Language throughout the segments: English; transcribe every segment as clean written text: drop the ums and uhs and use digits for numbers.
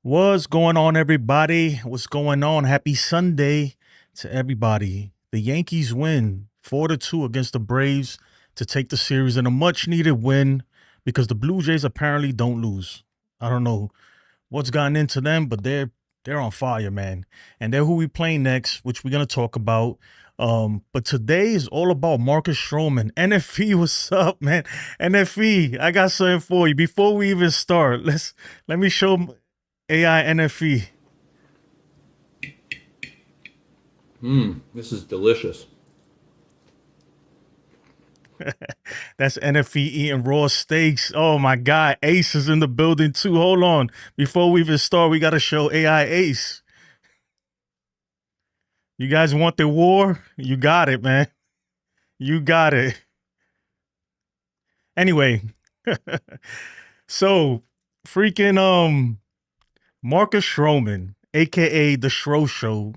What's going on, everybody? What's going on? Happy Sunday to everybody. The Yankees win 4-2 against the Braves to take the series in a much needed win because the Blue Jays apparently don't lose. I don't know what's gotten into them, but they're on fire, man. And they're who we play next, which we're gonna talk about. But today is all about Marcus Stroman. NFE, what's up, man? NFE, I got something for you. Before we even start, let me show AI NFE. This is delicious. That's NFE eating raw steaks. Oh my God, Ace is in the building too. Hold on, before we even start, we got to show AI Ace. You guys want the war? You got it, man. You got it. Anyway, so freaking Marcus Stroman, aka the Shro Show,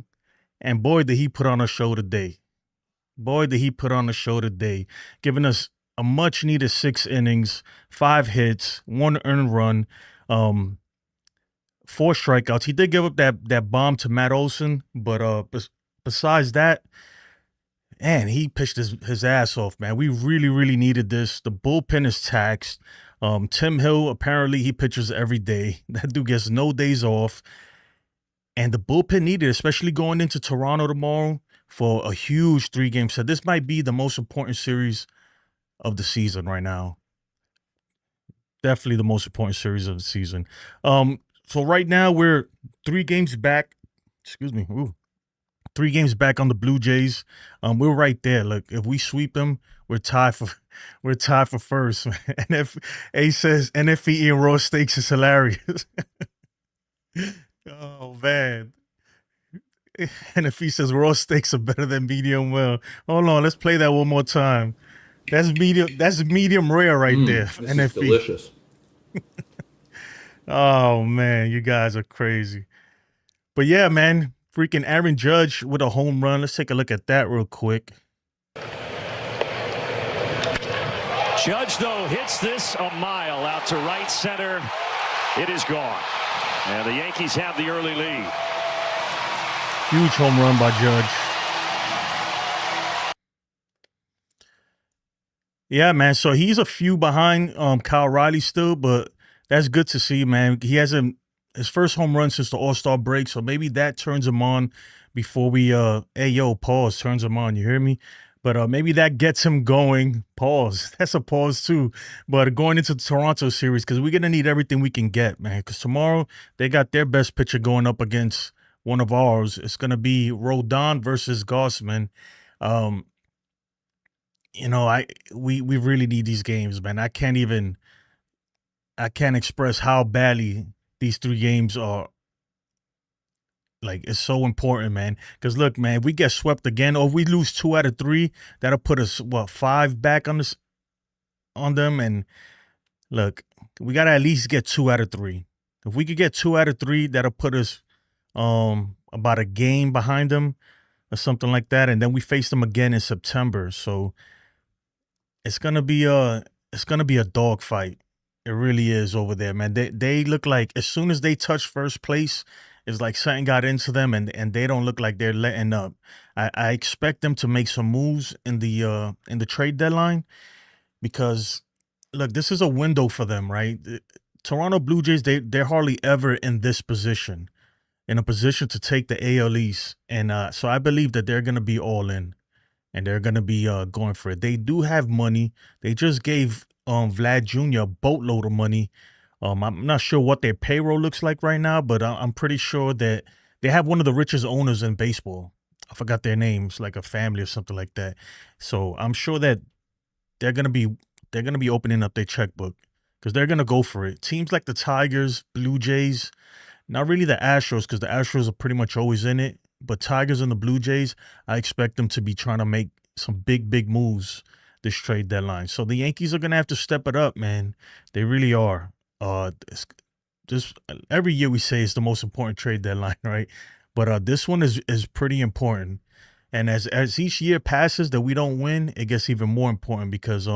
and boy did he put on a show today. Boy, did he put on a show today, giving us a much needed 6 innings, 5 hits, 1 earned run, um, 4 strikeouts. He did give up that bomb to Matt Olson, but besides that, man, he pitched his ass off, man. We really needed this. The bullpen is taxed. Tim Hill, apparently he pitches every day. That dude gets no days off. And the bullpen needed, especially going into Toronto tomorrow for a huge 3-game set. This might be the most important series of the season right now. Definitely the most important series of the season. So right now we're 3 games back. Excuse me. Ooh. 3 games back on the Blue Jays. We're right there. Look, if we sweep them, we're tied for first. And if A says NFE eating raw steaks is hilarious. Oh man. And if he says raw steaks are better than medium well, hold on, let's play that one more time. That's medium rare right there. This is NFE. delicious. Oh man, you guys are crazy. But yeah, man, freaking Aaron Judge with a home run. Let's take a look at that real quick. Judge, though, hits this a mile out to right center. It is gone. And the Yankees have the early lead. Huge home run by Judge. Yeah, man. So he's a few behind Kyle Riley still, but that's good to see, man. He hasn't his first home run since the All-Star break, so maybe that turns him on before we hey yo, pause, turns him on. You hear me? But maybe that gets him going. Pause. That's a pause too. But going into the Toronto series, because we're gonna need everything we can get, man. Because tomorrow they got their best pitcher going up against one of ours. It's gonna be Rodon versus Gossman. Um, we really need these games, man. I can't express how badly these 3 games are. Like, it's so important, man. Because look, man, if we get swept again, or if we lose 2 out of 3, that'll put us 5 back on them. And look, we gotta at least get 2 out of 3. If we could get 2 out of 3, that'll put us about a game behind them or something like that. And then we face them again in September. So it's gonna be a dogfight. It really is over there, man. They look like as soon as they touch first place, it's like something got into them, and they don't look like they're letting up. I expect them to make some moves in the trade deadline because look, this is a window for them, right? The Toronto Blue Jays, they're hardly ever in this position, in a position to take the AL East, and so I believe that they're gonna be all in. And they're gonna be going for it. They do have money. They just gave Vlad Jr. a boatload of money. I'm not sure what their payroll looks like right now, but I'm pretty sure that they have one of the richest owners in baseball. I forgot their names, like a family or something like that. So I'm sure that they're gonna be opening up their checkbook because they're gonna go for it. Teams like the Tigers, Blue Jays, not really the Astros, because the Astros are pretty much always in it. But Tigers and the Blue Jays, I expect them to be trying to make some big moves this trade deadline. So the Yankees are gonna have to step it up, man. They really are. Just every year we say it's the most important trade deadline, right? But this one is pretty important. And as each year passes that we don't win, it gets even more important because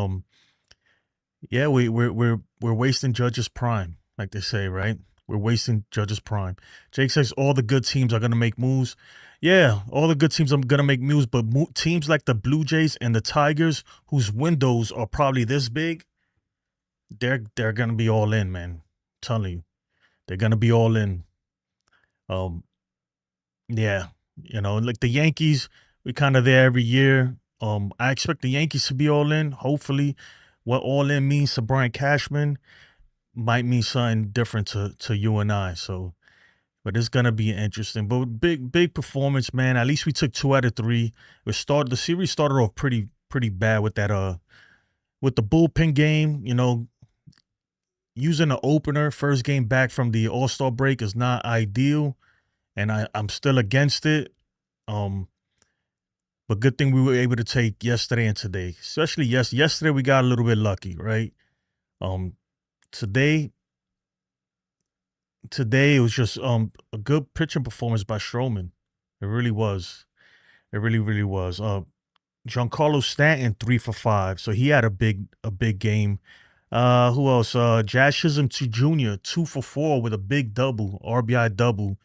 yeah, we're wasting Judge's prime, like they say, right? We're wasting Judge's prime. Jake says all the good teams are going to make moves. Yeah, all the good teams are going to make moves, but teams like the Blue Jays and the Tigers, whose windows are probably this big, they're going to be all in, man. I'm telling you, they're going to be all in. Yeah, like the Yankees, we're kind of there every year. I expect the Yankees to be all in. Hopefully, what all in means to Brian Cashman might mean something different to you and I. So, but it's gonna be interesting. But big performance, man. At least we took 2 out of 3. The series started off pretty bad with that with the bullpen game. Using the opener first game back from the All-Star break is not ideal, and I'm still against it. But good thing we were able to take yesterday and today. Especially yesterday we got a little bit lucky, right? Today it was just a good pitching performance by Stroman. It really was. It really was. Giancarlo Stanton 3 for 5, so he had a big game. Who else? Jazz Chisholm Jr. 2 for 4 with a big double, RBI double.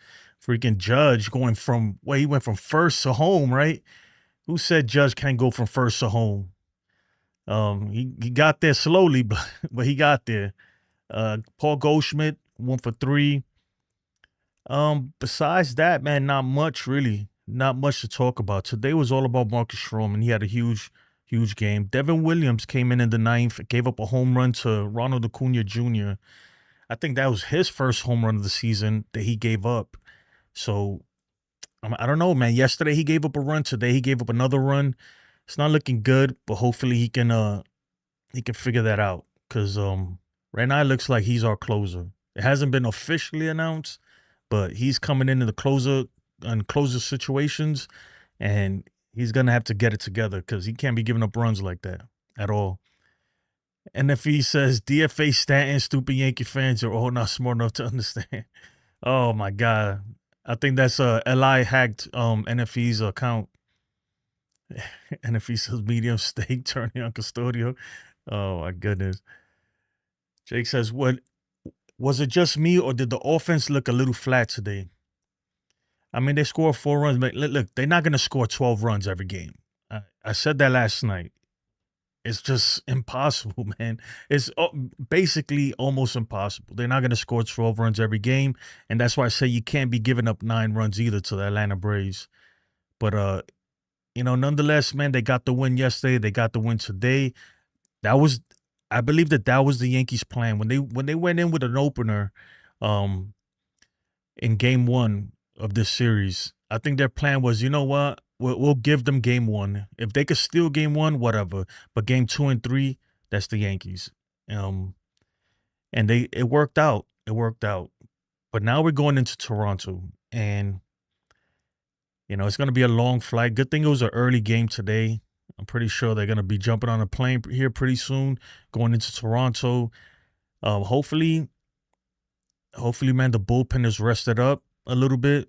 Freaking Judge he went from first to home, right? Who said Judge can't go from first to home? He got there slowly, but he got there. Paul Goldschmidt 1 for 3. Besides that, man, not much really. Not much to talk about. Today was all about Marcus Stroman. He had a huge game. Devin Williams came in the 9th, gave up a home run to Ronald Acuna Jr. I think that was his first home run of the season that he gave up. So I don't know, man. Yesterday he gave up a run. Today he gave up another run. It's not looking good, but hopefully he can figure that out. Cause right now it looks like he's our closer. It hasn't been officially announced, but he's coming into the closer situations, and he's gonna have to get it together because he can't be giving up runs like that at all. And if he says DFA Stanton, stupid Yankee fans are all not smart enough to understand. Oh my God. I think that's Li hacked NFE's account. NFE says medium steak turning on Custodio. Oh my goodness. Jake says, "What was it? Just me, or did the offense look a little flat today?" I mean, they scored 4 runs, but look, they're not going to score 12 runs every game. I said that last night. It's just impossible, man. It's basically almost impossible. They're not going to score 12 runs every game, and that's why I say you can't be giving up 9 runs either to the Atlanta Braves. But nonetheless, man, they got the win yesterday. They got the win today. I believe that was the Yankees' plan when they went in with an opener, in Game 1 of this series. I think their plan was, you know what? We'll give them Game 1. If they could steal Game 1, whatever. But Game 2 and 3, that's the Yankees. And it worked out. It worked out. But now we're going into Toronto, and it's going to be a long flight. Good thing it was an early game today. I'm pretty sure they're going to be jumping on a plane here pretty soon, going into Toronto. Hopefully, man, the bullpen is rested up a little bit.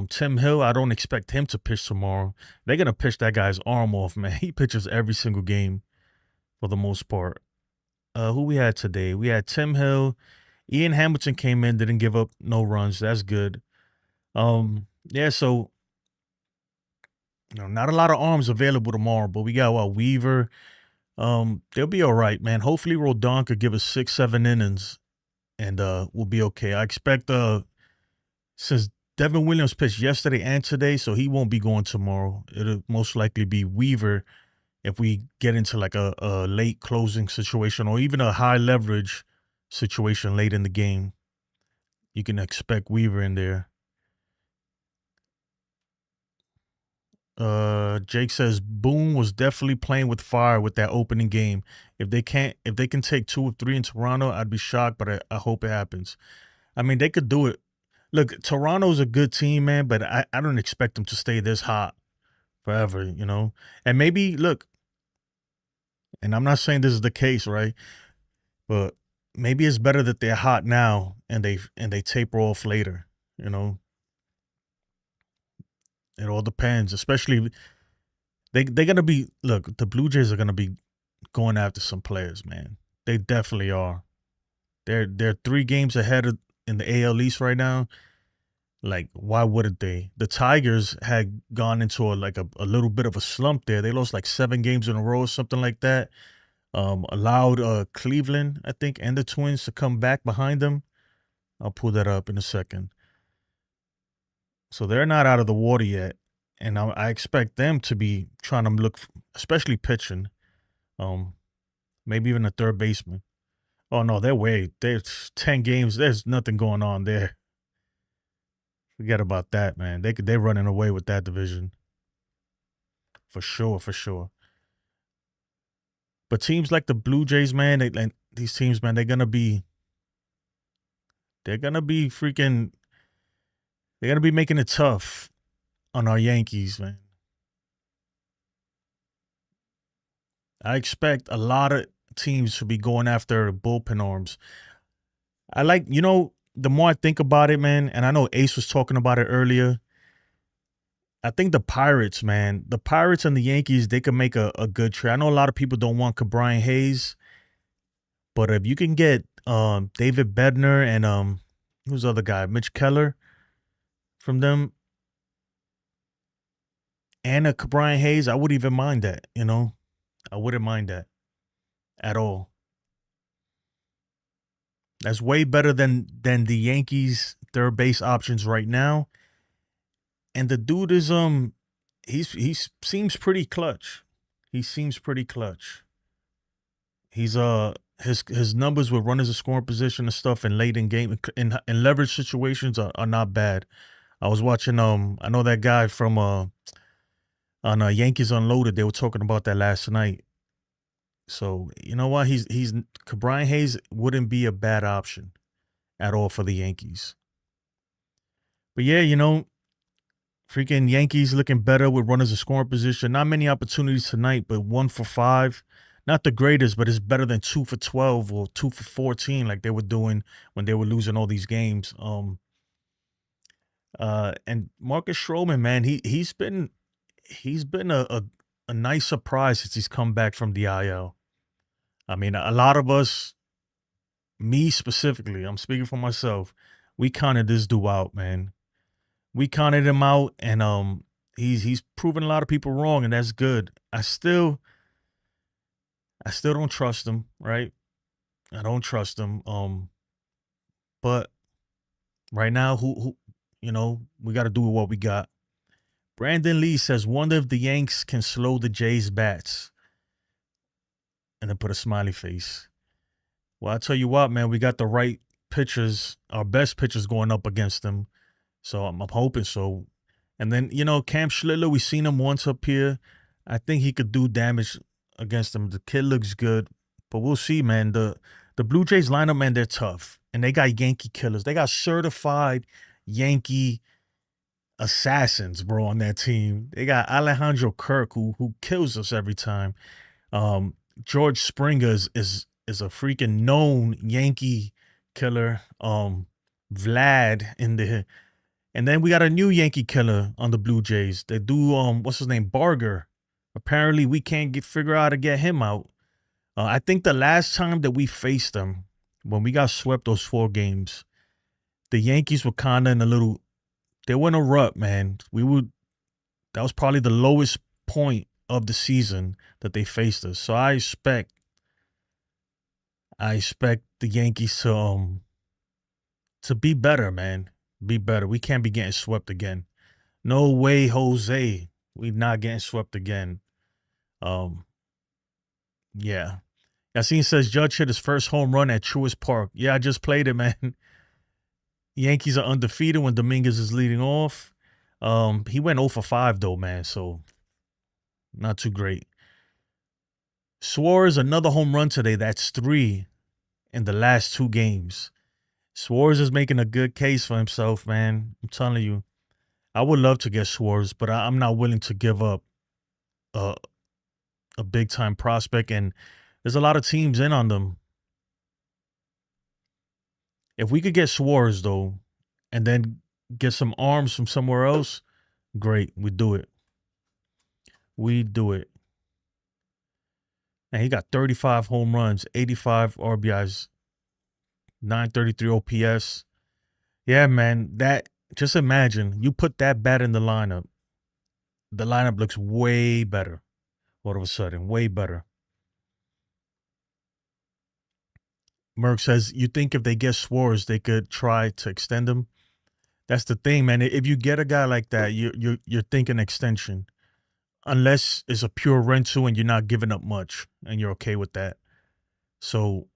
Tim Hill, I don't expect him to pitch tomorrow. They're going to pitch that guy's arm off, man. He pitches every single game for the most part. Who we had today? We had Tim Hill. Ian Hamilton came in, didn't give up no runs. That's good. Yeah, so not a lot of arms available tomorrow, but we got Weaver. They'll be all right, man. Hopefully Rodon could give us 6-7 innings, and we'll be okay. I expect since Devin Williams pitched yesterday and today, so he won't be going tomorrow. It'll most likely be Weaver if we get into like a late closing situation or even a high leverage situation late in the game. You can expect Weaver in there. Jake says Boone was definitely playing with fire with that opening game. If they can take 2 or 3 in Toronto, I'd be shocked, but I hope it happens. I mean, they could do it. Look, Toronto's a good team, man, but I don't expect them to stay this hot forever, And maybe, look, and I'm not saying this is the case, right? But maybe it's better that they're hot now and they taper off later, It all depends, especially they're going to be, look, the Blue Jays are going to be going after some players, man. They definitely are. They're 3 games ahead in the AL East right now. Like, why wouldn't they? The Tigers had gone into a little bit of a slump there. They lost like 7 games in a row or something like that. Allowed Cleveland, I think, and the Twins to come back behind them. I'll pull that up in a second. So they're not out of the water yet, and I expect them to be trying to look, especially pitching, maybe even a third baseman. Oh no, there's 10 games. There's nothing going on there. Forget about that, man. They're running away with that division for sure, for sure. But teams like the Blue Jays, man, these teams, man, they're gonna be freaking. They're gonna be making it tough on our Yankees, man. I expect a lot of teams to be going after bullpen arms. I like, the more I think about it, man, and I know Ace was talking about it earlier. I think the Pirates, man, the Pirates and the Yankees, they could make a good trade. I know a lot of people don't want Brian Hayes, but if you can get David Bednar and who's the other guy, Mitch Keller from them, and a Brian Hayes, I wouldn't even mind that, I wouldn't mind that at all. That's way better than the Yankees third base options right now. And the dude is he seems pretty clutch. He seems pretty clutch. He's his numbers with runners in scoring position and stuff and late in game in leverage situations are not bad. I was watching I know that guy from on Yankees Unloaded. They were talking about that last night. So you know what? He's Brian Hayes wouldn't be a bad option at all for the Yankees. But yeah, freaking Yankees looking better with runners in scoring position. Not many opportunities tonight, but 1 for 5. Not the greatest, but it's better than 2 for 12 or 2 for 14 like they were doing when they were losing all these games. And Marcus Stroman, man, he's been a nice surprise since he's come back from the IL. I mean, a lot of us, me specifically, I'm speaking for myself, we counted this dude out, man. We counted him out, and he's proven a lot of people wrong, and that's good. I still don't trust him, right? I don't trust him. But right now, who we got to do what we got. Brandon Lee says, wonder if the Yanks can slow the Jays' bats. And then put a smiley face. Well, I tell you what, man, we got the right pitchers, our best pitchers going up against them. So I'm hoping so. And then, Cam Schlittler, we've seen him once up here. I think he could do damage against them. The kid looks good. But we'll see, man. The Blue Jays lineup, man, they're tough. And they got Yankee killers. They got certified Yankee assassins, bro, on that team. They got Alejandro Kirk, who kills us every time. George Springer is a freaking known Yankee killer. Vlad and then we got a new Yankee killer on the Blue Jays. They do what's his name, Barger. Apparently we can't figure out how to get him out. I think the last time that we faced them, when we got swept those 4 games, the Yankees were kind of they were in a rut, man. That was probably the lowest point of the season that they faced us. So I expect the Yankees to be better, man. Be better. We can't be getting swept again. No way, Jose. We're not getting swept again. Yeah. Yassine says Judge hit his first home run at Truist Park. Yeah, I just played it, man. Yankees are undefeated when Dominguez is leading off. He went 0 for 5 though, man. So not too great. Suarez, another home run today. That's 3 in the last 2 games. Suarez is making a good case for himself, man. I'm telling you. I would love to get Suarez, but I'm not willing to give up a big-time prospect, and there's a lot of teams in on them. If we could get Suarez, though, and then get some arms from somewhere else, great. We do it. We do it. And he got 35 home runs, 85 RBIs, 933 OPS. Yeah, man. That just imagine you put that bat in the lineup. The lineup looks way better all of a sudden, way better. Merck says, "You think if they get Swartz, they could try to extend him?" That's the thing, man. If you get a guy like that, you're thinking extension, unless it's a pure rental and you're not giving up much, and you're okay with that. So,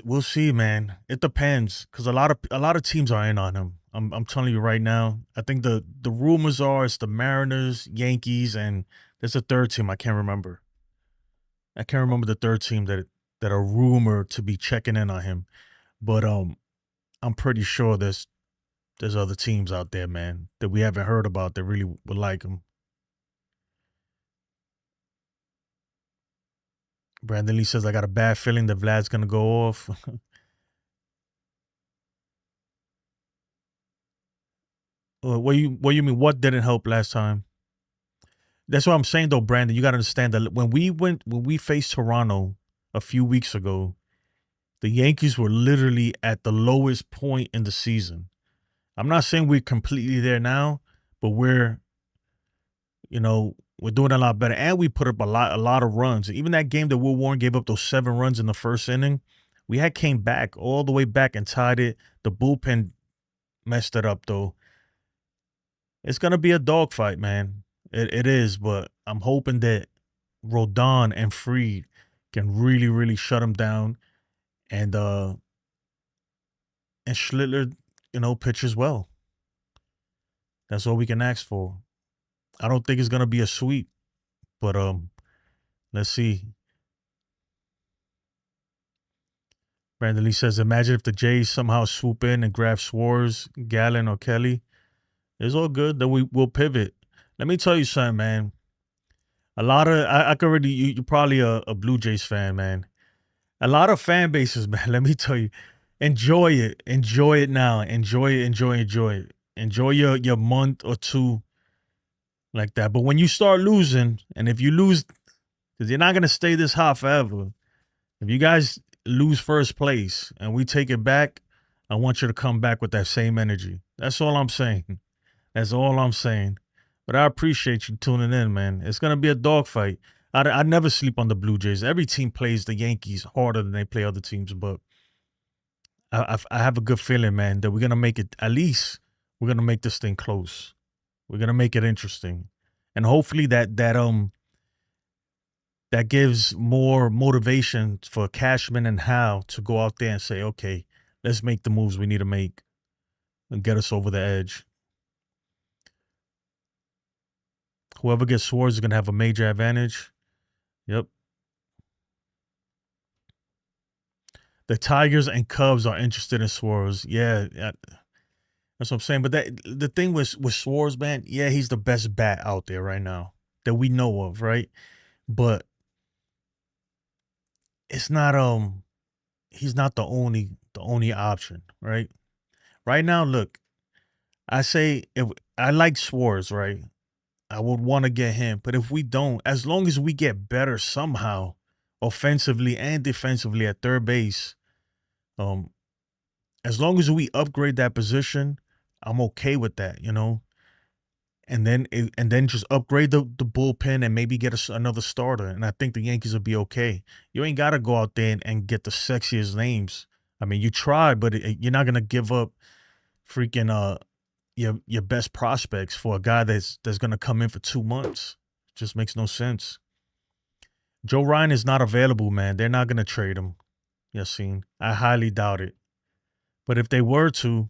we'll see, man. It depends because a lot of teams are in on him. I'm telling you right now. I think the rumors are it's the Mariners, Yankees, and there's a third team I can't remember. I can't remember the third team that are rumored to be checking in on him. But I'm pretty sure there's other teams out there, man, that we haven't heard about that really would like him. Brandon Lee says I got a bad feeling that Vlad's gonna go off. What you mean? What didn't help last time? That's what I'm saying though, Brandon. You gotta understand that when we faced Toronto a few weeks ago, the Yankees were literally at the lowest point in the season. I'm not saying we're completely there now, but we're doing a lot better. And we put up a lot of runs. Even that game that Will Warren gave up those 7 runs in the first inning, we had came back all the way back and tied it. The bullpen messed it up though. It's gonna be a dogfight, man. It is, but I'm hoping that Rodon and Freed can really, really shut him down and Schlittler, pitches well. That's all we can ask for. I don't think it's gonna be a sweep, but let's see. Brandon Lee says, imagine if the Jays somehow swoop in and grab Swartz, Gallen, or Kelly. It's all good. Then we'll pivot. Let me tell you something, man. A lot of I could already you're probably a Blue Jays fan, man. A lot of fan bases, man. Let me tell you, enjoy it. Enjoy it now. Enjoy it. Enjoy it. Enjoy your month or two like that. But when you start losing, and if you lose, because you're not gonna stay this hot forever. If you guys lose first place and we take it back, I want you to come back with that same energy. That's all I'm saying. That's all I'm saying. But I appreciate you tuning in, man. It's gonna be a dogfight. I never sleep on the Blue Jays. Every team plays the Yankees harder than they play other teams, but I have a good feeling, man, that we're gonna make it. At least we're gonna make this thing close. We're gonna make it interesting, and hopefully that gives more motivation for Cashman and Howe to go out there and say, okay, let's make the moves we need to make and get us over the edge. Whoever gets Swartz is going to have a major advantage. Yep. The Tigers and Cubs are interested in Swartz. Yeah, that's what I'm saying. But the thing with Swartz, man, yeah, he's the best bat out there right now that we know of, right? But it's not he's not the only option, right? Right now, look, I say if I like Swartz, right? I would want to get him, but if we don't, as long as we get better somehow, offensively and defensively at third base, um, as long as we upgrade that position, I'm okay with that. And then just upgrade the bullpen and maybe get us another starter. And I think the Yankees will be okay. You ain't got to go out there and get the sexiest names. I mean, you try, but you're not gonna give up freaking your best prospects for a guy that's gonna come in for 2 months. Just makes no sense. Joe Ryan is not available, man. They're not gonna trade him. Yassine. I highly doubt it. But if they were to,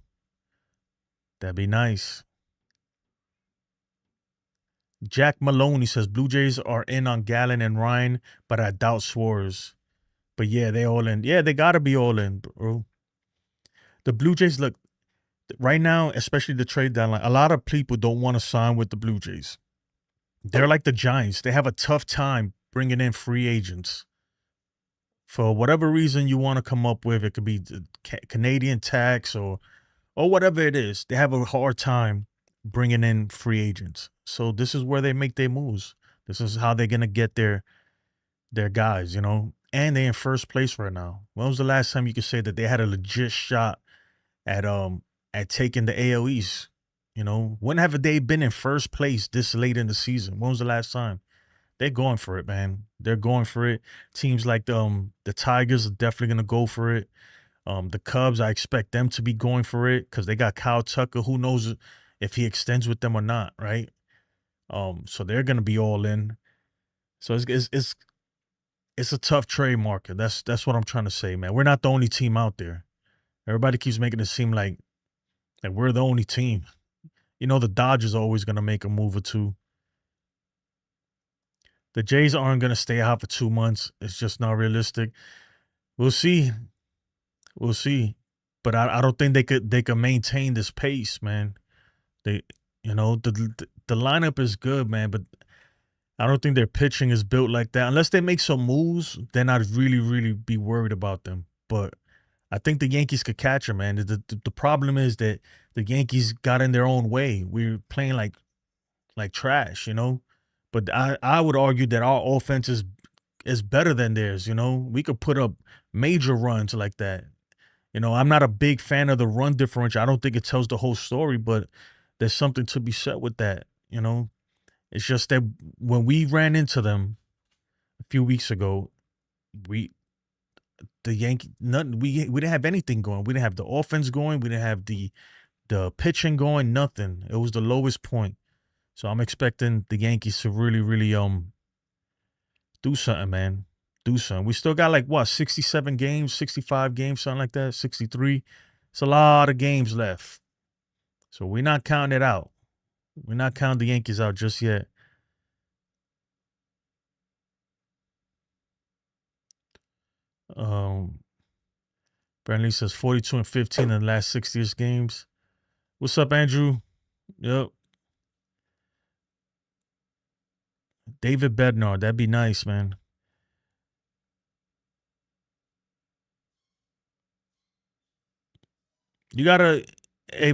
that'd be nice. Jack Maloney says Blue Jays are in on Gallen and Ryan, but I doubt Swartz. But yeah, they all in. Yeah, they gotta be all in, bro. The Blue Jays look right now, especially the trade deadline. A lot of people don't want to sign with the Blue Jays. They're like the Giants. They have a tough time bringing in free agents. For whatever reason you want to come up with, it could be the Canadian tax or whatever it is. They have a hard time bringing in free agents. So this is where they make their moves. This is how they're gonna get their guys. and they're in first place right now. When was the last time you could say that they had a legit shot at taking the AL East? You know, when have they been in first place this late in the season? When was the last time? They're going for it, man. They're going for it. Teams like the Tigers are definitely gonna go for it. The Cubs, I expect them to be going for it because they got Kyle Tucker. Who knows if he extends with them or not, right? So they're gonna be all in. So it's a tough trade market. That's what I'm trying to say, man. We're not the only team out there. Everybody keeps making it seem like we're the only team. You know, the Dodgers are always gonna make a move or two. The Jays aren't gonna stay hot for 2 months. It's just not realistic. We'll see. We'll see. But I don't think they could maintain this pace, man. They the lineup is good, man, but I don't think their pitching is built like that. Unless they make some moves, then I'd really, really be worried about them. But I think the Yankees could catch them, man. The problem is that the Yankees got in their own way. We're playing like trash, you know. But I would argue that our offense is better than theirs. You know, we could put up major runs like that. You know, I'm not a big fan of the run differential. I don't think it tells the whole story, but there's something to be said with that. You know, it's just that when we ran into them a few weeks ago, we the Yankee nothing we didn't have anything going. We didn't have the offense going. We didn't have the pitching going. Nothing. It was the lowest point. So I'm expecting the Yankees to really, really do something, man. Do something. We still got like what 67 games, 65 games, something like that. 63. It's a lot of games left. So we're not counting it out. We're not counting the Yankees out just yet. Brandley says 42 and 15 in the last 60 games. What's up, Andrew? Yep. David Bednar. That'd be nice, man. You gotta, hey,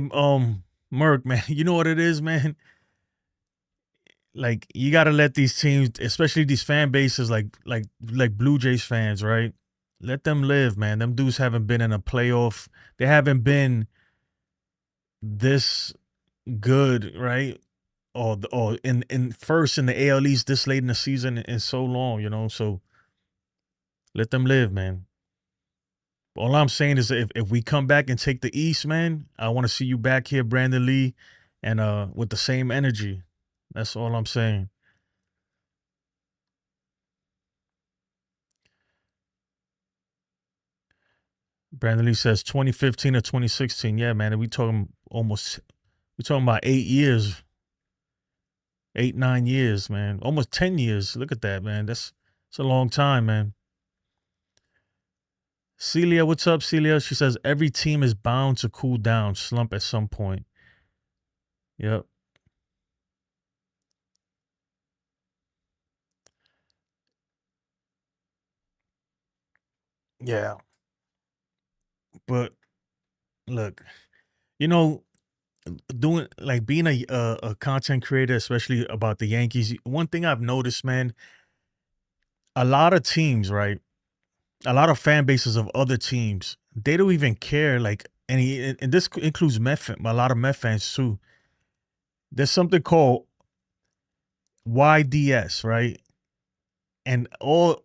Merc, man. You know what it is, man. Like you gotta let these teams, especially these fan bases, like Blue Jays fans, right? Let them live, man. Them dudes haven't been in a playoff. They haven't been this good, right? Or in first in the AL East this late in the season in so long, you know. So let them live, man. All I'm saying is if we come back and take the East, man, I want to see you back here, Brandon Lee, and with the same energy. That's all I'm saying. Brandon Lee says 2015 or 2016. Yeah, man. We talking about 8 years, 8, 9 years, man. Almost 10 years. Look at that, man. It's a long time, man. Celia, what's up, Celia? She says every team is bound to cool down, slump at some point. Yep. Yeah. But look, you know, doing like being a content creator, especially about the Yankees. One thing I've noticed, man, a lot of teams, right? A lot of fan bases of other teams, they don't even care. Like, and this includes a lot of Met fans too. There's something called YDS, right? And I'm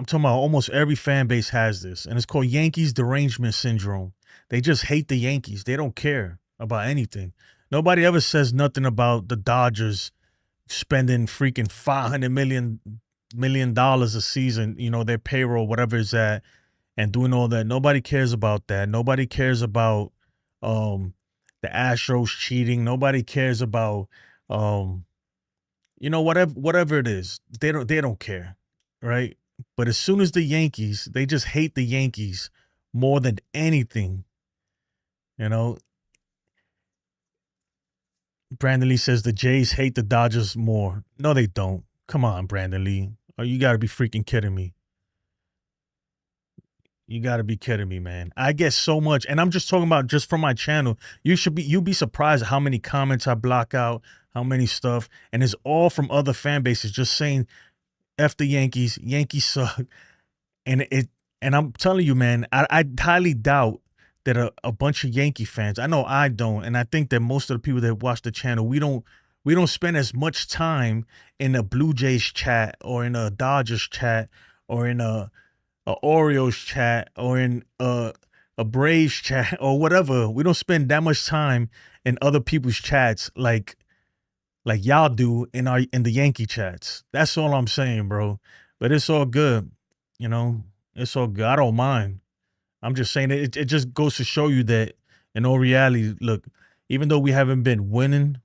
talking about almost every fan base has this, and it's called Yankees derangement syndrome. They just hate the Yankees. They don't care about anything. Nobody ever says nothing about the Dodgers spending freaking $500 million a season, you know, their payroll, whatever it's at, and doing all that. Nobody cares about that. Nobody cares about the Astros cheating. Nobody cares about whatever it is. They don't care, right? But as soon as the Yankees, they just hate the Yankees more than anything. You know, Brandon Lee says the Jays hate the Dodgers more. No, they don't. Come on, Brandon Lee. Oh, you got to be freaking kidding me. You got to be kidding me, man. I get so much, and I'm just talking about just from my channel. You'd be surprised at how many comments I block out, how many stuff, and it's all from other fan bases just saying F the Yankees. Yankees suck. And I'm telling you, man, I highly doubt that a bunch of Yankee fans, I know I don't, and I think that most of the people that watch the channel, we don't spend as much time in a Blue Jays chat or in a Dodgers chat or in a Orioles chat or in a Braves chat or whatever. We don't spend that much time in other people's chats like y'all do in the Yankee chats. That's all I'm saying, bro. But it's all good, you know. It's all good. I don't mind. I'm just saying it just goes to show you that in all reality, look, even though we haven't been winning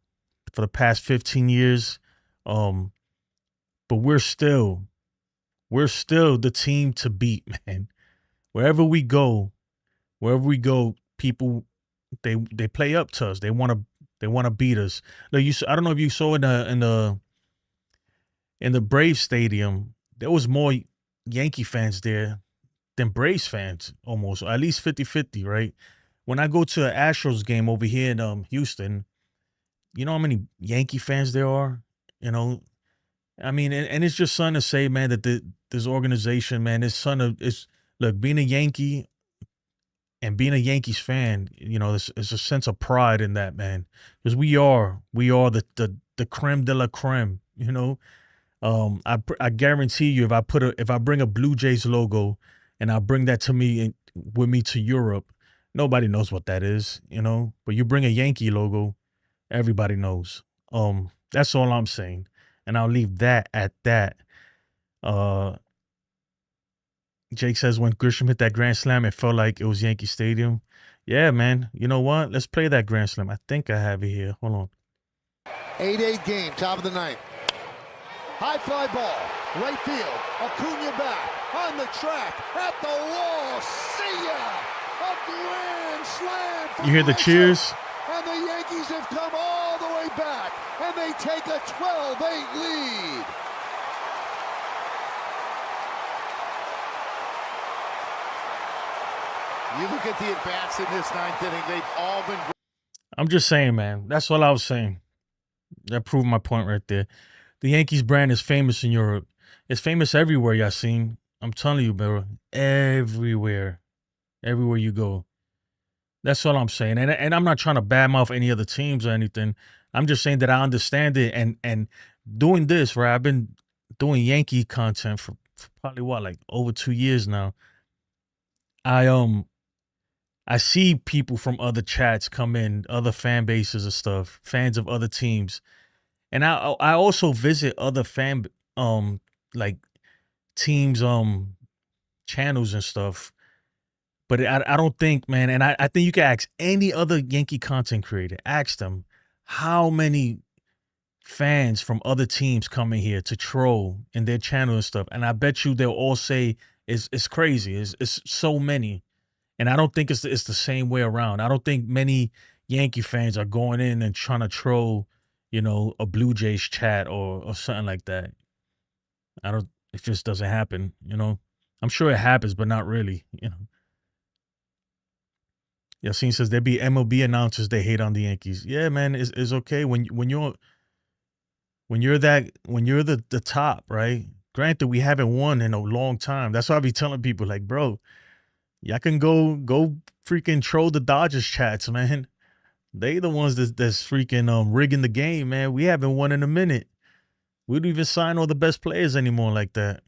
for the past 15 years, um, but we're still the team to beat, man. Wherever we go, people they play up to us. They wanna beat us. Like I don't know if you saw in the Braves stadium, there was more Yankee fans there than Braves fans, almost, or at least 50-50, right? When I go to an Astros game over here in Houston, you know how many Yankee fans there are? You know, I mean, and it's just something to say, man, that this organization, man, look, being a Yankee and being a Yankees fan, there's a sense of pride in that, man, because we are the creme de la creme, you know. I guarantee you, if I bring a Blue Jays logo and I bring that with me to Europe, nobody knows what that is, you know. But you bring a Yankee logo, everybody knows. That's all I'm saying, and I'll leave that at that. Uh, Jake says when Grisham hit that grand slam, it felt like it was Yankee Stadium. Yeah, man. You know what? Let's play that grand slam. I think I have it here. Hold on. 8-8 game, top of the ninth. High fly ball, right field. Acuna back, on the track, at the wall. See ya! A grand slam. You hear the cheers? And the Yankees have come all the way back, and they take a 12-8 lead. You look at the at-bats in this ninth inning, they've all been... I'm just saying, man. That's all I was saying. That proved my point right there. The Yankees brand is famous in Europe. It's famous everywhere, Yassine. I'm telling you, bro. Everywhere. Everywhere you go. That's all I'm saying. And I'm not trying to badmouth any other teams or anything. I'm just saying that I understand it. And doing this, right? I've been doing Yankee content for probably like over 2 years now. I see people from other chats come in, other fan bases and stuff, fans of other teams. And I also visit other like teams channels and stuff. But I don't think, man, and I think you can ask any other Yankee content creator, ask them how many fans from other teams come in here to troll in their channel and stuff. And I bet you they'll all say it's crazy. It's so many. And I don't think it's the same way around. I don't think many Yankee fans are going in and trying to troll, a Blue Jays chat or something like that. It just doesn't happen, I'm sure it happens, but not really, Yassine says there be MLB announcers they hate on the Yankees. Yeah, man, it's okay when you're the top, right? Granted, we haven't won in a long time. That's why I be telling people, like, bro, y'all can go freaking troll the Dodgers chats, man. They the ones that's freaking rigging the game, man. We haven't won in a minute. We don't even sign all the best players anymore like that.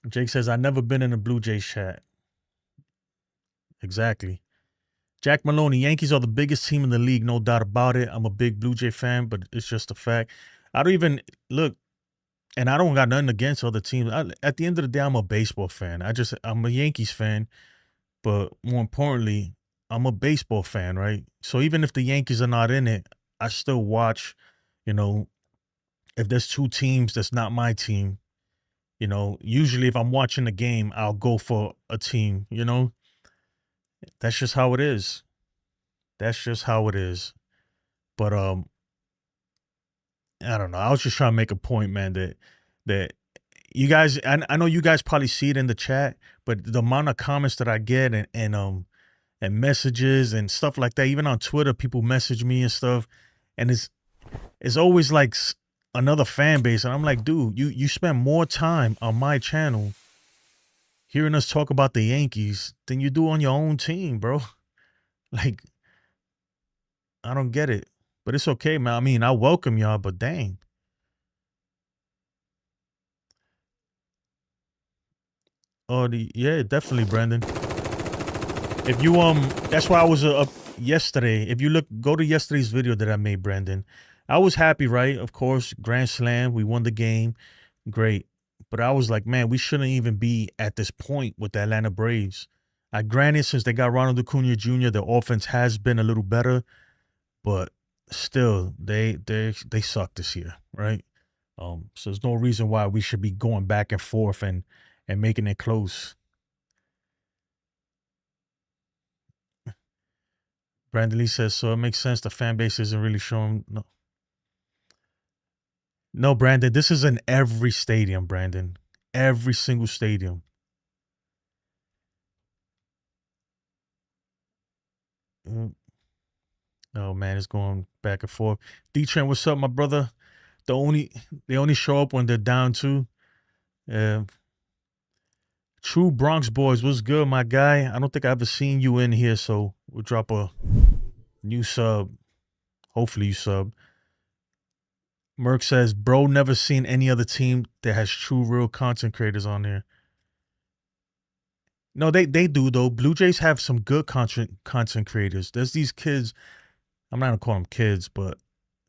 Jake says, I've never been in a Blue Jays chat. Exactly. Jack Maloney, Yankees are the biggest team in the league, no doubt about it. I'm a big Blue Jay fan, but it's just a fact. I don't even look, and I don't got nothing against other teams. At the end of the day, I'm a baseball fan. I'm a Yankees fan, but more importantly, I'm a baseball fan, right? So even if the Yankees are not in it, I still watch, if there's two teams that's not my team, usually if I'm watching a game, I'll go for a team, That's just how it is. That's just how it is. But I don't know. I was just trying to make a point, man, that you guys, I know you guys probably see it in the chat, but the amount of comments that I get and messages and stuff like that, even on Twitter, people message me and stuff, and it's always like another fan base, and I'm like, dude, you spend more time on my channel hearing us talk about the Yankees than you do on your own team, bro. Like, I don't get it. But it's okay, man. I mean, I welcome y'all, but dang. Oh, yeah, definitely, Brandon. If you that's why I was up yesterday. If you go to yesterday's video that I made, Brandon, I was happy, right? Of course, grand slam, we won the game, great. But I was like, man, we shouldn't even be at this point with the Atlanta Braves. Granted, since they got Ronald Acuna Jr., the offense has been a little better, but still, they suck this year, right? So there's no reason why we should be going back and forth and making it close. Brandon Lee says, so it makes sense. The fan base isn't really showing. No, Brandon, this is in every stadium, Brandon. Every single stadium. Oh, man, it's going back and forth. D-Trent, what's up, my brother? They only show up when they're down too. True Bronx Boys, what's good, my guy? I don't think I ever seen you in here, so we'll drop a new sub. Hopefully you sub. Merck says, bro, never seen any other team that has true real content creators on there. No, they do though. Blue Jays have some good content creators. There's these kids. I'm not gonna call them kids, but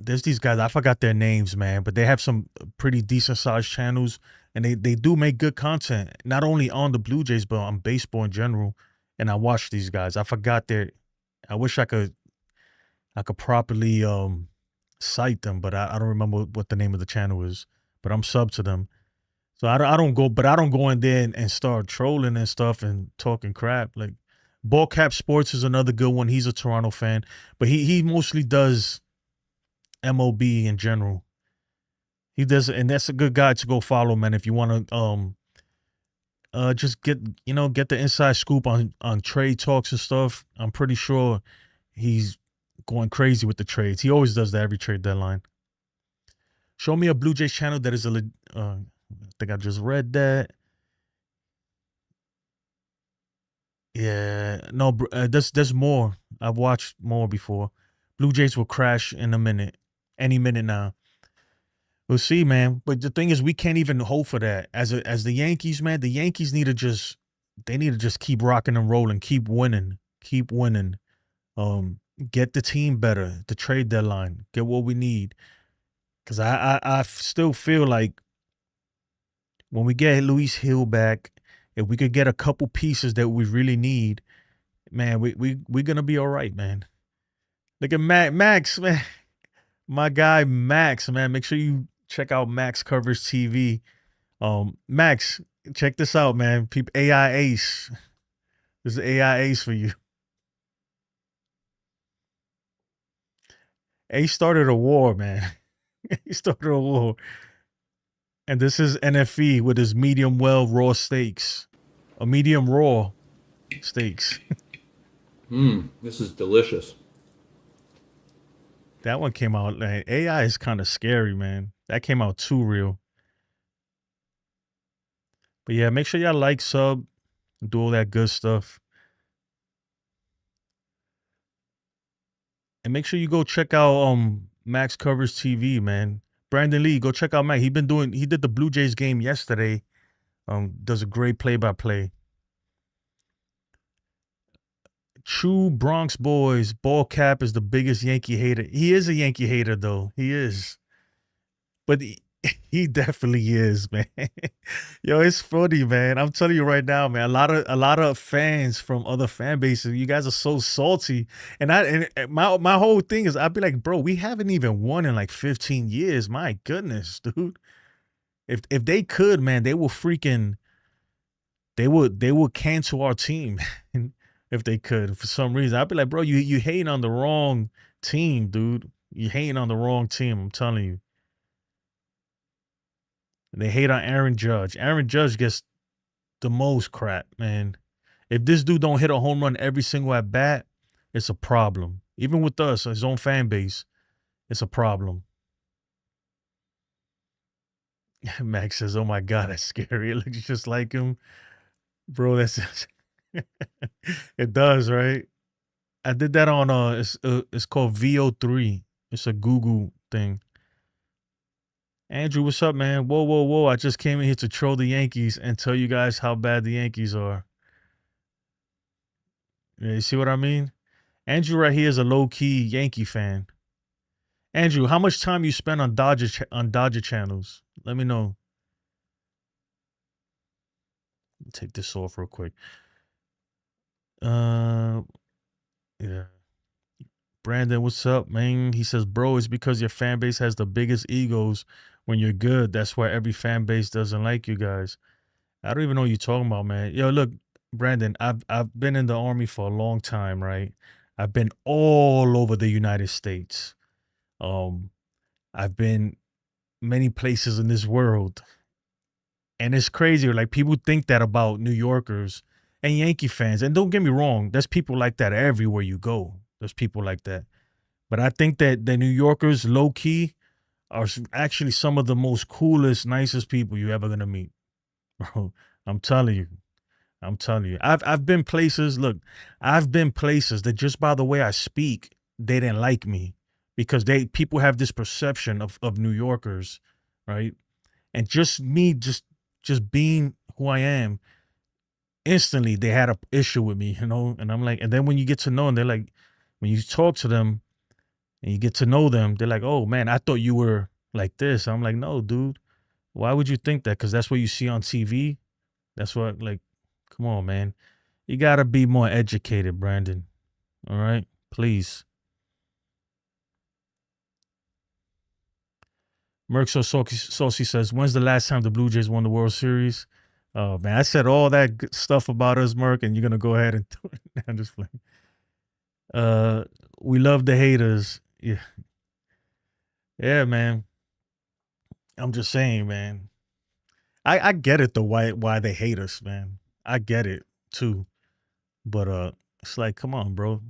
there's these guys. I forgot their names, man. But they have some pretty decent sized channels, and they do make good content. Not only on the Blue Jays, but on baseball in general. And I watch these guys. I forgot their. I wish I could properly cite them, but I don't remember what the name of the channel is. But I'm sub to them. So I don't go in there and start trolling and stuff and talking crap. Like Ballcap Sports is another good one. He's a Toronto fan, but he mostly does MLB in general. He does, and that's a good guy to go follow, man. If you want to just get the inside scoop on trade talks and stuff. I'm pretty sure he's going crazy with the trades. He always does that every trade deadline. Show me a Blue Jays channel that is I think I just read that. Yeah, no, there's more. I've watched more before. Blue Jays will crash in a minute, any minute now. We'll see, man. But the thing is, we can't even hope for that. As the Yankees, man, the Yankees need to just keep rocking and rolling, keep winning. Get the team better, the trade deadline, get what we need. Because I still feel like when we get Luis Hill back, if we could get a couple pieces that we really need, man, we're gonna be all right, man. Look at Max, man. My guy Max, man. Make sure you check out Max Covers TV. Max, check this out, man. AI Ace. This is AI Ace for you. Ace started a war, man. He started a war. And this is NFE with his medium well raw steaks. A medium raw steaks. This is delicious. That one came out, like, AI is kind of scary, man. That came out too real. But yeah, make sure y'all like, sub, do all that good stuff. And make sure you go check out Max Covers TV, man. Brandon Lee, go check out Max. He did the Blue Jays game yesterday. Does a great play-by-play. True Bronx Boys, Ball Cap is the biggest Yankee hater. He is a Yankee hater, though. He is. But he definitely is, man. Yo, it's funny, man. I'm telling you right now, man. A lot of fans from other fan bases, you guys are so salty. And my whole thing is, I'd be like, bro, we haven't even won in like 15 years. My goodness, dude. If they could, man, they would cancel our team if they could. For some reason, I'd be like, bro, you hating on the wrong team, dude. You hating on the wrong team. I'm telling you. They hate on Aaron Judge. Aaron Judge gets the most crap, man. If this dude don't hit a home run every single at bat, it's a problem. Even with us, his own fan base, it's a problem. Max says, "Oh my god, that's scary. It looks just like him, bro." That's it does, right? I did that on it's called VO3. It's a Google thing. Andrew, what's up, man? Whoa, whoa, whoa! I just came in here to troll the Yankees and tell you guys how bad the Yankees are. Yeah, you see what I mean? Andrew right here is a low key Yankee fan. Andrew, how much time you spend on Dodger channels? Let me know. Take this off real quick. Yeah. Brandon, what's up, man? He says, bro, it's because your fan base has the biggest egos when you're good. That's why every fan base doesn't like you guys. I don't even know what you're talking about, man. Yo, look, Brandon, I've been in the army for a long time, right? I've been all over the United States. I've been many places in this world. And it's crazy. Like, people think that about New Yorkers and Yankee fans. And don't get me wrong, there's people like that everywhere you go. There's people like that. But I think that the New Yorkers, low key, are actually some of the most coolest, nicest people you're ever gonna meet, bro. I'm telling you. I'm telling you. I've been places. Look, I've been places that just by the way I speak, they didn't like me because people have this perception of New Yorkers, right? And just me, just being who I am, instantly they had a issue with me, you know. And I'm like, and then when you get to know them, they're like, when you talk to them and you get to know them, they're like, oh man, I thought you were like this. I'm like, no, dude. Why would you think that? Because that's what you see on TV. That's what, like, come on, man. You gotta be more educated, Brandon. All right, please. Merc Saucy says, when's the last time the Blue Jays won the World Series? Oh man, I said all that good stuff about us, Merc, and you're gonna go ahead and do it. I'm just playing. We love the haters. Yeah, yeah, man. I'm just saying, man. I get it though, why they hate us, man. I get it too. But it's like, come on, bro.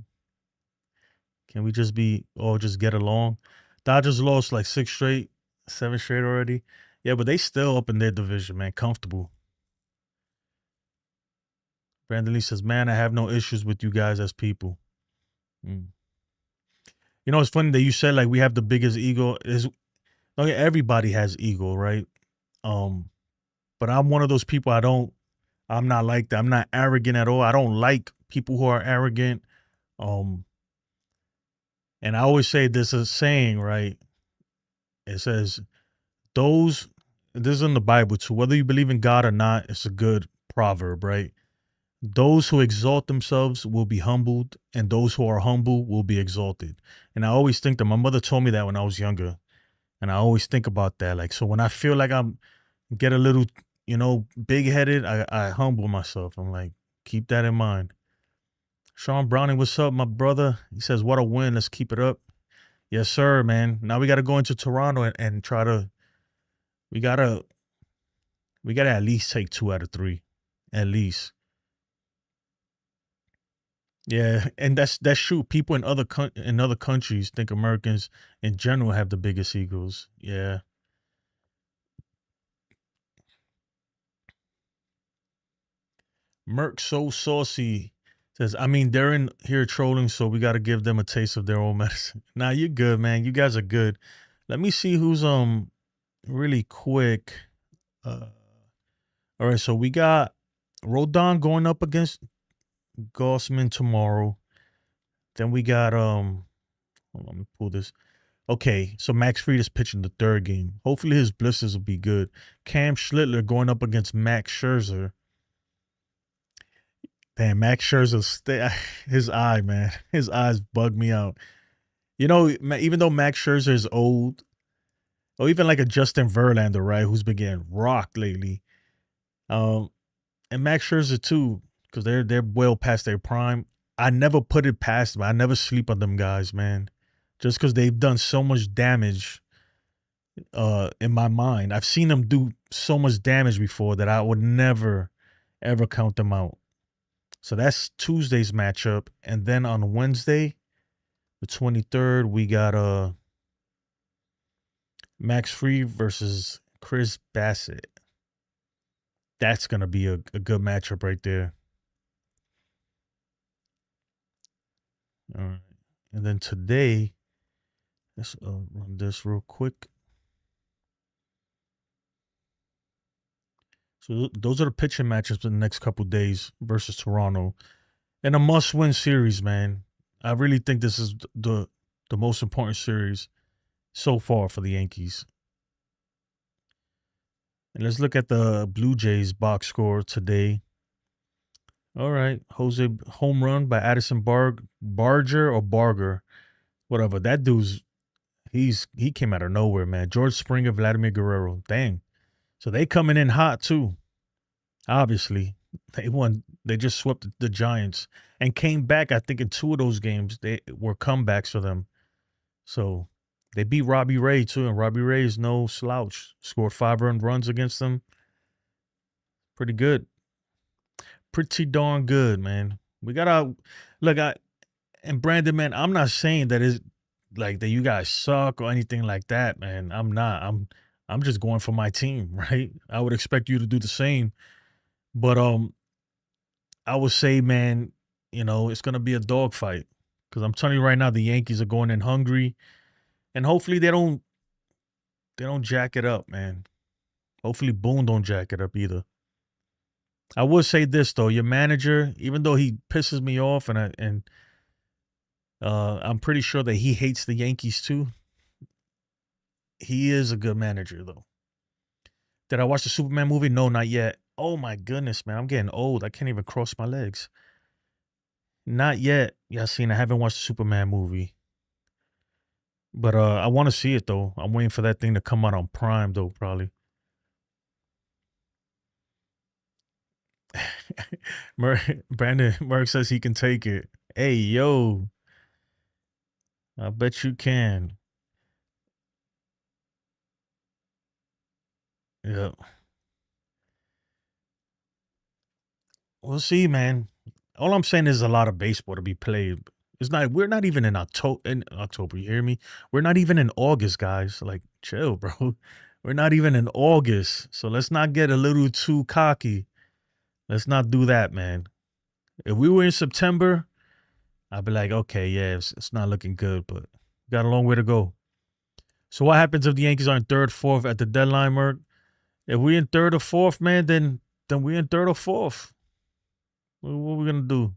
Can we just be all just get along? Dodgers lost like 7 straight already. Yeah, but they still up in their division, man. Comfortable. Brandon Lee says, man, I have no issues with you guys as people. Mm. You know, it's funny that you said like we have the biggest ego. Okay, everybody has ego, right? But I'm one of those people I'm not like that. I'm not arrogant at all. I don't like people who are arrogant. And I always say this is a saying, right? It says, this is in the Bible too. Whether you believe in God or not, it's a good proverb, right? Those who exalt themselves will be humbled, and those who are humble will be exalted. And I always think that my mother told me that when I was younger. And I always think about that. Like, so when I feel like I'm get a little, big headed, I humble myself. I'm like, keep that in mind. Sean Browning, what's up, my brother? He says, what a win. Let's keep it up. Yes, sir, man. Now we got to go into Toronto and try to, we got to at least take 2 out of 3. At least. Yeah, and that's true. People in other countries think Americans in general have the biggest egos. Yeah. Merc so saucy says, I mean, they're in here trolling, so we got to give them a taste of their own medicine. Nah, you're good, man. You guys are good. Let me see who's really quick. All right, so we got Rodon going up against Gossman tomorrow. Then we got hold on, let me pull this. Okay, so Max Fried is pitching the third game. Hopefully his blisters will be good. Cam Schlittler going up against Max Scherzer. Damn, Max Scherzer, his eye, man. His eyes bug me out. You know, even though Max Scherzer is old, or even like a Justin Verlander, right, who's been getting rocked lately. And Max Scherzer too, because they're well past their prime. I never put it past them. I never sleep on them guys, man. Just because they've done so much damage in my mind. I've seen them do so much damage before that I would never, ever count them out. So that's Tuesday's matchup. And then on Wednesday, the 23rd, we got Max Fried versus Chris Bassett. That's going to be a good matchup right there. All right. And then today, let's run this real quick. So those are the pitching matches for the next couple days versus Toronto. And a must-win series, man. I really think this is the most important series so far for the Yankees. And let's look at the Blue Jays box score today. All right. Jose home run by Addison Barger or Barger. Whatever. That dude's he came out of nowhere, man. George Springer, Vladimir Guerrero. Dang. So they coming in hot too. Obviously. They won. They just swept the Giants and came back. I think in 2 of those games they were comebacks for them. So they beat Robbie Ray too, and Robbie Ray is no slouch. Scored 5 earned runs against them. Pretty good. Pretty darn good, man. We gotta look. And Brandon, man, I'm not saying that it's like that you guys suck or anything like that, man. I'm not. I'm just going for my team, right? I would expect you to do the same. But I would say, man, it's gonna be a dogfight. Because I'm telling you right now, the Yankees are going in hungry. And hopefully they don't jack it up, man. Hopefully Boone don't jack it up either. I will say this though, your manager, even though he pisses me off, and I'm pretty sure that he hates the Yankees too. He is a good manager though. Did I watch the Superman movie? No, not yet. Oh my goodness, man, I'm getting old. I can't even cross my legs. Not yet, Yassine. I haven't watched the Superman movie. But I want to see it though. I'm waiting for that thing to come out on Prime though, probably. Brandon Merck says he can take it. Hey, yo. I bet you can. Yeah. We'll see, man. All I'm saying is a lot of baseball to be played. We're not even in October, you hear me? We're not even in August, guys. Like, chill, bro. We're not even in August. So let's not get a little too cocky. Let's not do that, man. If we were in September, I'd be like, okay, yeah, it's not looking good, but got a long way to go. So what happens if the Yankees are in 3rd, 4th at the deadline, Merc? If we in 3rd or 4th, man, then we in 3rd or 4th. What are we gonna do?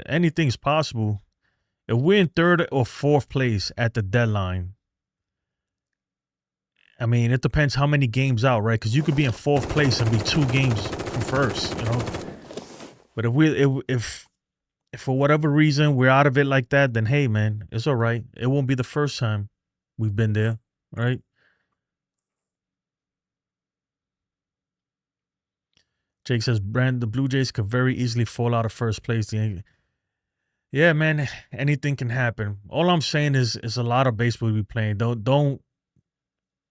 Anything's possible. If we're in 3rd or 4th place at the deadline, I mean, it depends how many games out, right? Because you could be in 4th place and be 2 games from first, But if for whatever reason we're out of it like that, then hey, man, it's all right. It won't be the first time we've been there, right? Jake says, the Blue Jays could very easily fall out of first place. Yeah, man, anything can happen. All I'm saying is a lot of baseball we playing. Don't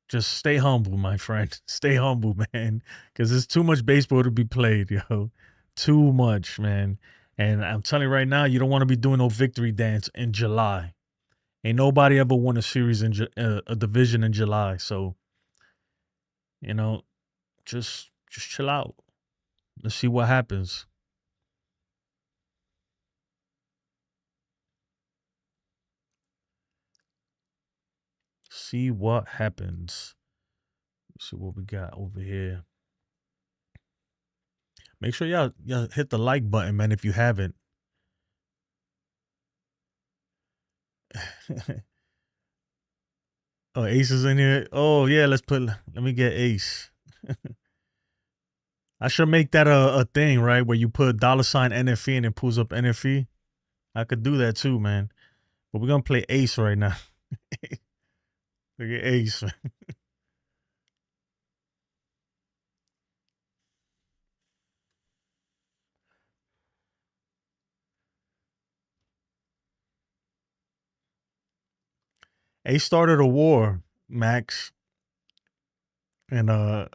just stay humble, my friend. Stay humble, man, because there's too much baseball to be played, yo. Too much, man. And I'm telling you right now, you don't want to be doing no victory dance in July. Ain't nobody ever won a series in a division in July. So, just chill out. Let's see what happens. See what happens. Let's see what we got over here. Make sure y'all hit the like button, man, if you haven't. Oh, Ace is in here. Oh, yeah, let me get Ace. I should make that a thing, right? Where you put $ NFE and it pulls up NFE. I could do that too, man. But we're going to play Ace right now. Look at Ace. Ace started a war, Max. And I'm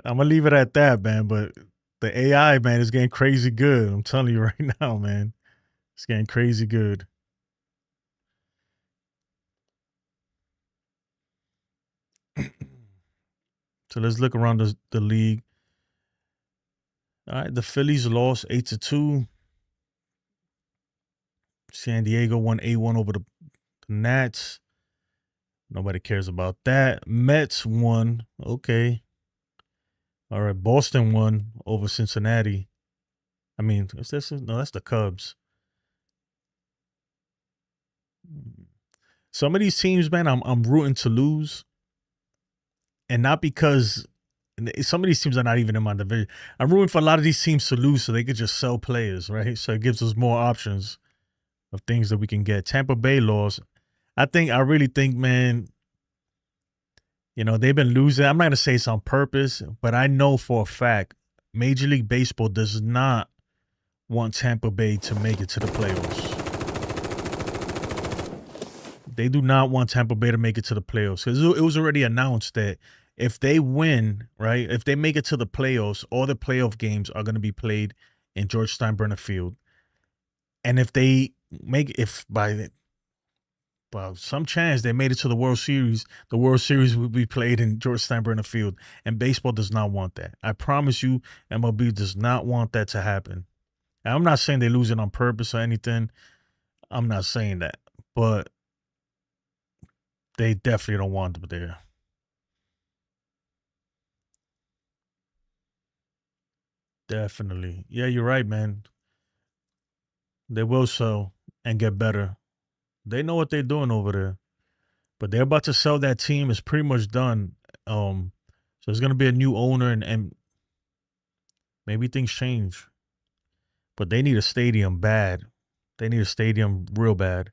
going to leave it at that, man. But the AI, man, is getting crazy good. I'm telling you right now, man. It's getting crazy good. So let's look around the league. All right, the Phillies lost 8-2. San Diego won 8-1 over the Nats. Nobody cares about that. Mets won. Okay. All right. Boston won over Cincinnati. I mean, is this? No, that's the Cubs. Some of these teams, man, I'm rooting to lose, and not because some of these teams are not even in my division. I'm rooting for a lot of these teams to lose so they could just sell players, right? So it gives us more options of things that we can get. Tampa Bay lost. I really think, man, they've been losing. I'm not going to say it's on purpose, but I know for a fact Major League Baseball does not want Tampa Bay to make it to the playoffs. They do not want Tampa Bay to make it to the playoffs because it was already announced that if they win, right, if they make it to the playoffs, all the playoff games are going to be played in George Steinbrenner Field. And if they by some chance they made it to the World Series will be played in George Steinbrenner Field. And baseball does not want that. I promise you, MLB does not want that to happen. And I'm not saying they lose it on purpose or anything. I'm not saying that. But they definitely don't want them there. Definitely. Yeah, you're right, man. They will sell and get better. They know what they're doing over there. But they're about to sell that team. It's pretty much done. So there's going to be a new owner and maybe things change. But they need a stadium bad. They need a stadium real bad.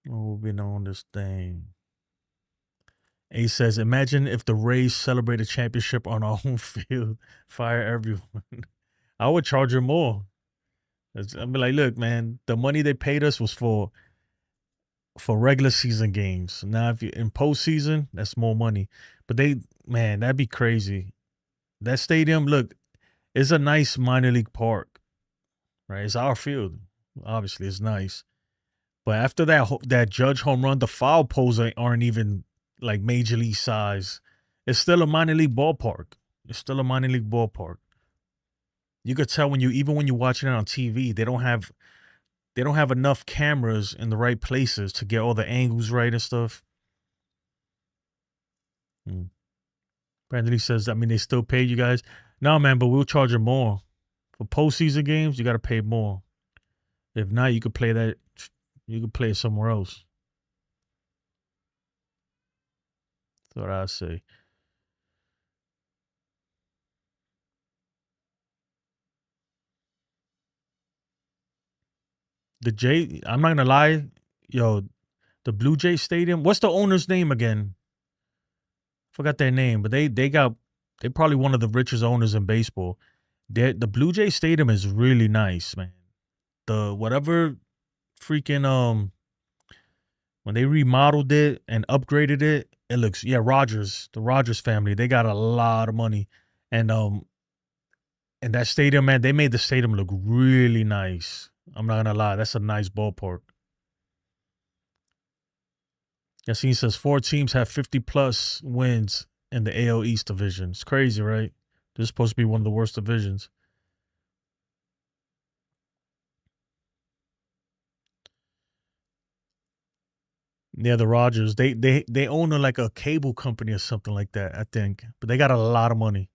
Moving on this thing. A says, imagine if the Rays celebrate a championship on our home field. Fire everyone. I would charge them more. I'd be like, look, man, the money they paid us was for regular season games. Now, if you're in postseason, that's more money. But that'd be crazy. That stadium, look, it's a nice minor league park, right? It's our field. Obviously, it's nice. But after that Judge home run, the foul poles aren't even like major league size. It's still a minor league ballpark. You could tell when you're watching it on TV, they don't have enough cameras in the right places to get all the angles right and stuff. Brandon Lee says, I mean, they still pay you guys. No, man, but we'll charge you more. For postseason games, you got to pay more. If not, you could play it somewhere else. That's what I say. I'm not gonna lie, yo, the Blue Jay Stadium. What's the owner's name again? Forgot their name, but they probably one of the richest owners in baseball. The Blue Jay Stadium is really nice, man. The whatever freaking when they remodeled it and upgraded it, it looks the Rogers family, they got a lot of money. And that stadium, man, they made the stadium look really nice. I'm not gonna lie, that's a nice ballpark. Yassine says 4 teams have 50+ wins in the AL East division. It's crazy, right? This is supposed to be one of the worst divisions. Yeah, the Rogers. They own like a cable company or something like that, I think. But they got a lot of money.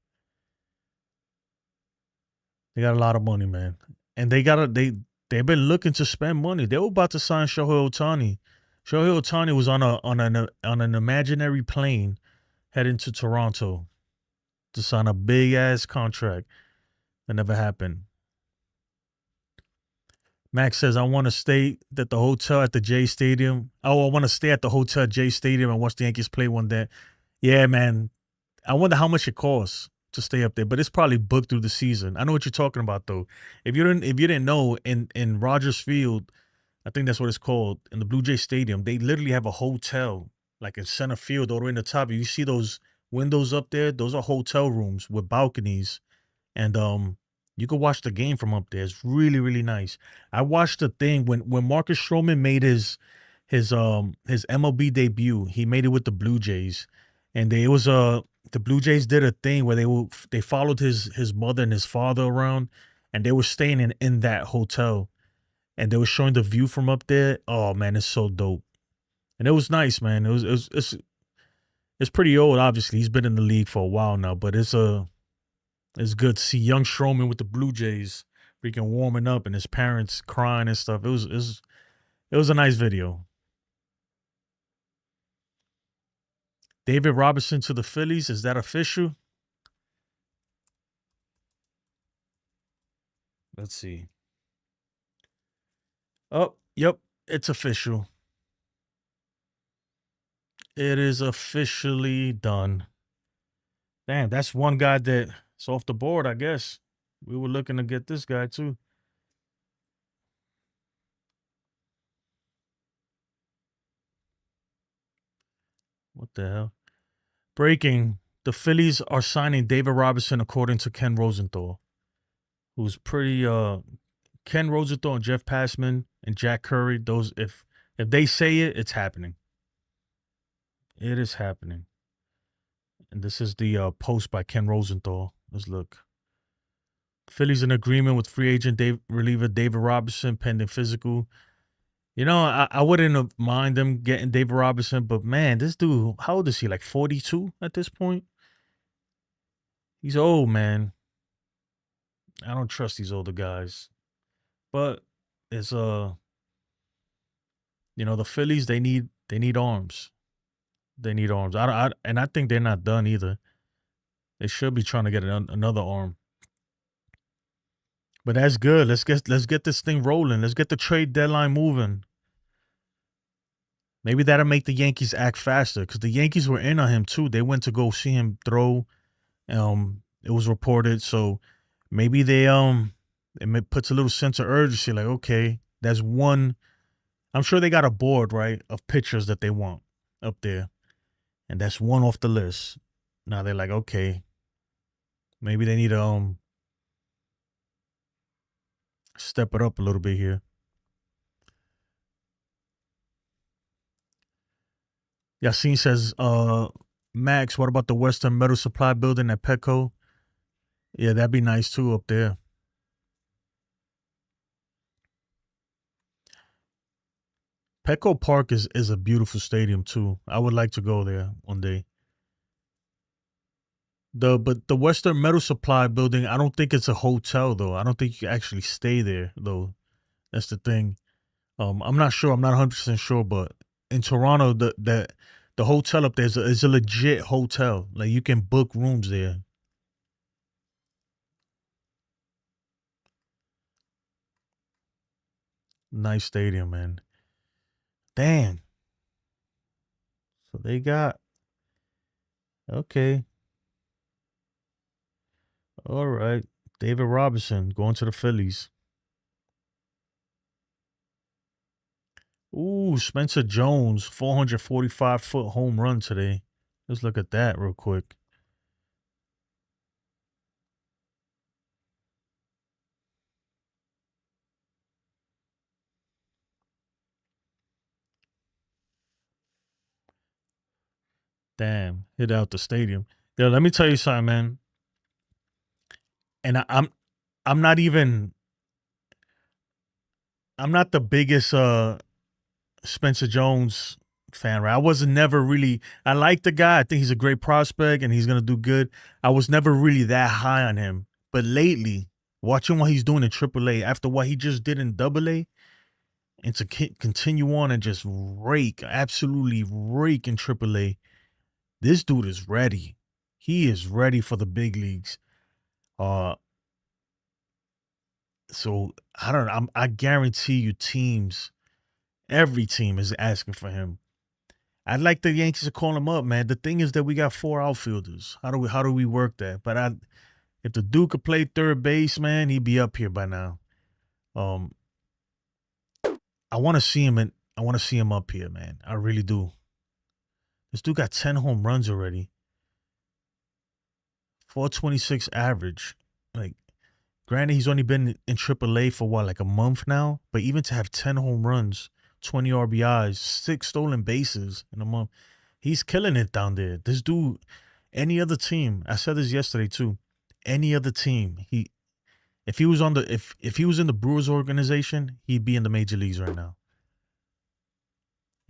They got a lot of money, man. And they've been looking to spend money. They were about to sign Shohei Ohtani. Shohei Ohtani was on an imaginary plane heading to Toronto to sign a big ass contract. That never happened. Max says, I want to stay at the hotel at the J Stadium. Oh, I want to stay at the hotel at J Stadium and watch the Yankees play one day. Yeah, man. I wonder how much it costs to stay up there, but it's probably booked through the season. I know what you're talking about, though. If you didn't know, in Rogers Field, I think that's what it's called, in the Blue Jay Stadium, they literally have a hotel, like in center field, all the way in the top. You see those windows up there? Those are hotel rooms with balconies, and You could watch the game from up there. It's really, really nice. I watched the thing when Marcus Stroman made his MLB debut. He made it with the Blue Jays, and the Blue Jays did a thing where they followed his mother and his father around, and they were staying in that hotel, and they were showing the view from up there. Oh man, it's so dope, and it was nice, man. It's pretty old. Obviously, he's been in the league for a while now, but it's good to see young Stroman with the Blue Jays freaking warming up and his parents crying and stuff. It was a nice video. David Robinson to the Phillies. Is that official? Let's see. Oh, yep, it's official. It is officially done. Damn, that's one guy that's off the board, I guess. We were looking to get this guy too. What the hell? Breaking. The Phillies are signing David Robinson according to Ken Rosenthal, who's pretty Ken Rosenthal and Jeff Passman and Jack Curry, those if they say it, it's happening. It is happening. And this is the post by Ken Rosenthal. Let's look. Phillies in agreement with free agent reliever David Robinson pending physical. You know, I wouldn't have mind them getting David Robinson, but man, this dude, how old is he? Like 42 at this point? He's old, man. I don't trust these older guys. But it's the Phillies, they need arms. They need arms. And I think they're not done either. They should be trying to get another arm. But that's good. Let's get this thing rolling. Let's get the trade deadline moving. Maybe that'll make the Yankees act faster because the Yankees were in on him too. They went to go see him throw. It was reported, so maybe it puts a little sense of urgency. Like, okay, that's one. I'm sure they got a board, right, of pitchers that they want up there, and that's one off the list. Now they're like, okay, maybe they need to step it up a little bit here. Yassine says, Max, what about the Western Metal Supply building at Petco? Yeah, that'd be nice too up there. Petco Park is a beautiful stadium too. I would like to go there one day. But the Western Metal Supply building, I don't think it's a hotel though. I don't think you can actually stay there though. That's the thing. I'm not sure. I'm not 100% sure, but in Toronto, the hotel up there is a legit hotel. Like you can book rooms there. Nice stadium, man. Damn. So they got okay. All right. David Robinson going to the Phillies. Ooh, Spencer Jones, 445-foot home run today. Let's look at that real quick. Damn, hit out the stadium. Yeah, let me tell you something, man. And I'm not the biggest Spencer Jones fan, right? I wasn't never really. I like the guy. I think he's a great prospect and he's gonna do good. I was never really that high on him. But lately, watching what he's doing in AAA after what he just did in AA, and to continue on and just absolutely rake in AAA, this dude is ready. He is ready for the big leagues. So I don't know. I guarantee you, every team is asking for him. I'd like the Yankees to call him up, man. The thing is that we got 4 outfielders. How do we work that? But if the dude could play third base, man, he'd be up here by now. I want to see him up here, man. I really do. This dude got 10 home runs already. 426 average. Like, Granted, he's only been in AAA for what, like a month now? But even to have 10 home runs, 20 RBIs, 6 stolen bases in a month, he's killing it down there. This dude, any other team, I said this yesterday too. Any other team, if he was on the if he was in the Brewers organization, he'd be in the major leagues right now.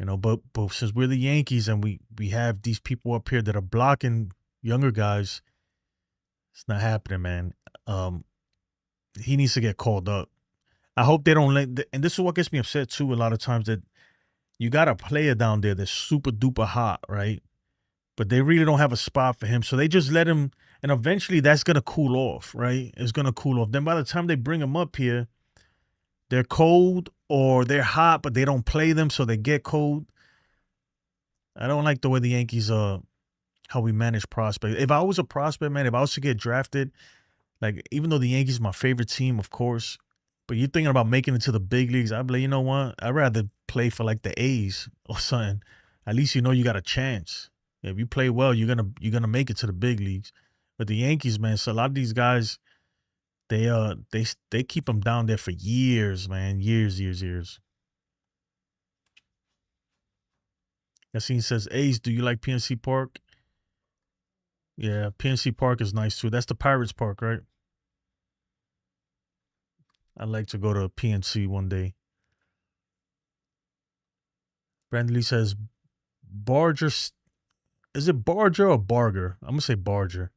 You know, but since we're the Yankees and we have these people up here that are blocking younger guys, it's not happening, man. He needs to get called up. I hope they don't let. And this is what gets me upset too. A lot of times that you got a player down there that's super duper hot, right? But they really don't have a spot for him, so they just let him. And eventually, that's gonna cool off, right? It's gonna cool off. Then by the time they bring him up here, they're cold or they're hot, but they don't play them, so they get cold. I don't like the way the Yankees how we manage prospects. If I was a prospect, man, if I was to get drafted, like even though the Yankees my favorite team, of course, but you're thinking about making it to the big leagues, I'd be like, you know what? I'd rather play for like the A's or something. At least you know you got a chance. If you play well, you're gonna make it to the big leagues. But the Yankees, man, so a lot of these guys, they keep them down there for years, man, years. Yassine says, Ace, do you like PNC Park? Yeah, PNC Park is nice too. That's the Pirates Park, right? I'd like to go to PNC one day. Brandon Lee says, Barger, is it Barger or Barger? I'm going to say Barger.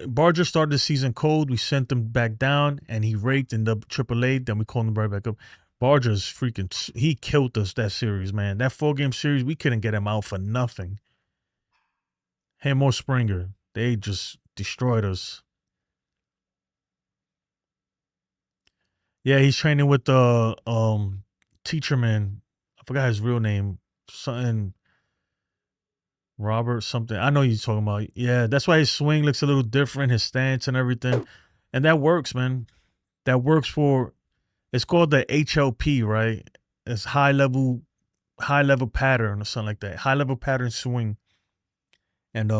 Barger started the season cold. We sent him back down, and he raked in the AAA. Then we called him right back up. Barger's freaking, he killed us that series, man. That 4-game series, we couldn't get him out for nothing. Him or Springer, they just destroyed us. Yeah, he's training with the teacher man. I forgot his real name. Something Robert something. I know you're talking about. Yeah, that's why his swing looks a little different, his stance and everything. And that works, man. That works for, it's called the HLP, right? It's high level pattern or something like that. High level pattern swing. And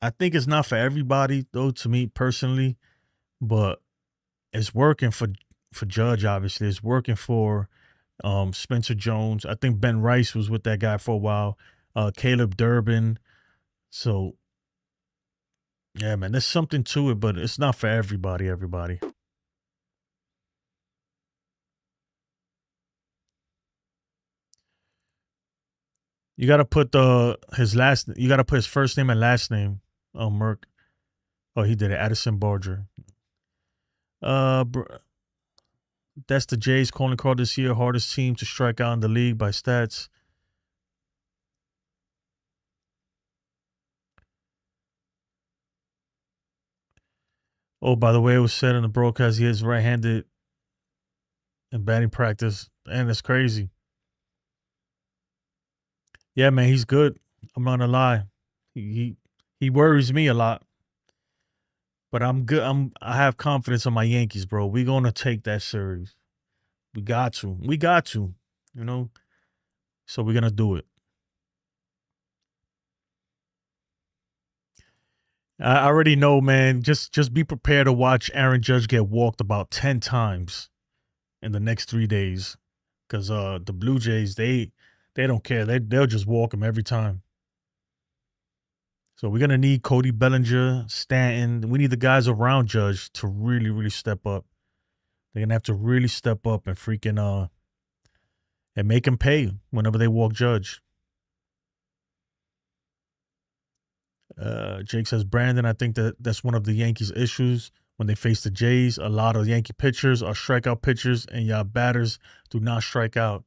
I think it's not for everybody though, to me personally, but it's working for Judge, obviously. It's working for Spencer Jones. I think Ben Rice was with that guy for a while. Caleb Durbin. So, yeah, man, there's something to it, but it's not for everybody. You got to put you got to put his first name and last name. Oh, Merck. Oh, he did it. Addison Barger. That's the Jays calling card this year. Hardest team to strike out in the league by stats. Oh, by the way, it was said in the broadcast he is right-handed in batting practice, and it's crazy. Yeah, man, he's good. I'm not gonna lie. He worries me a lot. But I'm good. I have confidence in my Yankees, bro. We're gonna take that series. We got to. You know? So we're gonna do it. I already know, man. Just be prepared to watch Aaron Judge get walked about 10 times in the next 3 days. Because the Blue Jays, they don't care. They'll just walk him every time. So we're gonna need Cody Bellinger, Stanton. We need the guys around Judge to really, really step up. They're gonna have to really step up and freaking and make him pay whenever they walk Judge. Jake says, Brandon, I think that's one of the Yankees' issues when they face the Jays. A lot of Yankee pitchers are strikeout pitchers, and y'all batters do not strike out.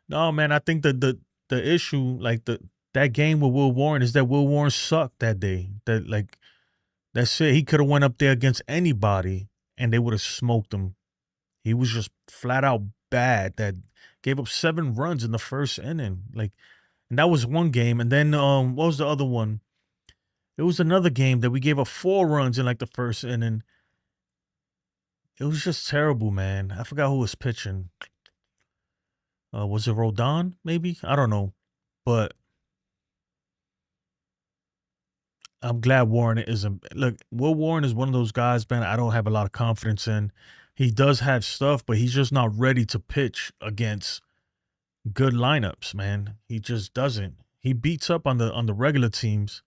No, man, I think that the issue, like that game with Will Warren, is that Will Warren sucked that day. That's it. He could have went up there against anybody, and they would have smoked him. He was just flat out bad. That gave up 7 runs in the first inning. And that was one game. And then what was the other one? It was another game that we gave up 4 runs in the first inning. It was just terrible, man. I forgot who was pitching. Was it Rodon? Maybe, I don't know, but I'm glad Warren isn't. Look, Will Warren is one of those guys, man. I don't have a lot of confidence in. He does have stuff, but he's just not ready to pitch against good lineups, man. He just doesn't. He beats up on the regular teams.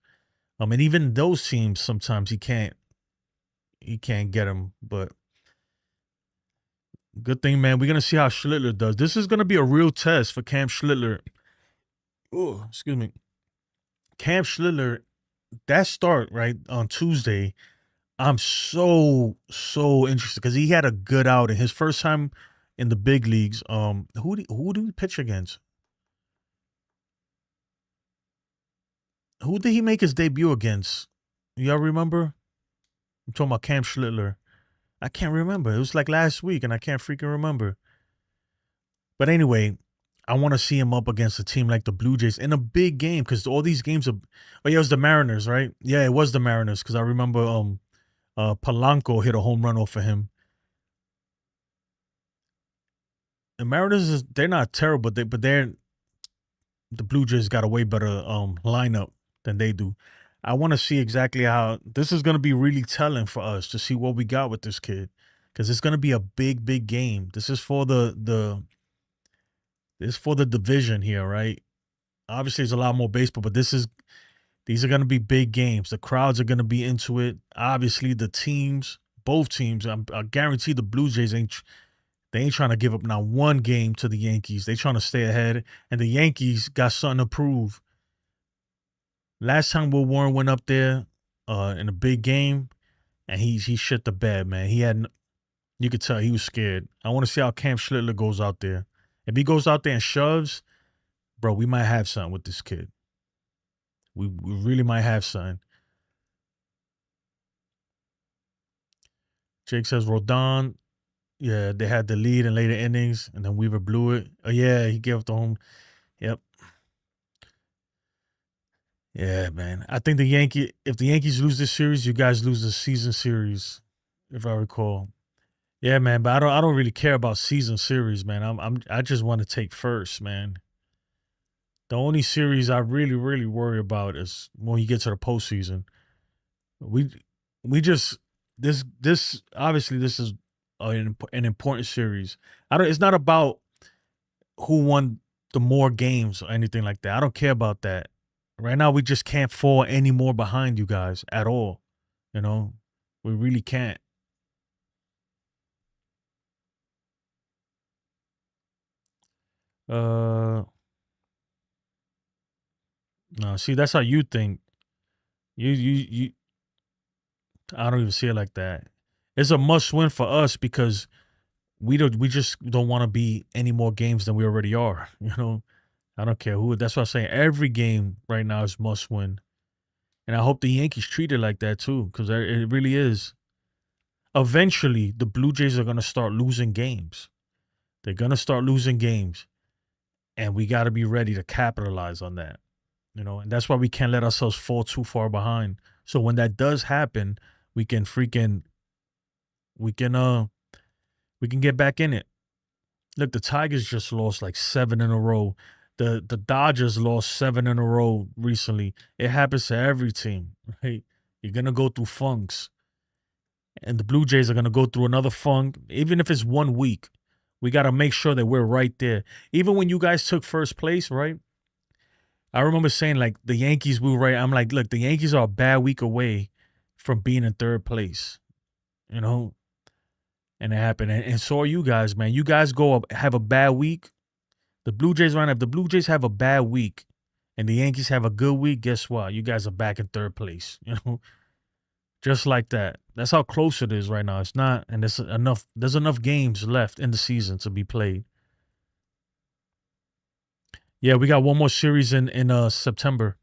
And even those teams sometimes he can't get them. But good thing, man. We're gonna see how Schlittler does. This is gonna be a real test for Cam Schlittler. Oh, excuse me. Cam Schlittler, that start right on Tuesday. I'm so interested because he had a good outing. His first time in the big leagues. Who did he pitch against? Who did he make his debut against? Y'all remember? I'm talking about Cam Schlittler. I can't remember. It was like last week, and I can't freaking remember. But anyway, I want to see him up against a team like the Blue Jays in a big game because all these games are. Oh yeah, it was the Mariners, right? Yeah, it was the Mariners because I remember Polanco hit a home run off of him. The Mariners they're not terrible, but they're the Blue Jays got a way better lineup than they do. I want to see exactly how this is going to be really telling for us to see what we got with this kid because it's going to be a big game. This is for the division here, right? Obviously, there's a lot more baseball, but these are going to be big games. The crowds are going to be into it. Obviously, both teams, I guarantee the Blue Jays ain't trying to give up not one game to the Yankees. They trying to stay ahead, and the Yankees got something to prove. Last time Will Warren went up there in a big game, and he shit the bed, man. You could tell he was scared. I want to see how Cam Schlittler goes out there. If he goes out there and shoves, bro, we might have something with this kid. We really might have something. Jake says Rodon. Yeah, they had the lead in later innings, and then Weaver blew it. Oh yeah, he gave up the home. Yep. Yeah, man. I think if the Yankees lose this series, you guys lose the season series, if I recall. Yeah, man. But I don't really care about season series, man. I just want to take first, man. The only series I really worry about is when you get to the postseason. We just this obviously this is an important series. It's not about who won the more games or anything like that. I don't care about that. Right now, we just can't fall any more behind you guys at all. You know, we really can't. No, see, that's how you think. You. I don't even see it like that. It's a must win for us because we just don't want to be any more games than we already are. You know, I don't care who. That's what I'm saying. Every game right now is must win, and I hope the Yankees treat it like that too because it really is. Eventually, the Blue Jays are gonna start losing games. They're gonna start losing games, and we got to be ready to capitalize on that. You know, and that's why we can't let ourselves fall too far behind. So when that does happen, we can freaking we can get back in it. Look, the Tigers just lost like 7 in a row. The Dodgers lost 7 in a row recently. It happens to every team, right? You're gonna go through funks. And the Blue Jays are gonna go through another funk, even if it's 1 week. We gotta make sure that we're right there. Even when you guys took first place, right? I remember saying like the Yankees, we were right. I'm like, look, the Yankees are a bad week away from being in third place, you know? And it happened. And so are you guys, man. You guys go up, have a bad week. The Blue Jays right now, if the Blue Jays have a bad week and the Yankees have a good week, guess what? You guys are back in third place, you know? Just like that. That's how close it is right now. It's not, and there's enough games left in the season to be played. Yeah, we got one more series in September.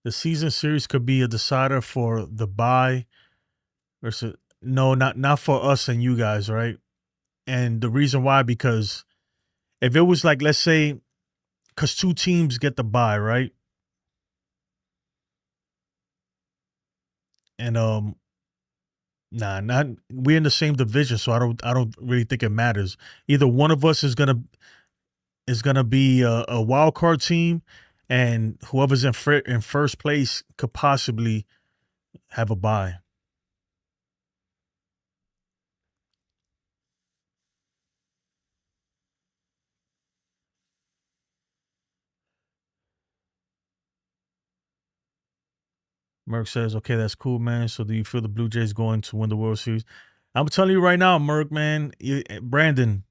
The season series could be a decider for the bye versus no, not for us and you guys, right? And the reason why, because if it was like, let's say, because 2 teams get the bye, right? And Nah, not we're in the same division, so I don't really think it matters. Either one of us is gonna be a wild card team, and whoever's in first place could possibly have a bye. Merck says, "Okay, that's cool, man. So do you feel the Blue Jays going to win the World Series?" I'm telling you right now, Merck, man, Brandon,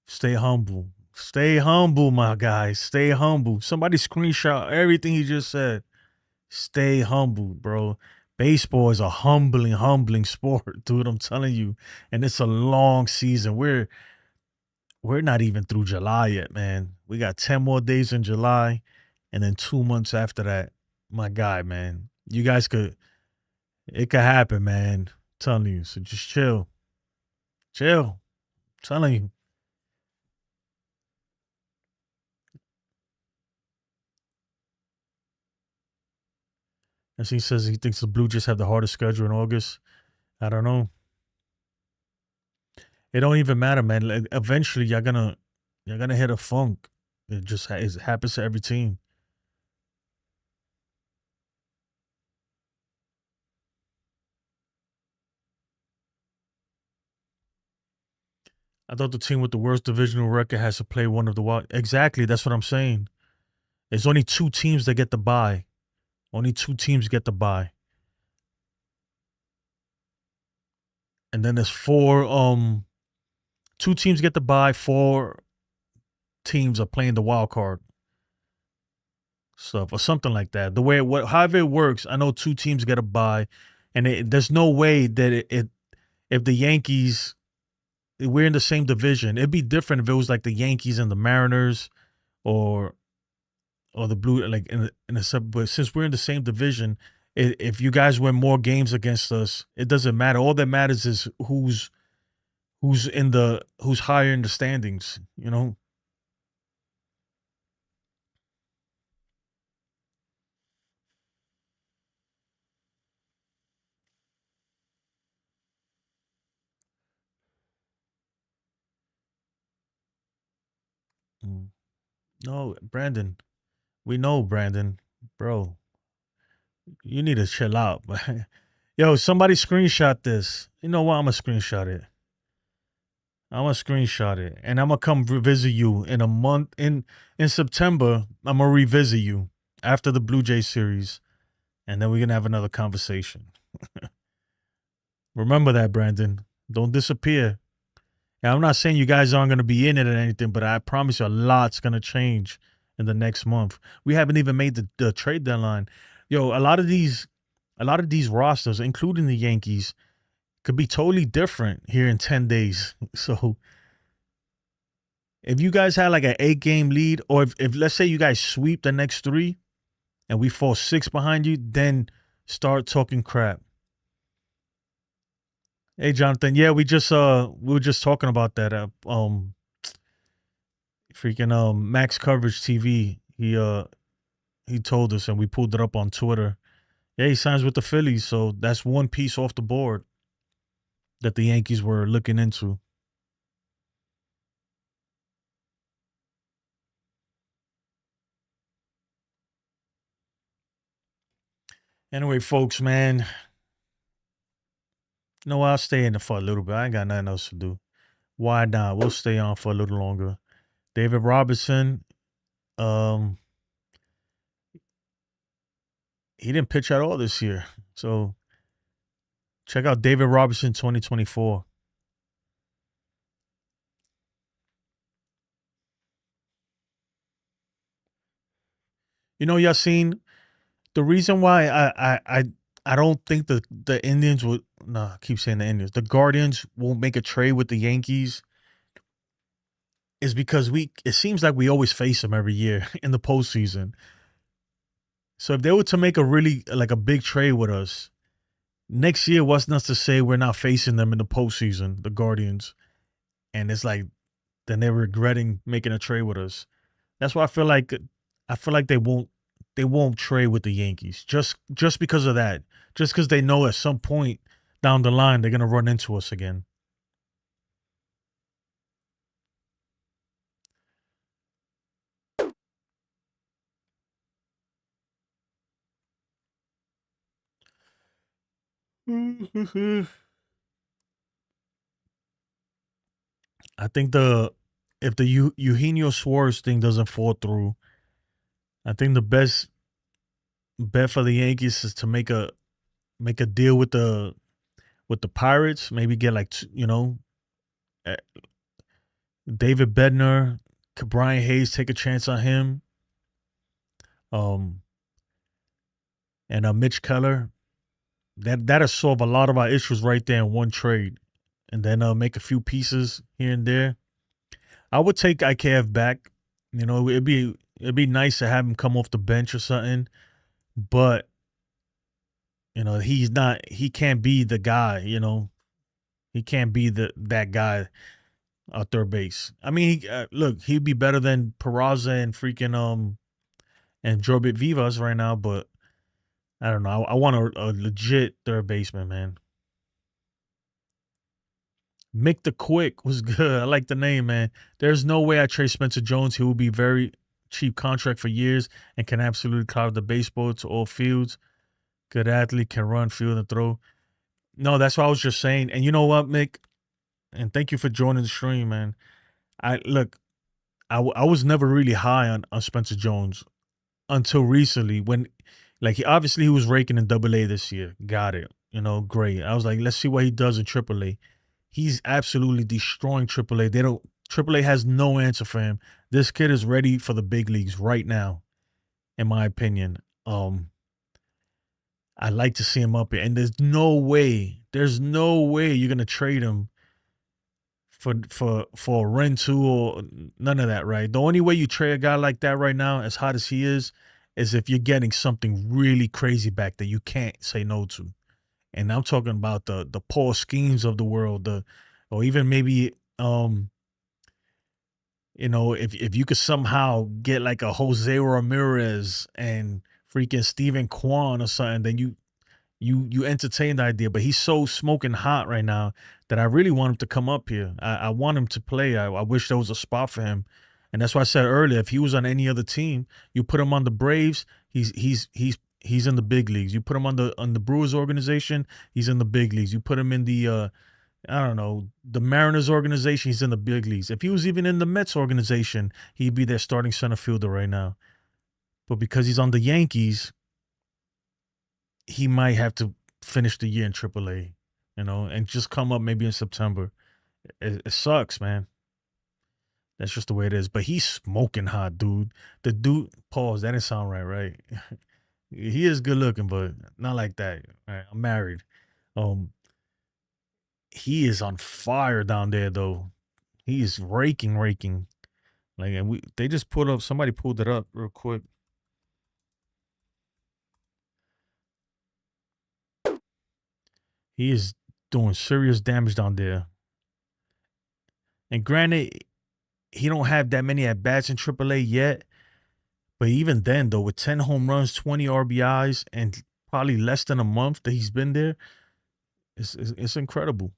stay humble. Stay humble, my guy. Stay humble. Somebody screenshot everything he just said. Stay humble, bro. Baseball is a humbling sport, dude. I'm telling you. And it's a long season. We're not even through July yet, man. We got 10 more days in July and then 2 months after that. My guy, man. You guys it could happen, man. I'm telling you. So just chill. Chill. I'm telling you. As he says he thinks the Blue Jays have the hardest schedule in August. I don't know. It don't even matter, man. Like, eventually, you're gonna hit a funk. It happens to every team. I thought the team with the worst divisional record has to play one of the wild. Exactly, that's what I'm saying. It's only 2 teams that get the bye. Only 2 teams get the bye, and then there's 4. 2 teams get the bye. 4 teams are playing the wild card stuff or something like that. The way however it works, I know 2 teams get a bye, and there's no way that if the Yankees, we're in the same division. It'd be different if it was like the Yankees and the Mariners, or the Blue, like in a sub. But since we're in the same division, if you guys win more games against us, it doesn't matter. All that matters is who's higher in the standings. You know. Mm. No, Brandon. We know, Brandon, bro. You need to chill out, man. Yo, somebody screenshot this. You know what? I'm gonna screenshot it. And I'm gonna come visit you in a month. In September, I'm gonna revisit you after the Blue Jay series, and then we're gonna have another conversation. Remember that, Brandon. Don't disappear. And I'm not saying you guys aren't gonna be in it or anything, but I promise you, a lot's gonna change in the next month. We haven't even made the trade deadline. Yo, a lot of these rosters, including the Yankees, could be totally different here in 10 days. So if you guys had like an 8-game lead, or if let's say you guys sweep the next 3 and we fall 6 behind you, then start talking crap. Hey Jonathan, yeah, we were just talking about that. Freaking Max Coverage TV. He told us, and we pulled it up on Twitter. Yeah, he signs with the Phillies, so that's one piece off the board that the Yankees were looking into. Anyway, folks, man, no, I'll stay in there for a little bit. I ain't got nothing else to do. Why not? We'll stay on for a little longer. David Robertson, he didn't pitch at all this year. So check out David Robertson 2024. You know, Yassine, the reason why I don't think the Indians would, I keep saying the Indians, the Guardians won't make a trade with the Yankees is because it seems like we always face them every year in the postseason. So if they were to make a big trade with us next year, what's not to say we're not facing them in the postseason, the Guardians, and it's like then they're regretting making a trade with us. That's why I feel like they won't trade with the Yankees just because of that. Just because they know at some point down the line, they're gonna run into us again. I think if the Eugenio Suarez thing doesn't fall through, I think the best bet for the Yankees is to make a deal with the Pirates. Maybe get like uh, David Bednar, Brian Hayes, take a chance on him. And Mitch Keller. That'll solve a lot of our issues right there in one trade, and then make a few pieces here and there. I would take IKF back. It'd be nice to have him come off the bench or something, but he can't be the guy. He can't be that guy at third base. I mean, look, he'd be better than Peraza and freaking and Jorbit Vivas right now, but I don't know. I want a legit third baseman, man. Mick the Quick was good. I like the name, man. There's no way I trade Spencer Jones. He will be very cheap contract for years and can absolutely cloud the baseball to all fields. Good athlete, can run, field, and throw. No, that's what I was just saying. And you know what, Mick? And thank you for joining the stream, man. I was never really high on Spencer Jones until recently when, like, he was raking in Double A this year. Got it. Great. I was like, let's see what he does in Triple A. He's absolutely destroying Triple A. Triple A has no answer for him. This kid is ready for the big leagues right now, in my opinion. I like to see him up here, and there's no way you're gonna trade him for a Rentu or none of that, right? The only way you trade a guy like that right now, as hot as he is if you're getting something really crazy back that you can't say no to. And I'm talking about the Paul Schemes of the world, or even maybe if you could somehow get like a Jose Ramirez and freaking Steven Kwan or something, then you entertain the idea. But he's so smoking hot right now that I really want him to come up here. I want him to play. I wish there was a spot for him. And that's why I said earlier, if he was on any other team, you put him on the Braves, he's in the big leagues. You put him on the Brewers organization, he's in the big leagues. You put him in the I don't know, the Mariners organization, he's in the big leagues. If he was even in the Mets organization, he'd be their starting center fielder right now. But because he's on the Yankees, he might have to finish the year in AAA, and just come up maybe in September. It sucks, man. That's just the way it is. But he's smoking hot, dude. The dude, pause, that didn't sound right? He is good looking, but not like that. All right, I'm married. He is on fire down there, though. He is raking. Like, and they just somebody pulled it up real quick. He is doing serious damage down there. And granted, he don't have that many at bats in AAA yet. But even then, though, with 10 home runs, 20 RBIs, and probably less than a month that he's been there, it's incredible.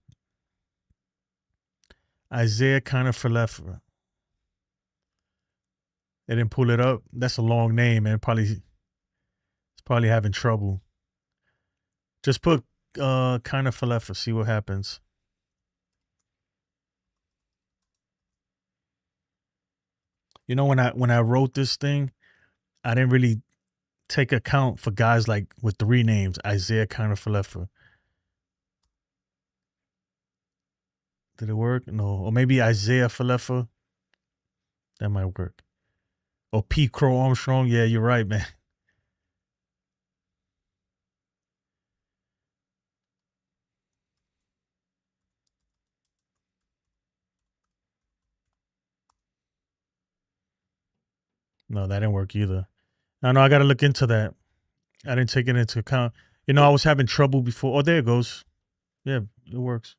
Isaiah Kiner-Falefa. They didn't pull it up. That's a long name, man. It's probably having trouble. Just put Kiner-Falefa, see what happens. When I wrote this thing, I didn't really take account for guys like with 3 names, Isaiah Kiner-Falefa. Did it work? No. Or maybe Isaiah Falefa. That might work. Or P. Crow Armstrong. Yeah, you're right, man. No, that didn't work either. I know I got to look into that. I didn't take it into account. I was having trouble before. Oh, there it goes. Yeah, it works.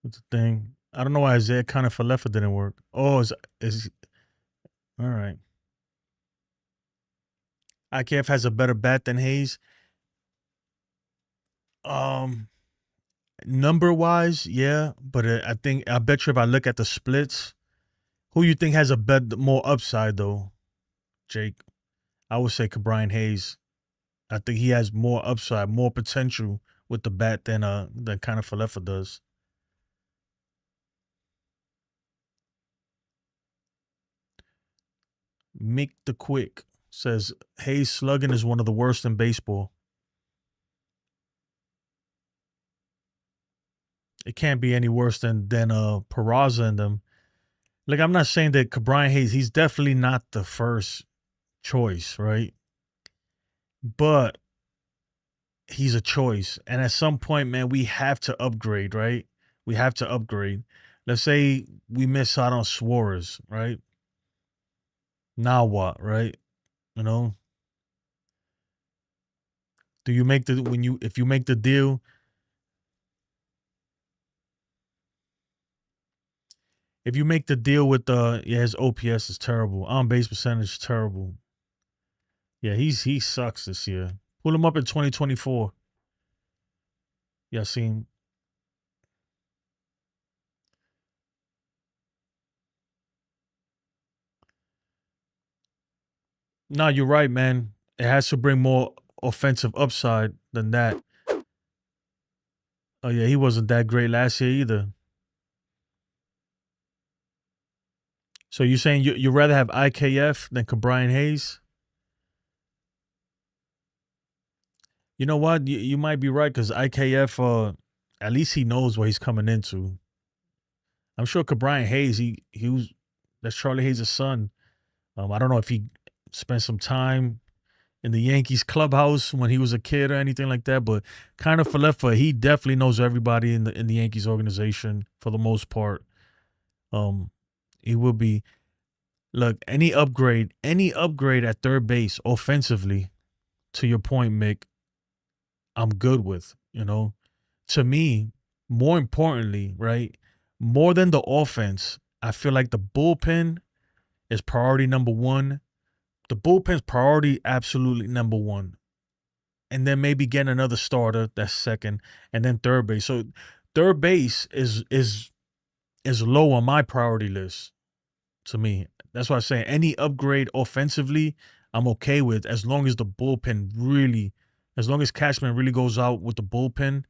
What's the thing? I don't know why Isaiah Kiner-Falefa didn't work. Oh, is all right. IKF has a better bat than Hayes. number wise, yeah, but I bet you if I look at the splits, who you think has a more upside though, Jake? I would say Brian Hayes. I think he has more upside, more potential with the bat than kind of Falefa does. Mick the Quick says Hayes slugging is one of the worst in baseball. It can't be any worse than Peraza and them. Like, I'm not saying that Brian Hayes, he's definitely not the first choice, right? But he's a choice. And at some point, man, we have to upgrade, right? We have to upgrade. Let's say we miss out on Suarez, right? Now what, right? You know? Do you make if you make the deal? If you make the deal with his OPS is terrible. On base percentage is terrible. Yeah, he sucks this year. Pull him up in 2024. Yeah, seen. No, you're right, man. It has to bring more offensive upside than that. Oh yeah, he wasn't that great last year either. So you're saying you rather have IKF than Brian Hayes? You know what? You might be right because IKF, at least he knows what he's coming into. I'm sure Brian Hayes, he was that's Charlie Hayes' son. I don't know if he spent some time in the Yankees clubhouse when he was a kid or anything like that, but kind of Falefa, he definitely knows everybody in the Yankees organization for the most part. He will be. Look, any upgrade at third base offensively, to your point, Mick, I'm good with, you know. To me, more importantly, right, more than the offense, I feel like the bullpen is priority number one. The bullpen's priority absolutely number one. And then maybe getting another starter, that's second, and then third base. So third base is low on my priority list to me. That's why I'm saying any upgrade offensively, I'm okay with as long as the bullpen really, as long as Cashman really goes out with the bullpen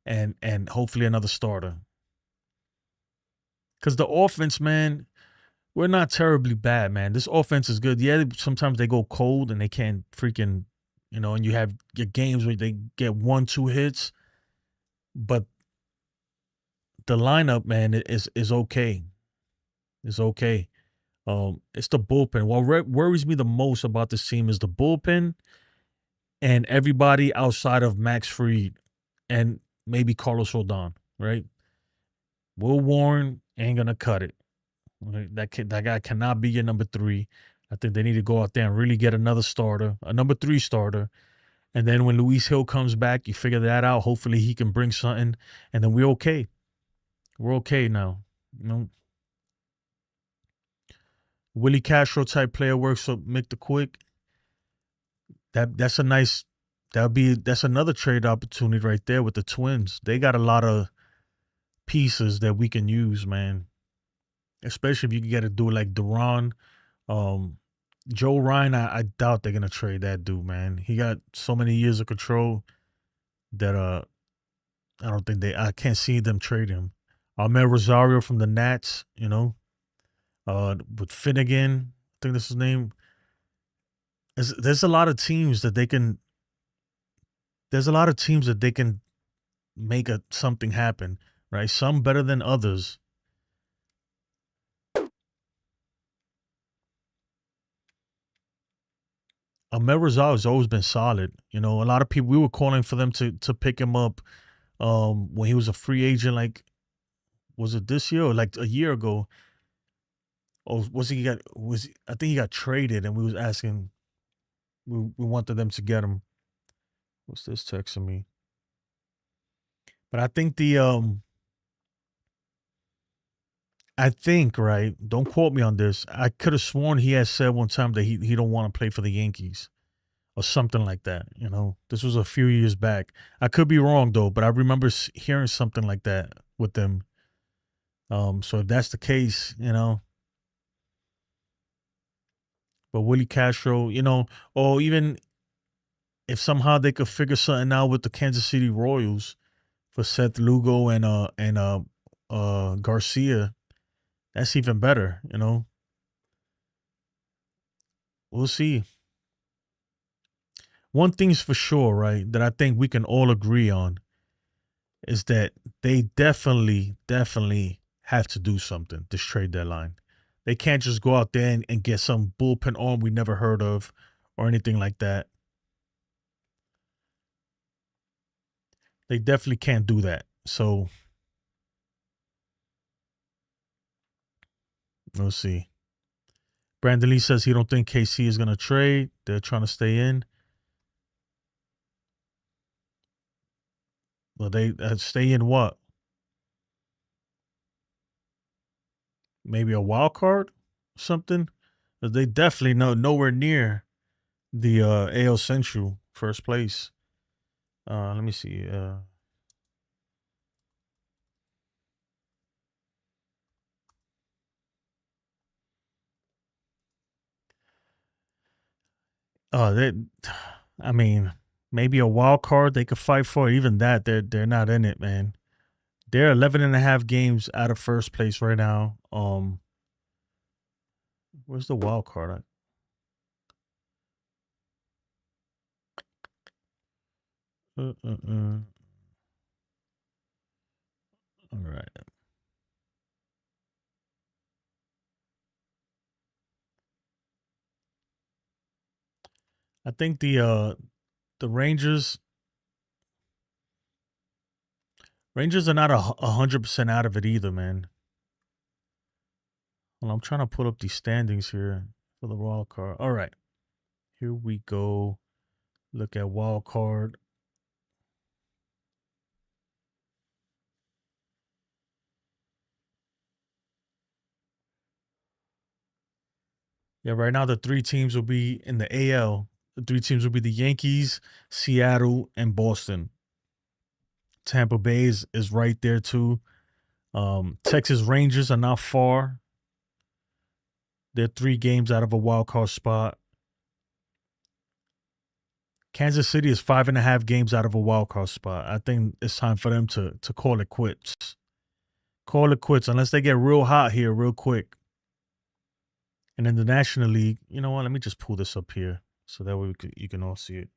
and hopefully another starter. Because the offense, man, we're not terribly bad, man. This offense is good. Yeah, sometimes they go cold and they can't freaking, and you have your games where they get 1-2 hits. But the lineup, man, is okay. It's okay. It's the bullpen. What worries me the most about this team is the bullpen and everybody outside of Max Fried and maybe Carlos Rodon, right? Will Warren ain't gonna cut it. Right? That guy cannot be your number 3. I think they need to go out there and really get another starter, a number 3 starter. And then when Luis Hill comes back, you figure that out. Hopefully he can bring something, and then we're okay. We're okay now. Willie Castro type player works for Mick the Quick. That's another trade opportunity right there with the Twins. They got a lot of pieces that we can use, man. Especially if you can get a dude like Duran. Joe Ryan, I doubt they're gonna trade that dude, man. He got so many years of control that I can't see them trade him. Ahmed Rosario from the Nats, with Finnegan, I think that's his name. There's a lot of teams that they can. There's a lot of teams that they can make something happen, right? Some better than others. Ahmed Rosario has always been solid. A lot of people, we were calling for them to pick him up when he was a free agent. Like, was it this year or like a year ago? Or I think he got traded, and we was asking, we wanted them to get him. What's this texting me? But I think, right, don't quote me on this. I could have sworn he had said one time that he don't want to play for the Yankees. or something like that. You know, this was a few years back. I could be wrong though, but I remember hearing something like that with them. So if that's the case, you know, but Willie Castro, you know, or even if somehow they could figure something out with the Kansas City Royals for Seth Lugo and Garcia, that's even better, you know. We'll see. One thing's for sure, right, that I think we can all agree on is that they definitely have to do something this trade deadline. They can't just go out there and get some bullpen arm we never heard of or anything like that. They definitely can't do that. So we'll see. Brandon Lee says he don't think KC is going to trade. They're trying to stay in. Well, they stay in what? Maybe a wild card, something. But they definitely nowhere near the AL Central first place. Let me see. They. I mean, maybe a wild card they could fight for. Even that, they're not in it, man. They're 11 and a half games out of first place right now. Where's the wild card? All right. I think the Rangers are not 100% out of it either, man. Well, I'm trying to put up these standings here for the wild card. All right, here we go. Look at wild card. Yeah, right now the three teams will be in the AL. The three teams will be the Yankees, Seattle, and Boston. Tampa Bay is right there too. Texas Rangers are not far. They're 3 games out of a wild card spot. Kansas City is 5.5 games out of a wild card spot. I think it's time for them to call it quits. Call it quits unless they get real hot here real quick. And in the National League, you know what? Let me just pull this up here so that way you can all see it.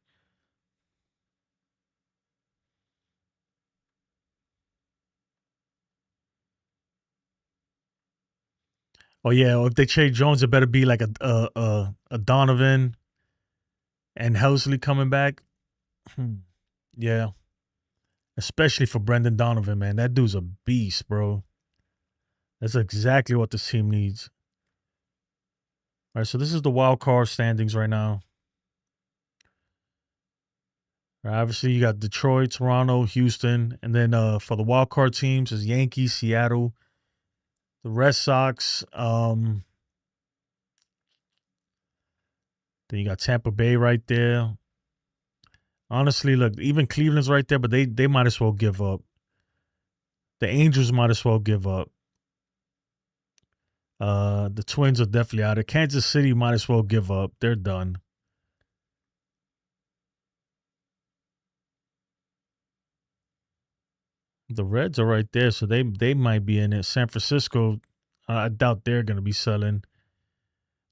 Oh yeah, if they trade Jones, it better be like a Donovan and Helsley coming back. Yeah, especially for Brendan Donovan, man. That dude's a beast, bro. That's exactly what this team needs. All right, so this is the wild card standings right now. Right, obviously, you got Detroit, Toronto, Houston, and then for the wild card teams is Yankees, Seattle, the Red Sox. Then you got Tampa Bay right there. Honestly, look, even Cleveland's right there, but they might as well give up. The Angels might as well give up. The Twins are definitely out of Kansas City. Might as well give up. They're done. The Reds are right there, so they might be in it. San Francisco, I doubt they're going to be selling.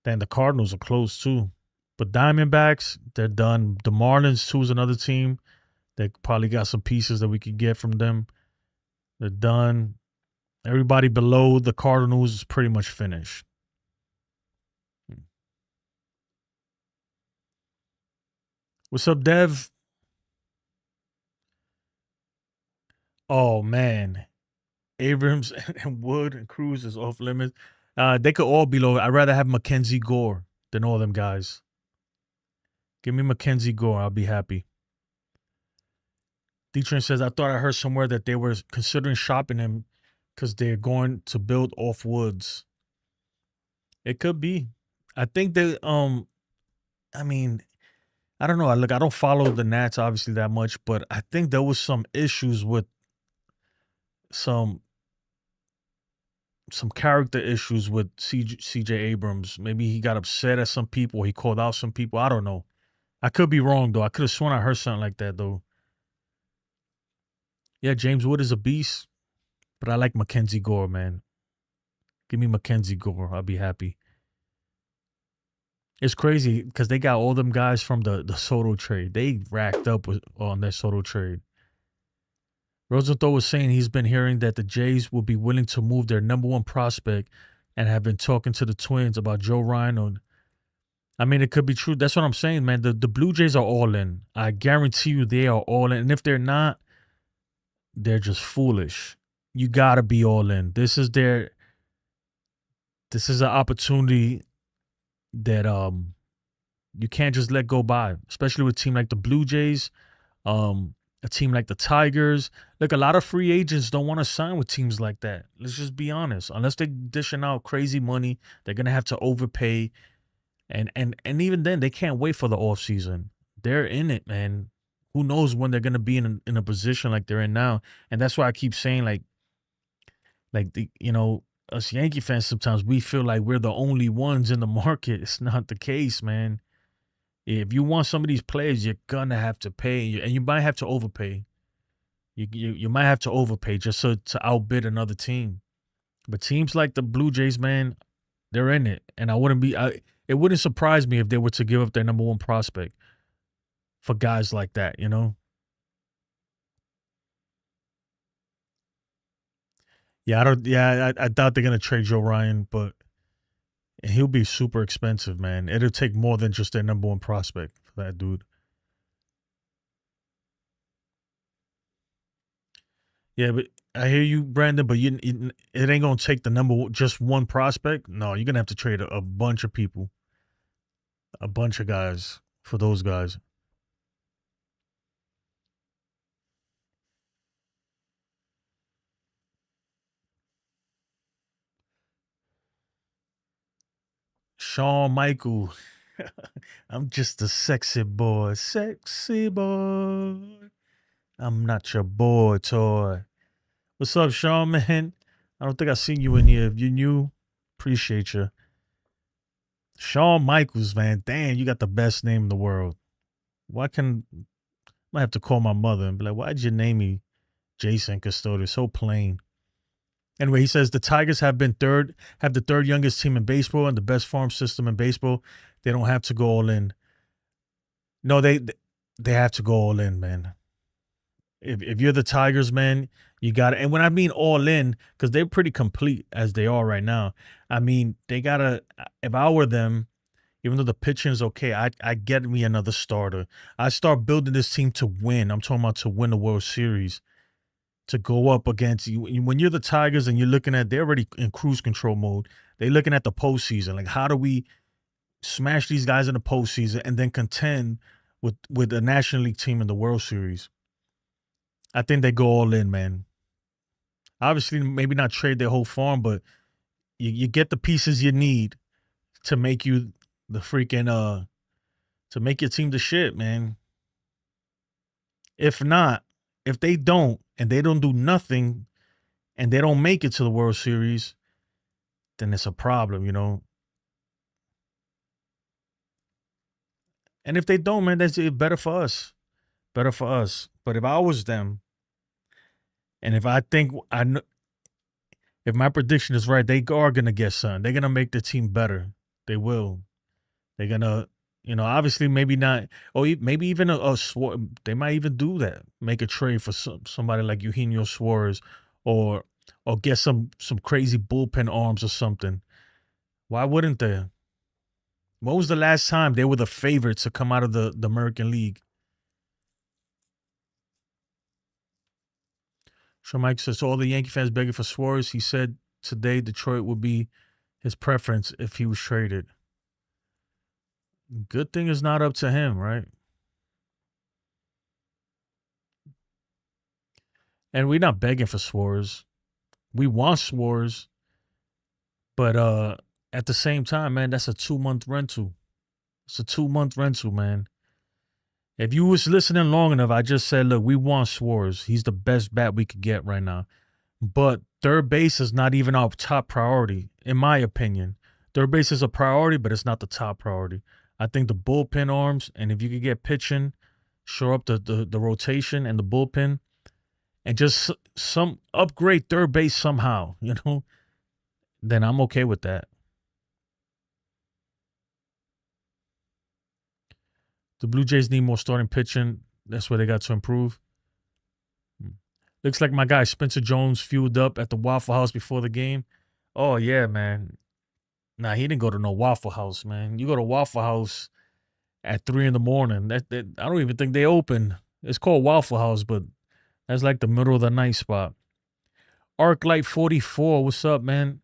Then the Cardinals are close too. But Diamondbacks, they're done. The Marlins too is another team. They probably got some pieces that we could get from them. They're done. Everybody below the Cardinals is pretty much finished. What's up, Dev? Oh man, Abrams and Wood and Cruz is off limits. They could all be low. I'd rather have Mackenzie Gore than all them guys. Give me Mackenzie Gore. I'll be happy. D-Train says, I thought I heard somewhere that they were considering shopping him because they're going to build off Woods. It could be. I think they, I mean, I don't know. I don't follow the Nats obviously that much, but I think there was some issues with some character issues with CJ Abrams. Maybe he got upset at some people. He called out some people. I don't know. I could be wrong though. I could have sworn I heard something like that though. Yeah, James Wood is a beast, but I like Mackenzie Gore, man. Give me Mackenzie Gore. I'll be happy. It's crazy because they got all them guys from the Soto trade. They racked up on their Soto trade. Rosenthal was saying he's been hearing that the Jays will be willing to move their number one prospect and have been talking to the Twins about Joe Ryan. I mean, it could be true. That's what I'm saying, man. The Blue Jays are all in. I guarantee you they are all in. And if they're not, they're just foolish. You got to be all in. This is an opportunity that you can't just let go by, especially with a team like the Blue Jays, a team like the Tigers. Look, a lot of free agents don't want to sign with teams like that. Let's just be honest. Unless they're dishing out crazy money, they're gonna have to overpay, and even then, they can't wait for the offseason. They're in it, man. Who knows when they're gonna be in a position like they're in now? And that's why I keep saying us Yankee fans, sometimes we feel like we're the only ones in the market. It's not the case, man. If you want some of these players, you're gonna have to pay, and you might have to overpay. You might have to overpay just to outbid another team. But teams like the Blue Jays, man, they're in it, and it wouldn't surprise me if they were to give up their number one prospect for guys like that, you know. Yeah, I doubt they're gonna trade Joe Ryan, but he'll be super expensive, man. It'll take more than just their number one prospect for that dude. Yeah, but I hear you, Brandon. But it ain't gonna take just one prospect. No, you're gonna have to trade a bunch of people, a bunch of guys for those guys. Shawn Michael, I'm just a sexy boy, sexy boy. I'm not your boy toy. What's up, Shawn, man? I don't think I seen you in here. If you new, appreciate you. Shawn Michaels, man. Damn, you got the best name in the world. I might have to call my mother and be like, why'd you name me Jason Custodio? So plain. Anyway, he says the Tigers have the third youngest team in baseball and the best farm system in baseball. They don't have to go all in. No, they have to go all in, man. If you're the Tigers, man, you got to. And when I mean all in, because they're pretty complete as they are right now. I mean, they got to. If I were them, even though the pitching is okay, I get me another starter. I start building this team to win. I'm talking about to win the World Series, to go up against you. When you're the Tigers and you're looking at, they're already in cruise control mode. They're looking at the postseason. Like, how do we smash these guys in the postseason and then contend with a National League team in the World Series? I think they go all in, man. Obviously, maybe not trade their whole farm, but you get the pieces you need to make you the freaking to make your team the shit, man. If not, if they don't and they don't do nothing and they don't make it to the World Series, then it's a problem, you know. And if they don't, man, that's better for us. Better for us. But if I was them, and if I think if my prediction is right, they are gonna get something. They're gonna make the team better. They will. They're gonna, obviously maybe not, or maybe even a they might even do that. Make a trade for somebody like Eugenio Suarez, or get some crazy bullpen arms or something. Why wouldn't they? When was the last time they were the favorites to come out of the American League? So Mike says, all the Yankee fans begging for Suarez. He said today Detroit would be his preference if he was traded. Good thing it's not up to him, right? And we're not begging for Suarez. We want Suarez. But at the same time, man, that's a 2-month rental. It's a 2-month rental, man. If you was listening long enough, I just said, look, we want Swartz. He's the best bat we could get right now. But third base is not even our top priority, in my opinion. Third base is a priority, but it's not the top priority. I think the bullpen arms, and if you could get pitching, shore up the rotation and the bullpen, and just some upgrade third base somehow, then I'm okay with that. The Blue Jays need more starting pitching. That's where they got to improve. Looks like my guy Spencer Jones fueled up at the Waffle House before the game. Oh, yeah, man. Nah, he didn't go to no Waffle House, man. You go to Waffle House at 3 in the morning. That I don't even think they open. It's called Waffle House, but that's like the middle of the night spot. Arclight 44, what's up, man?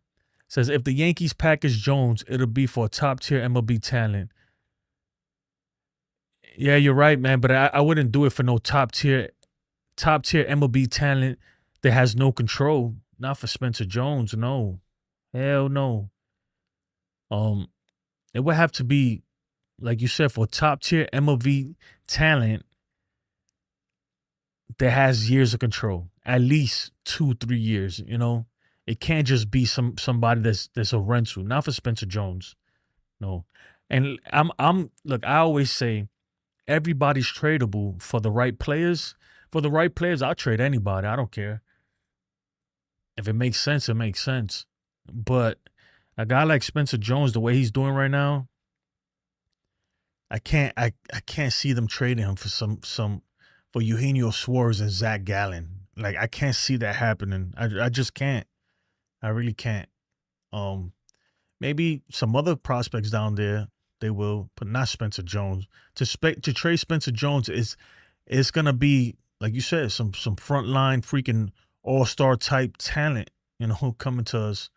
Says if the Yankees package Jones, it'll be for a top tier MLB talent. Yeah, you're right, man. But I wouldn't do it for no top tier MLB talent that has no control. Not for Spencer Jones, no. Hell no. It would have to be, like you said, for top tier MLB talent that has years of control, at least 2-3 years. It can't just be somebody that's a rental. Not for Spencer Jones, no. And I'm look. I always say everybody's tradable for the right players. For the right players, I'll trade anybody. I don't care. If it makes sense, it makes sense. But a guy like Spencer Jones, the way he's doing right now, I can't see them trading him for for Eugenio Suarez and Zach Gallen. Like I can't see that happening. I just can't. I really can't. Maybe some other prospects down there they will, but not Spencer Jones. To trade Spencer Jones is gonna be, like you said, some frontline freaking all-star type talent, coming to us.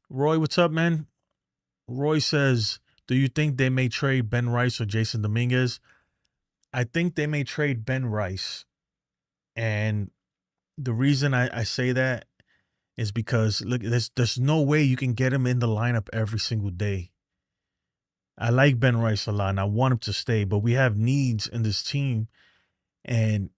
Roy, what's up, man? Roy says, do you think they may trade Ben Rice or Jason Dominguez? I think they may trade Ben Rice. And the reason I say that is because, look, there's no way you can get him in the lineup every single day. I like Ben Rice a lot, and I want him to stay, but we have needs in this team. And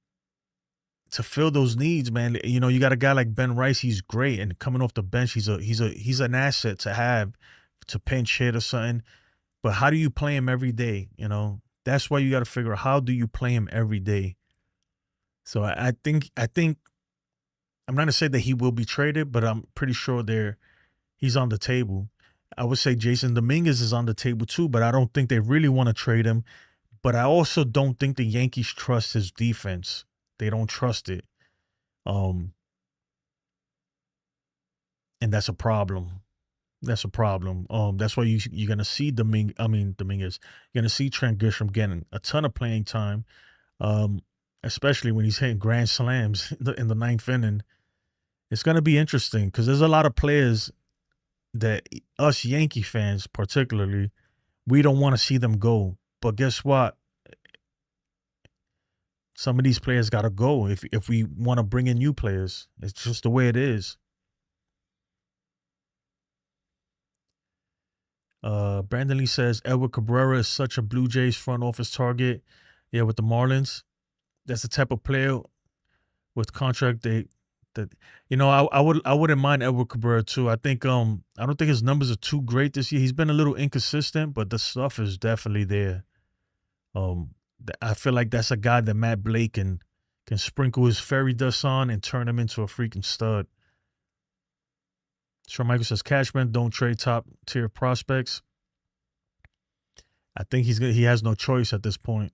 to fill those needs, man, you got a guy like Ben Rice. He's great, and coming off the bench, he's an asset to have to pinch hit or something. But how do you play him every day? That's why you got to figure out, how do you play him every day. So I think I'm not gonna say that he will be traded, but I'm pretty sure he's on the table. I would say Jason Dominguez is on the table too, but I don't think they really want to trade him. But I also don't think the Yankees trust his defense. They don't trust it. And that's a problem. That's a problem. That's why you're gonna see Dominguez. You're gonna see Trent Grisham getting a ton of playing time. Especially when he's hitting grand slams in the ninth inning. It's gonna be interesting because there's a lot of players that us Yankee fans, particularly, we don't want to see them go. But guess what? Some of these players got to go if we want to bring in new players. It's just the way it is. Brandon Lee says Edward Cabrera is such a Blue Jays front office target. Yeah, with the Marlins. That's the type of player with contract I wouldn't mind Edward Cabrera too. I think I don't think his numbers are too great this year. He's been a little inconsistent, but the stuff is definitely there. I feel like that's a guy that Matt Blake can sprinkle his fairy dust on and turn him into a freaking stud. Shawn Michael says Cashman don't trade top tier prospects. I think he has no choice at this point.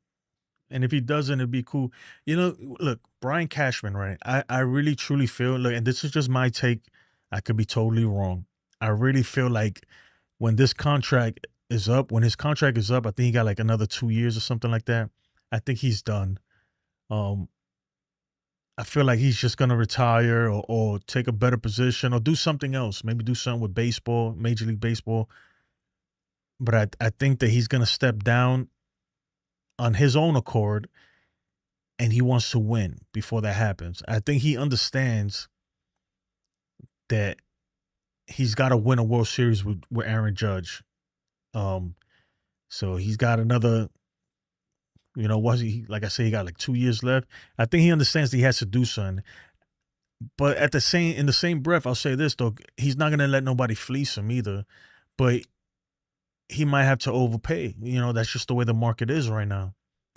And if he doesn't, it'd be cool. Look, Brian Cashman, right? I really truly feel, look, and this is just my take. I could be totally wrong. I really feel like when his contract is up, I think he got like another 2 years or something like that. I think he's done. I feel like he's just gonna retire or take a better position or do something else. Maybe do something with baseball, Major League Baseball. But I think that he's gonna step down on his own accord, and he wants to win before that happens. I think he understands that he's got to win a World Series with Aaron Judge. So he's got another You know, was he like I say, he got like 2 years left. I think he understands that he has to do something. But in the same breath, I'll say this though, he's not gonna let nobody fleece him either. But he might have to overpay. You know, that's just the way the market is right now.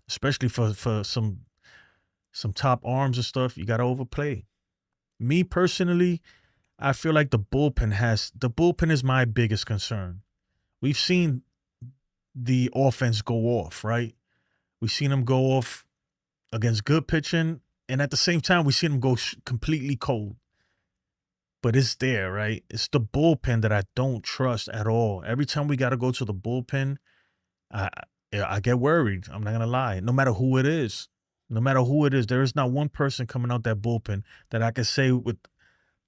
Especially for some top arms and stuff, you gotta overplay. Me personally, I feel like the bullpen is my biggest concern. We've seen the offense go off, right? We've seen them go off against good pitching, and at the same time, we've seen them go completely cold. But it's there, right? It's the bullpen that I don't trust at all. Every time we got to go to the bullpen, I I get worried. I'm not gonna lie. No matter who it is, there is not one person coming out that bullpen that I can say with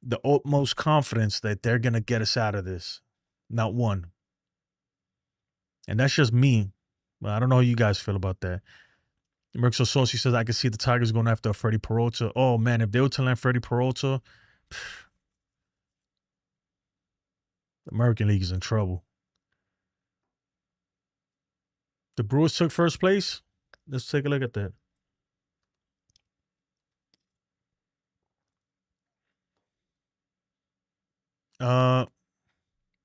the utmost confidence that they're gonna get us out of this. Not one. And that's just me. Well, I don't know how you guys feel about that. Merxo Saucy says I can see the Tigers going after Freddie Peralta. Oh man, if they were to land Freddie Peralta, the American League is in trouble. The Brewers took first place. Let's take a look at that.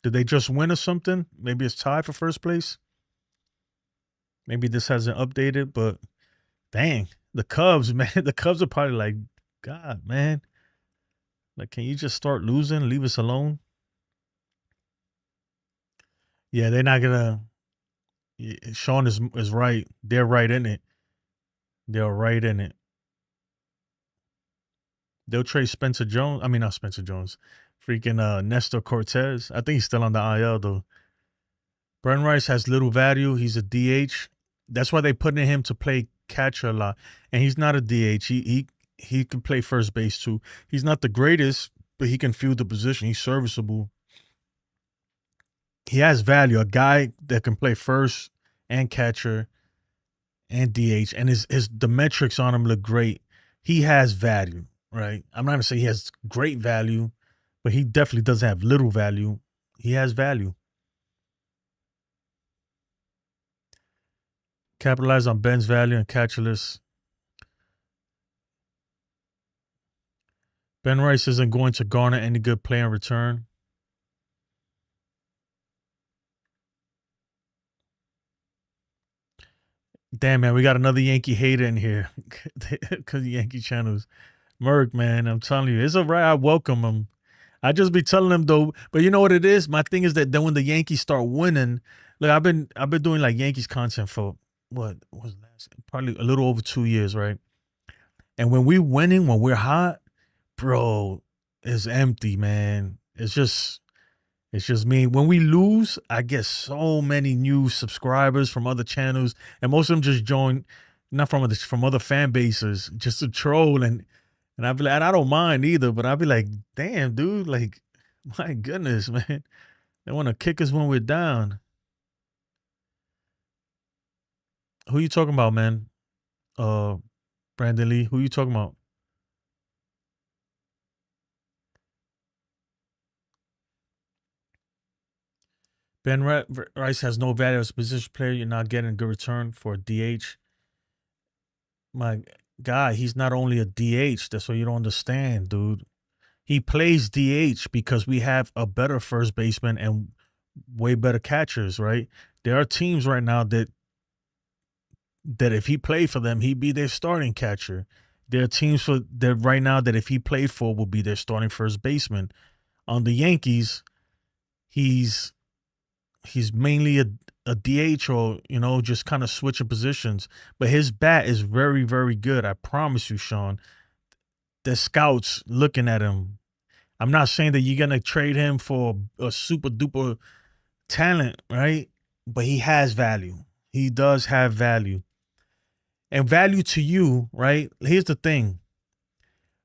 Did they just win or something? Maybe it's tied for first place. Maybe this hasn't updated, but dang, the Cubs, man, the Cubs are probably like, God, man, like, can you just start losing? Leave us alone. Yeah, they're not gonna. Sean is right. They're right in it. They're right in it. They'll trade Spencer Jones. I mean, not Spencer Jones. Freaking Nestor Cortez. I think he's still on the IL though. Brent Rice has little value. He's a DH. That's why they put in him to play catcher a lot. And he's not a DH. He can play first base too. He's not the greatest, but he can field the position. He's serviceable. He has value. A guy that can play first and catcher and DH, and the metrics on him look great. He has value, right? I'm not gonna say he has great value, but he definitely doesn't have little value. He has value. Capitalize on Ben's value and catcherless. Ben Rice isn't going to garner any good play in return. Damn, man, we got another Yankee hater in here because Yankee channels. Merc, man, I'm telling you, it's all right. I welcome him. I just be telling him though, but you know what it is? My thing is that then when the Yankees start winning, look, I've been doing like Yankees content for what was last probably a little over 2 years, right? And when we winning, when we're hot, bro, it's empty, man. It's just me. When we lose, I get so many new subscribers from other channels, and most of them just join, not from other fan bases, just to troll, and I'd be like, and I don't mind either, but I'd be like, damn, dude, like, my goodness, man, they want to kick us when we're down. Who you talking about, man? Brandon Lee, who you talking about? Ben Rice has no value as a position player. You're not getting a good return for a DH. My guy, he's not only a DH. That's what you don't understand, dude. He plays DH because we have a better first baseman and way better catchers, right? There are teams right now that if he played for them, he'd be their starting catcher. There are teams right now that if he played for, will be their starting first baseman. On the Yankees, he's mainly a DH or, just kind of switching positions. But his bat is very, very good. I promise you, Sean. The scouts looking at him. I'm not saying that you're going to trade him for a super duper talent, right? But he has value. He does have value. And value to you, right? Here's the thing.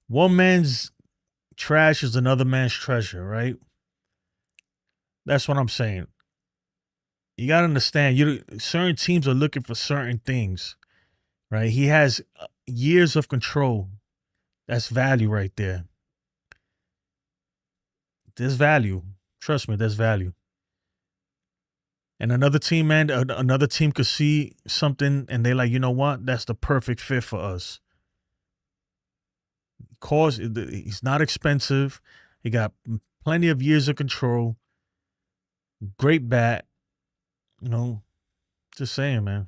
One man's trash is another man's treasure, right? That's what I'm saying. You got to understand, certain teams are looking for certain things, right? He has years of control. That's value right there. There's value. Trust me, there's value. And another team, man, another team could see something and they like, you know what? That's the perfect fit for us. He's not expensive. He got plenty of years of control. Great bat. You know, just saying, man.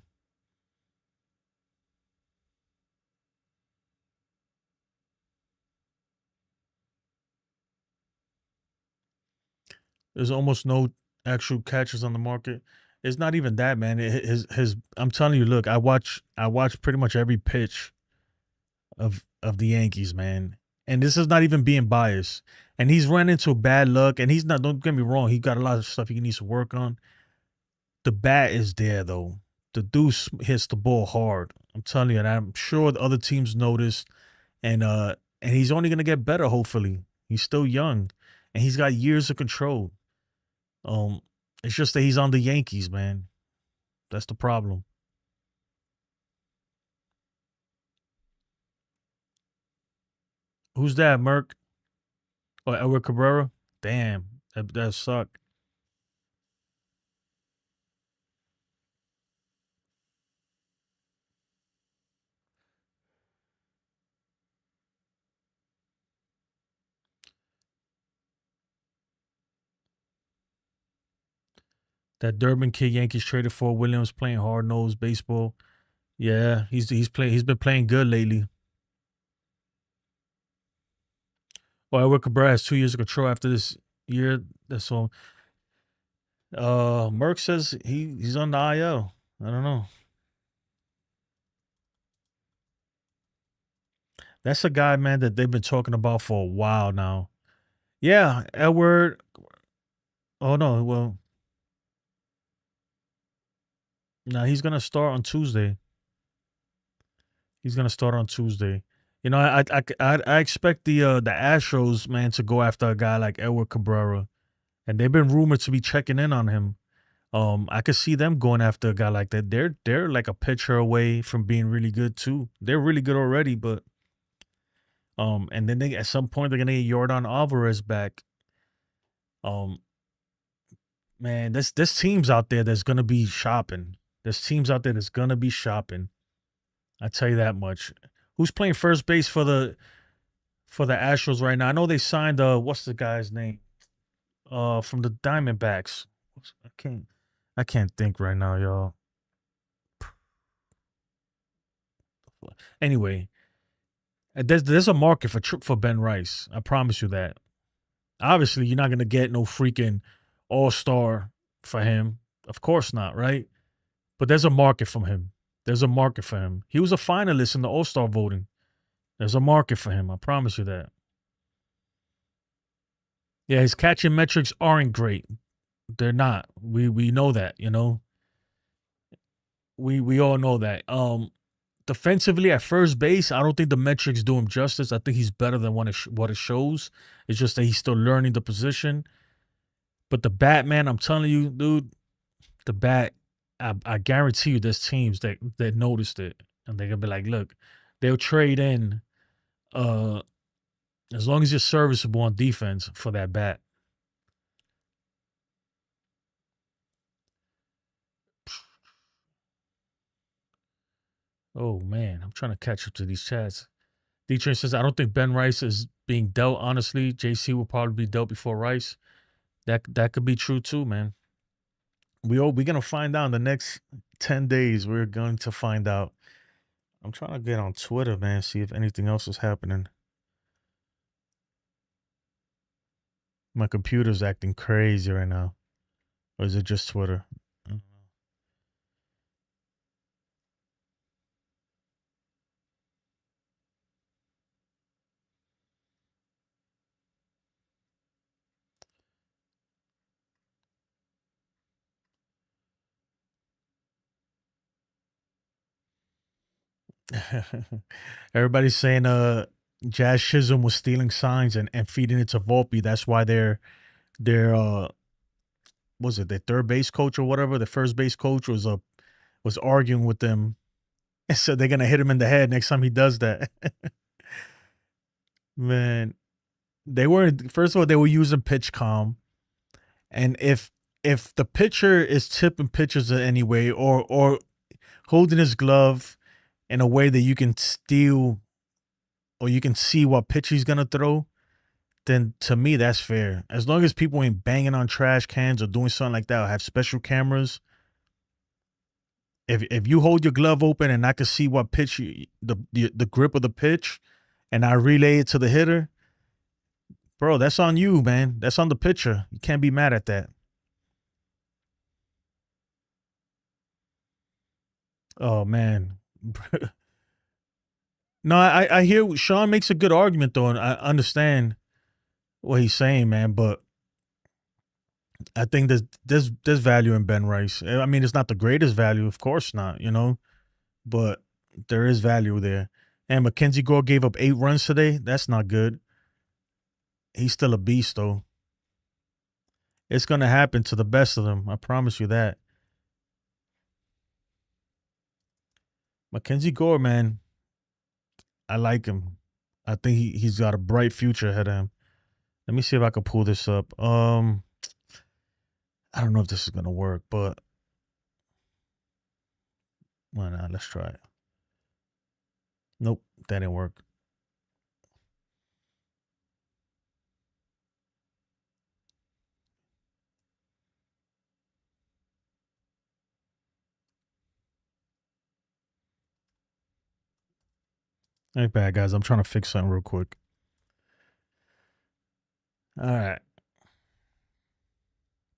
There's almost no actual catchers on the market. It's not even that, man. His I'm telling you, look, I watch pretty much every pitch of the Yankees, man. And this is not even being biased. And he's run into bad luck, and he's not. Don't get me wrong. He got a lot of stuff he needs to work on. The bat is there though. The deuce hits the ball hard. I'm telling you, and I'm sure the other teams noticed. And he's only gonna get better. Hopefully, he's still young, and he's got years of control. Um, it's just that he's on the Yankees, man. That's the problem. Who's that, Merc? Or Edward Cabrera? Damn, that sucked. That Durbin kid Yankees traded for Williams playing hard nosed baseball. Yeah, he's been playing good lately. Well, Edward Cabrera has 2 years of control after this year. That's all. Merck says he's on the IL. I don't know. That's a guy, man, that they've been talking about for a while now. Yeah, Edward. Oh no, well, no, he's gonna start on Tuesday. He's gonna start on Tuesday. You know, I expect the Astros, man, to go after a guy like Edward Cabrera, and they've been rumored to be checking in on him. I could see them going after a guy like that. They're like a pitcher away from being really good too. They're really good already, but and then they at some point they're gonna get Jordan Alvarez back. Um, man, there's teams out there that's gonna be shopping. There's teams out there that's gonna be shopping. I tell you that much. Who's playing first base for the Astros right now? I know they signed what's the guy's name? From the Diamondbacks. I can't think right now, y'all. Anyway, there's a market for Ben Rice. I promise you that. Obviously, you're not gonna get no freaking all-star for him. Of course not, right? But there's a market for him. There's a market for him. He was a finalist in the All-Star voting. There's a market for him. I promise you that. Yeah, his catching metrics aren't great. They're not. We know that, you know. We all know that. Defensively at first base, I don't think the metrics do him justice. I think he's better than what it shows. It's just that he's still learning the position. But the bat, man, I'm telling you, dude, the bat, I guarantee you there's teams that noticed it. And they're gonna be like, look, they'll trade in uh as long as you're serviceable on defense for that bat. Oh man, I'm trying to catch up to these chats. D-Train says, I don't think Ben Rice is being dealt, honestly. JC will probably be dealt before Rice. That could be true too, man. We're gonna find out in the next 10 days. We're going to find out. I'm trying to get on Twitter, man, see if anything else is happening. My computer's acting crazy right now. Or is it just Twitter? I don't know. Everybody's saying Jazz Chisholm was stealing signs and feeding it to Volpe. That's why their was it their third base coach or whatever, the first base coach was arguing with them and said they're gonna hit him in the head next time he does that. Man, they weren't. First of all, they were using pitch calm, and if if the pitcher is tipping pitches in any way or holding his glove in a way that you can steal or you can see what pitch he's gonna throw, then to me that's fair. As long as people ain't banging on trash cans or doing something like that or have special cameras. If you hold your glove open and I can see what pitch the grip of the pitch and I relay it to the hitter, bro, that's on you, man. That's on the pitcher. You can't be mad at that. Oh man. No, I hear Sean makes a good argument though, and I understand what he's saying, man, but I think there's value in Ben Rice. I mean, it's not the greatest value, of course not, but there is value there. And Mackenzie Gore gave up 8 runs today. That's not good. He's still a beast, though. It's going to happen to the best of them. I promise you that. Mackenzie Gore, man, I like him. I think he's got a bright future ahead of him. Let me see if I can pull this up. I don't know if this is going to work, but why not? Let's try it. Nope, that didn't work. Ain't bad, guys. I'm trying to fix something real quick. All right.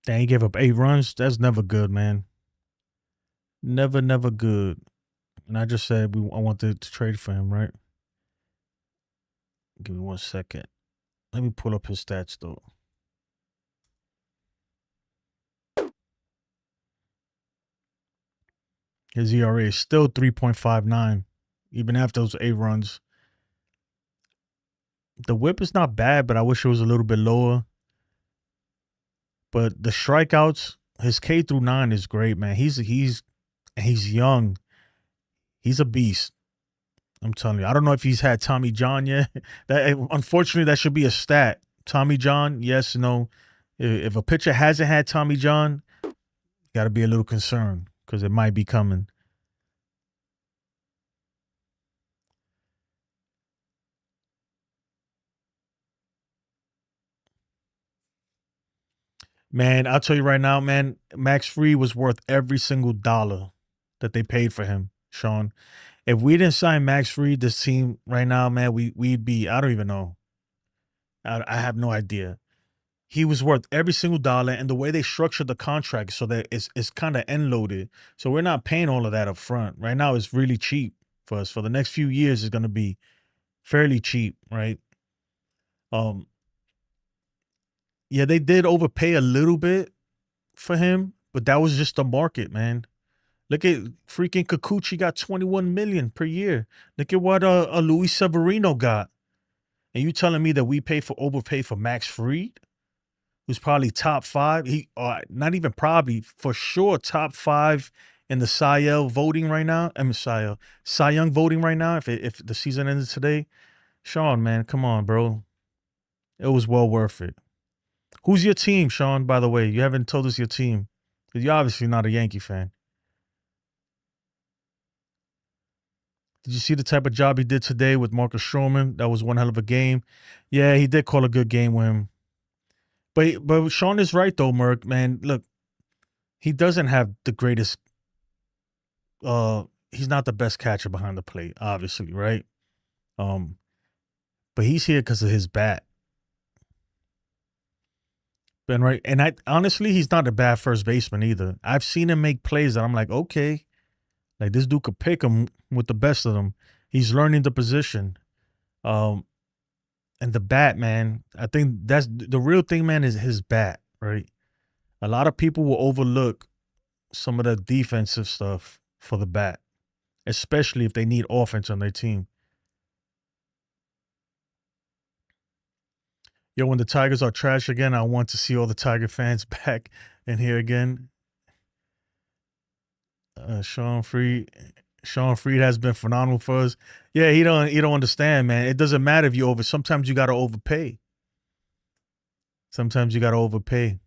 Dang, he gave up 8 runs. That's never good, man. Never good. And I just said I wanted to trade for him, right? Give me 1 second. Let me pull up his stats, though. His ERA is still 3.59, even after those 8 runs. The whip is not bad, but I wish it was a little bit lower. But the strikeouts, his K through 9 is great, man. He's young. He's a beast. I'm telling you. I don't know if he's had Tommy John yet. Unfortunately, that should be a stat. Tommy John, yes, no. If a pitcher hasn't had Tommy John, got to be a little concerned because it might be coming. Man, I'll tell you right now, man, Max Fried was worth every single dollar that they paid for him, Sean. If we didn't sign Max Fried, this team right now, man, we'd be, I don't even know. I have no idea. He was worth every single dollar, and the way they structured the contract so that it's kind of end loaded. So we're not paying all of that up front. Right now, it's really cheap for us. For the next few years, it's going to be fairly cheap, right? Yeah, they did overpay a little bit for him, but that was just the market, man. Look at freaking Kikuchi got $21 million per year. Look at what Luis Severino got. And you telling me that we overpay for Max Fried, who's probably top 5? Not even probably, for sure top 5 in the Cy Young voting right now. I mean Cy Young voting right now. If the season ended today, Sean, man, come on, bro. It was well worth it. Who's your team, Sean? By the way, you haven't told us your team. You're obviously not a Yankee fan. Did you see the type of job he did today with Marcus Stroman? That was one hell of a game. Yeah, he did call a good game with him. But Sean is right though, Merc, man. Look, he doesn't have the greatest he's not the best catcher behind the plate, obviously, right? But he's here because of his bat. Ben, right? And honestly, he's not a bad first baseman either. I've seen him make plays that I'm like, okay, like this dude could pick him with the best of them. He's learning the position. And the bat, man, I think that's the real thing, man, is his bat, right? A lot of people will overlook some of the defensive stuff for the bat, especially if they need offense on their team. Yo, when the Tigers are trash again, I want to see all the Tiger fans back in here again. Sean Fried has been phenomenal for us. Yeah, he don't understand, man. It doesn't matter if you sometimes you gotta overpay. Sometimes you gotta overpay.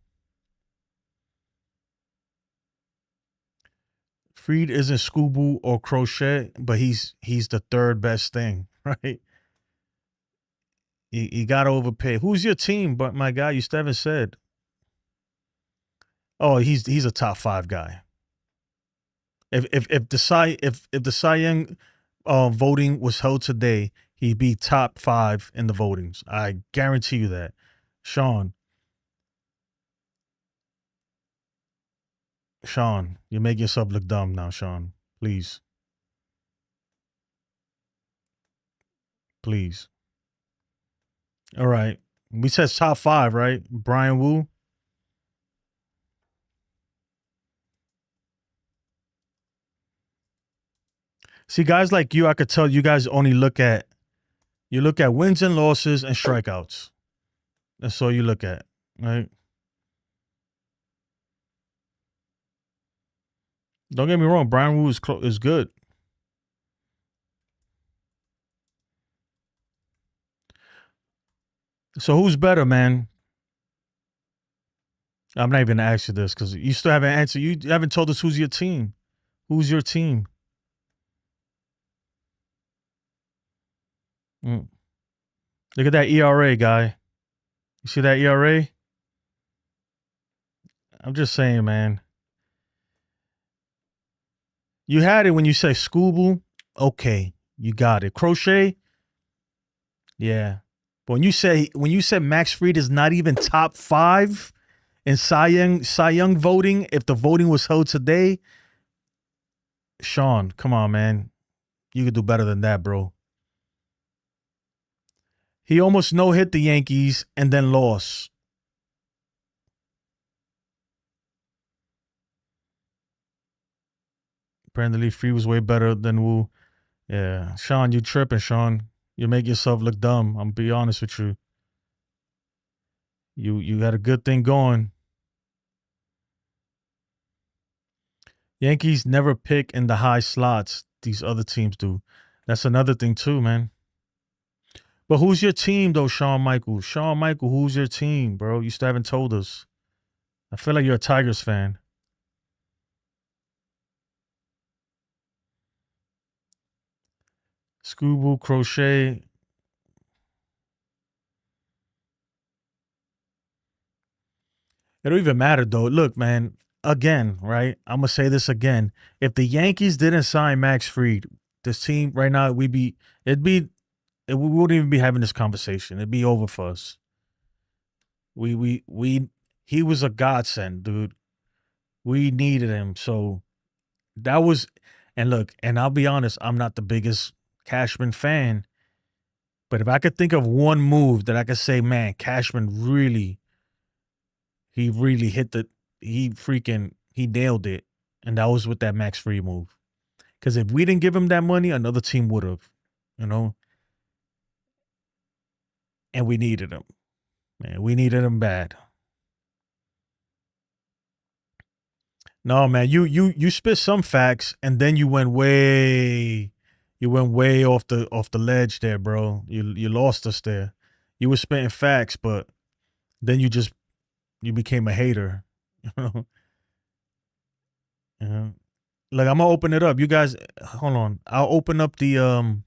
Freed isn't Scooby or Crochet, but he's the third best thing, right? You got to overpay. Who's your team? But my guy, you still haven't said. Oh, he's a top 5 guy. If the Cy Young voting was held today, he'd be top 5 in the votings. I guarantee you that. Sean, you make yourself look dumb now, Sean. Please. Please. All right. We said top 5, right? Brian Wu. See, guys like you, I could tell you guys only look at wins and losses and strikeouts. That's all you look at, right? Don't get me wrong, Brian Wu is good. So who's better, man? I'm not even gonna ask you this because you still haven't answered. You haven't told us who's your team. Who's your team? Look at that ERA, guy. You see that ERA? I'm just saying, man. You had it when you say Scooby. Okay, you got it. Crochet. Yeah, but when you said Max Fried is not even top 5 in Cy Young voting, if the voting was held today, Sean, come on, man. You could do better than that, bro. He almost no-hit the Yankees and then lost. Apparently, Free was way better than Wu. Yeah, Sean, you tripping, Sean. You make yourself look dumb. I'm be honest with you. You got a good thing going. Yankees never pick in the high slots. These other teams do. That's another thing too, man. But who's your team though, Shawn Michael? Shawn Michael, who's your team, bro? You still haven't told us. I feel like you're a Tigers fan. Scooby, Crochet. It don't even matter though. Look, man, again, right? I'm gonna say this again. If the Yankees didn't sign Max Fried, this team right now, we wouldn't even be having this conversation. It'd be over for us. He was a godsend, dude. We needed him. So that was, and look, and I'll be honest, I'm not the biggest Cashman fan, but if I could think of one move that I could say, man, Cashman really hit he nailed it. And that was with that Max Fried move. Because if we didn't give him that money, another team would have, you know? And we needed him. Man, we needed him bad. No, man, you spit some facts and then you went way off the ledge there, bro. You lost us there. You were spitting facts, but then you became a hater. You know? Yeah. Like, I'm gonna open it up. You guys, hold on. I'll open up the All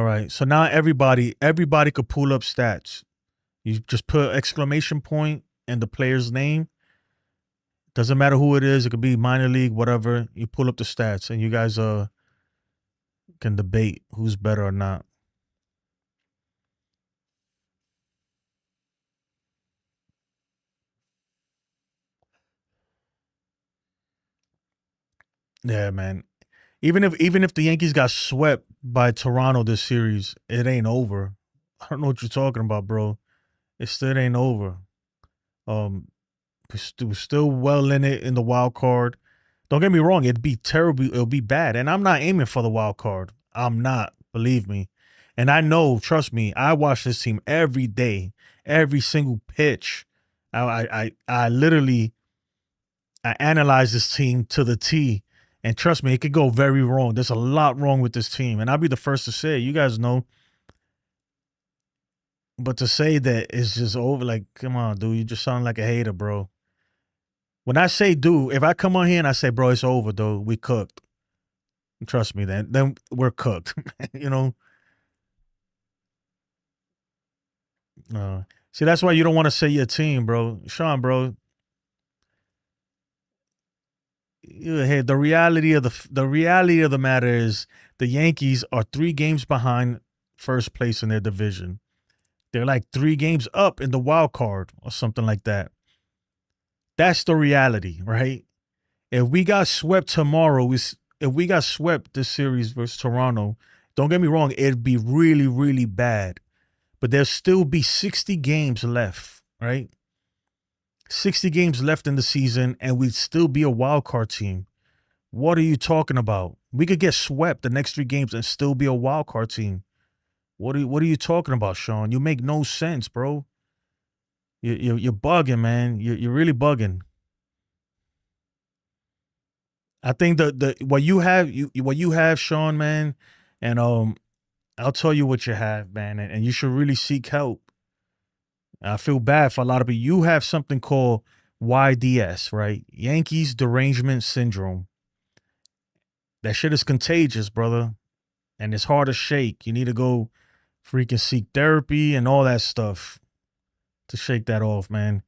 right. So now everybody could pull up stats. You just put exclamation point and the player's name. Doesn't matter who it is. It could be minor league, whatever. You pull up the stats and you guys can debate who's better or not. Yeah, man. Even if the Yankees got swept by Toronto this series, it ain't over. I don't know what you're talking about, bro. It still ain't over. We're still well in it in the wild card. Don't get me wrong, it'd be terrible. It'll be bad. And I'm not aiming for the wild card. I'm not, believe me. And I know, trust me, I watch this team every day, every single pitch. I literally analyze this team to the T. And trust me, it could go very wrong. There's a lot wrong with this team. And I'll be the first to say it. You guys know. But to say that it's just over, like, come on, dude. You just sound like a hater, bro. When I say, dude, if I come on here and I say, bro, it's over, though, we cooked. Trust me, then we're cooked. You know. See, that's why you don't want to say your team, bro. Sean, bro. Hey, the reality of the matter is the Yankees are 3 games behind first place in their division. They're like 3 games up in the wild card or something like that. That's the reality, right? If we got swept tomorrow, if we got swept this series versus Toronto, don't get me wrong, it'd be really, really bad. But there'll still be 60 games left, right? 60 games left in the season, and we'd still be a wild card team. What are you talking about? We could get swept the next 3 games and still be a wild card team. What are you talking about, Sean? You make no sense, bro. You're bugging, man. You're really bugging. I think what you have, Sean, man, and I'll tell you what you have, man, and you should really seek help. I feel bad for a lot of people. You have something called YDS, right? Yankees derangement syndrome. That shit is contagious, brother, and it's hard to shake. You need to go freaking seek therapy and all that stuff to shake that off, man.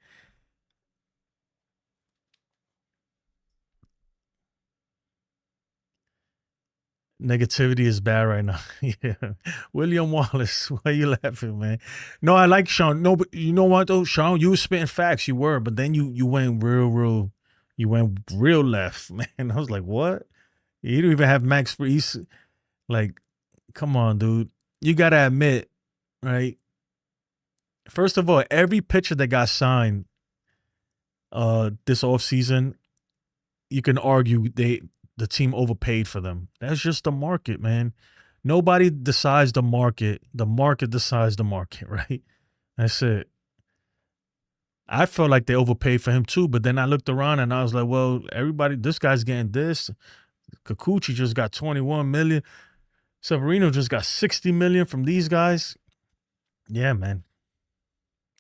Negativity is bad right now. Yeah. William Wallace, why are you laughing, man? No, I like Sean. No, but you know what though, Sean? You were spitting facts, you were, but then you went real left, man. I was like, what? You don't even have Max Freeze. Like, come on, dude. You gotta admit, right? First of all, every pitcher that got signed this offseason, you can argue the team overpaid for them. That's just the market, man. Nobody decides the market. The market decides the market, right? That's it. I felt like they overpaid for him too, but then I looked around and I was like, well, this guy's getting this. Kikuchi just got 21 million. Severino just got 60 million from these guys. Yeah, man.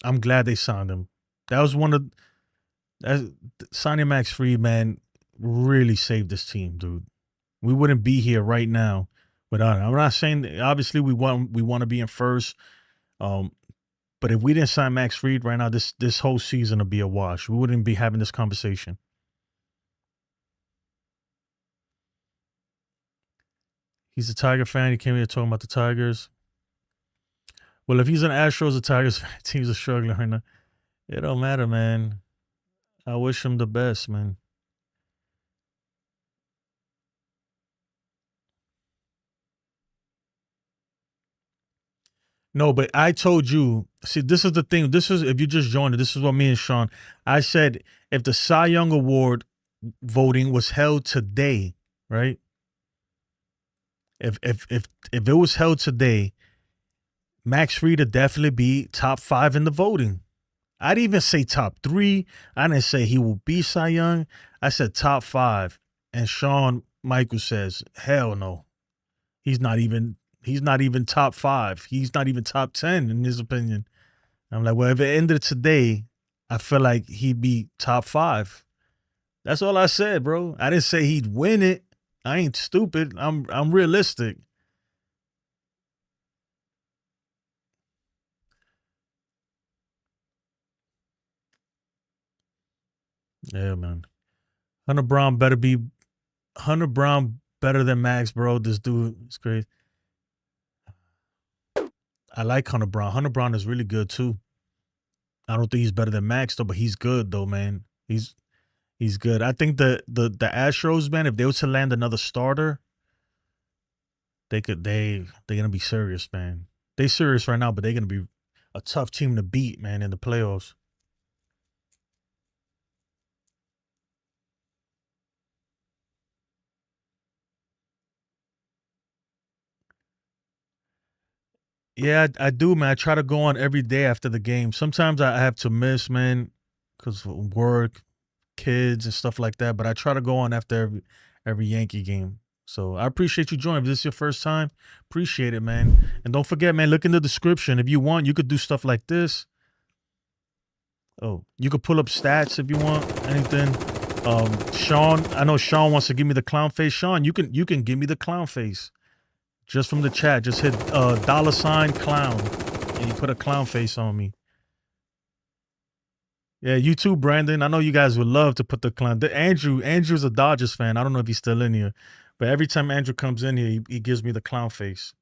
I'm glad they signed him. That was signing Max Fried, man, really saved this team, dude. We wouldn't be here right now without it. I'm not saying obviously we want to be in first. But if we didn't sign Max Fried right now, this whole season would be a wash. We wouldn't be having this conversation. He's a Tiger fan. He came here talking about the Tigers. Well, if he's an Astros or Tigers fan, teams are struggling right now. It don't matter, man. I wish him the best, man. No, but I told you, see, this is the thing. This is, if you just joined it, this is what me and Sean, I said, if the Cy Young Award voting was held today, right? If it was held today, Max Fried would definitely be top 5 in the voting. I didn't even say top 3. I didn't say he will be Cy Young. I said top 5. And Shawn Michaels says, hell no. He's not even top 5. He's not even top 10 in his opinion. I'm like, well, if it ended today, I feel like he'd be top 5. That's all I said, bro. I didn't say he'd win it. I ain't stupid. I'm realistic. Yeah, man. Hunter Brown better than Max, bro. This dude is crazy. I like Hunter Brown. Hunter Brown is really good too. I don't think he's better than Max though, but he's good though, man. He's good. I think the Astros, man, if they were to land another starter, they're gonna be serious, man. They serious right now, but they're gonna be a tough team to beat, man, in the playoffs. Yeah, I do, man. I try to go on every day after the game. Sometimes I have to miss, man, because of work, kids, and stuff like that. But I try to go on after every Yankee game. So I appreciate you joining. If this is your first time, appreciate it, man. And don't forget, man, look in the description. If you want, you could do stuff like this. Oh, you could pull up stats if you want anything. Sean, I know Sean wants to give me the clown face. Sean, you can give me the clown face just from the chat. Just hit $clown and you put a clown face on me. Yeah, you too, Brandon. I know you guys would love to put the clown. Andrew's a Dodgers fan. I don't know if he's still in here, but every time Andrew comes in here, he gives me the clown face.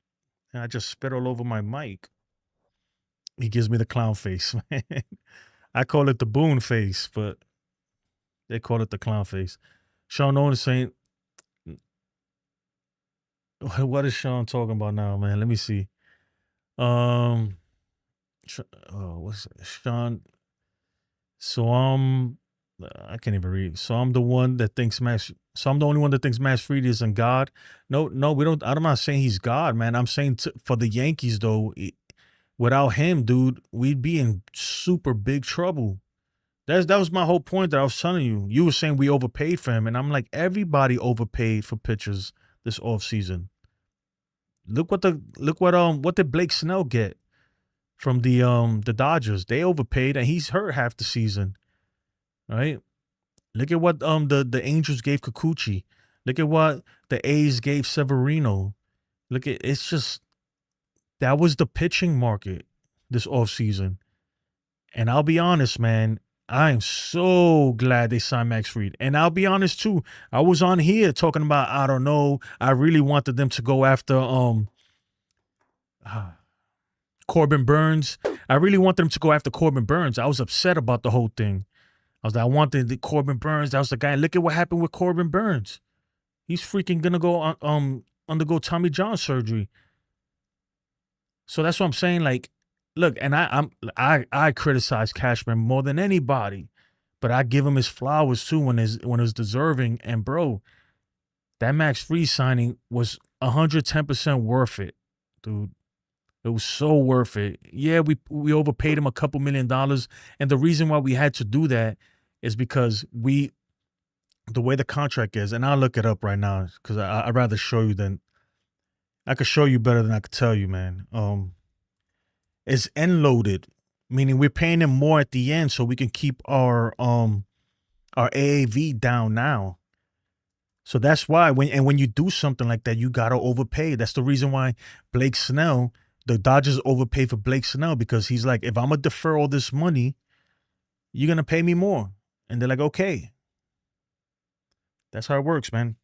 And I just spit all over my mic. He gives me the clown face, man. I call it the Boone face, but they call it the clown face. Sean Owen is saying, what is Sean talking about now, man? Let me see. What's Sean? So I can't even read. So I'm the one that thinks Max. So I'm the only one that thinks Max Fried isn't God. No, we don't. I'm not saying he's God, man. I'm saying for the Yankees though, without him, dude, we'd be in super big trouble. That was my whole point that I was telling you. You were saying we overpaid for him, and I'm like, everybody overpaid for pitchers this offseason. Look what did Blake Snell get from the Dodgers? They overpaid, and he's hurt half the season. Right? Look at what the Angels gave Kikuchi. Look at what the A's gave Severino. It's just that was the pitching market this offseason. And I'll be honest, man, I am so glad they signed Max Fried. And I'll be honest too, I was on here talking about, I don't know, I really wanted them to go after Corbin Burns. I really wanted them to go after Corbin Burns. I was upset about the whole thing. I was like, I wanted the Corbin Burns. That was the guy. Look at what happened with Corbin Burns. He's freaking gonna go undergo Tommy John surgery. So that's what I'm saying. Like, look, and I criticize Cashman more than anybody, but I give him his flowers too when it's deserving. And bro, that Max Fried signing was 110% worth it, dude. It was so worth it. Yeah, we overpaid him a couple $1 million, and the reason why we had to do that is because the way the contract is, and I'll look it up right now because I'd rather show you than I could show you better than I could tell you, man. It's end loaded, meaning we're paying him more at the end so we can keep our AAV down now. So that's why when you do something like that, you gotta overpay. That's the reason why Blake Snell, the Dodgers overpaid for Blake Snell, because he's like, if I'm gonna defer all this money, you're gonna pay me more. And they're like, okay. That's how it works, man.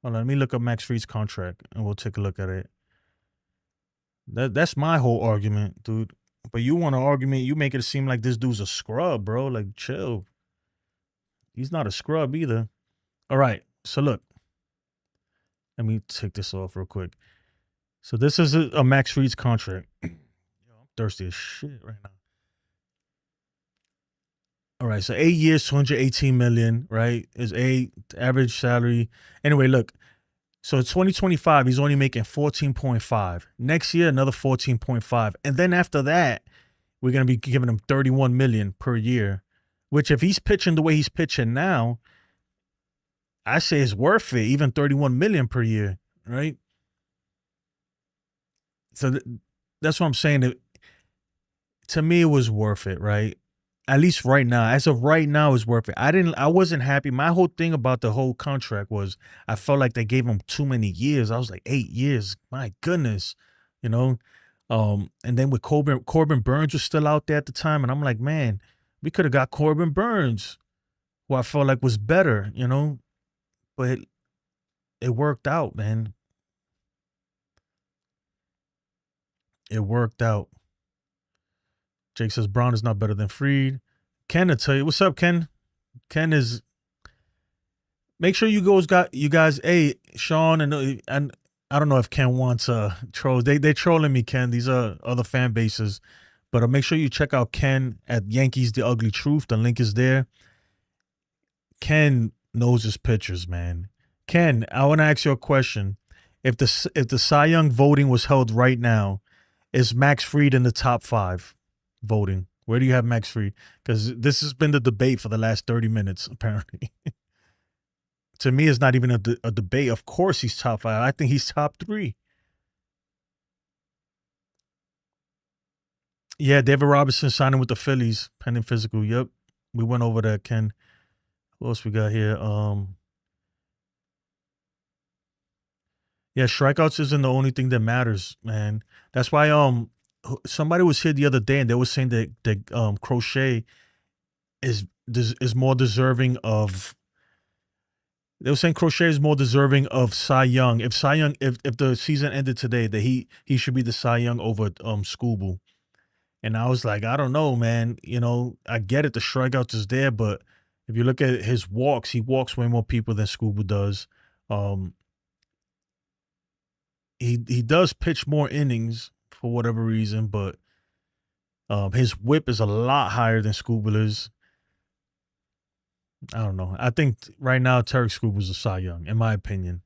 Hold on, let me look up Max Fried's contract and we'll take a look at it. That's my whole argument, dude. But you want an argument, you make it seem like this dude's a scrub, bro. Like, chill. He's not a scrub either. All right, so look. Let me take this off real quick. So this is a Max Fried's contract. Yo, I'm thirsty as shit right now. All right, so 8 years, $218 million, right? Is average salary. Anyway, look. So 2025, he's only making 14.5. Next year, another 14.5. And then after that, we're gonna be giving him 31 million per year. Which, if he's pitching the way he's pitching now, I say it's worth it, even 31 million per year, right? So that's what I'm saying. To me, it was worth it, right? At least right now. As of right now, it's worth it. I wasn't happy. My whole thing about the whole contract was I felt like they gave him too many years. I was like, 8 years. My goodness. You know? And then with Corbin Burns was still out there at the time. And I'm like, man, we could have got Corbin Burns, who I felt like was better, you know? But it worked out, man. It worked out. Jake says Brown is not better than Fried. Ken, I tell you, what's up, Ken? Ken is. Make sure you guys. Hey, Sean, and I don't know if Ken wants trolls. They trolling me, Ken. These are other fan bases, but make sure you check out Ken at Yankees The Ugly Truth. The link is there. Ken knows his pitchers, man. Ken, I want to ask you a question. If the Cy Young voting was held right now, is Max Fried in the top 5 voting? Where do you have Max Fried? Because this has been the debate for the last 30 minutes, apparently. To me, it's not even a debate. Of course he's top 5. I think he's top 3. Yeah, David Robinson signing with the Phillies, pending physical. Yep. We went over that, Ken. What else we got here? Yeah, strikeouts isn't the only thing that matters, man. That's why somebody was here the other day and they were saying that Crochet is more deserving of. They were saying Crochet is more deserving of Cy Young. If Cy Young, if the season ended today, that he should be the Cy Young over Scooble. And I was like, I don't know, man. You know, I get it. The strikeouts is there, but if you look at his walks, he walks way more people than Scooble does. Um, he does pitch more innings for whatever reason, but his whip is a lot higher than Scooble is. I don't know. I think right now Tarek Scooble's a Cy Young, in my opinion.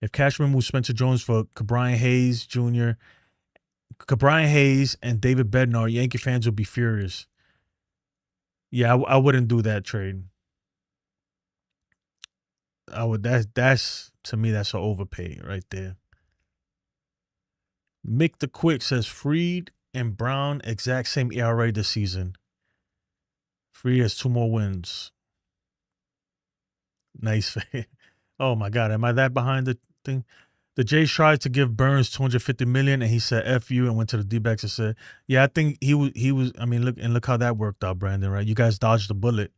If Cashman moves Spencer Jones for Cabrian Hayes Jr., Cabrian Hayes and David Bednar, Yankee fans would be furious. Yeah, I wouldn't do that trade. I would. That's to me, that's an overpay right there. Mick the Quick says Fried and Brown exact same ERA this season. Fried has 2 more wins. Nice. Oh my God, am I that behind the thing? The Jays tried to give Burns $250 million, and he said "F you" and went to the D-backs and said, "Yeah, I think he was." I mean, look how that worked out, Brandon. Right? You guys dodged the bullet.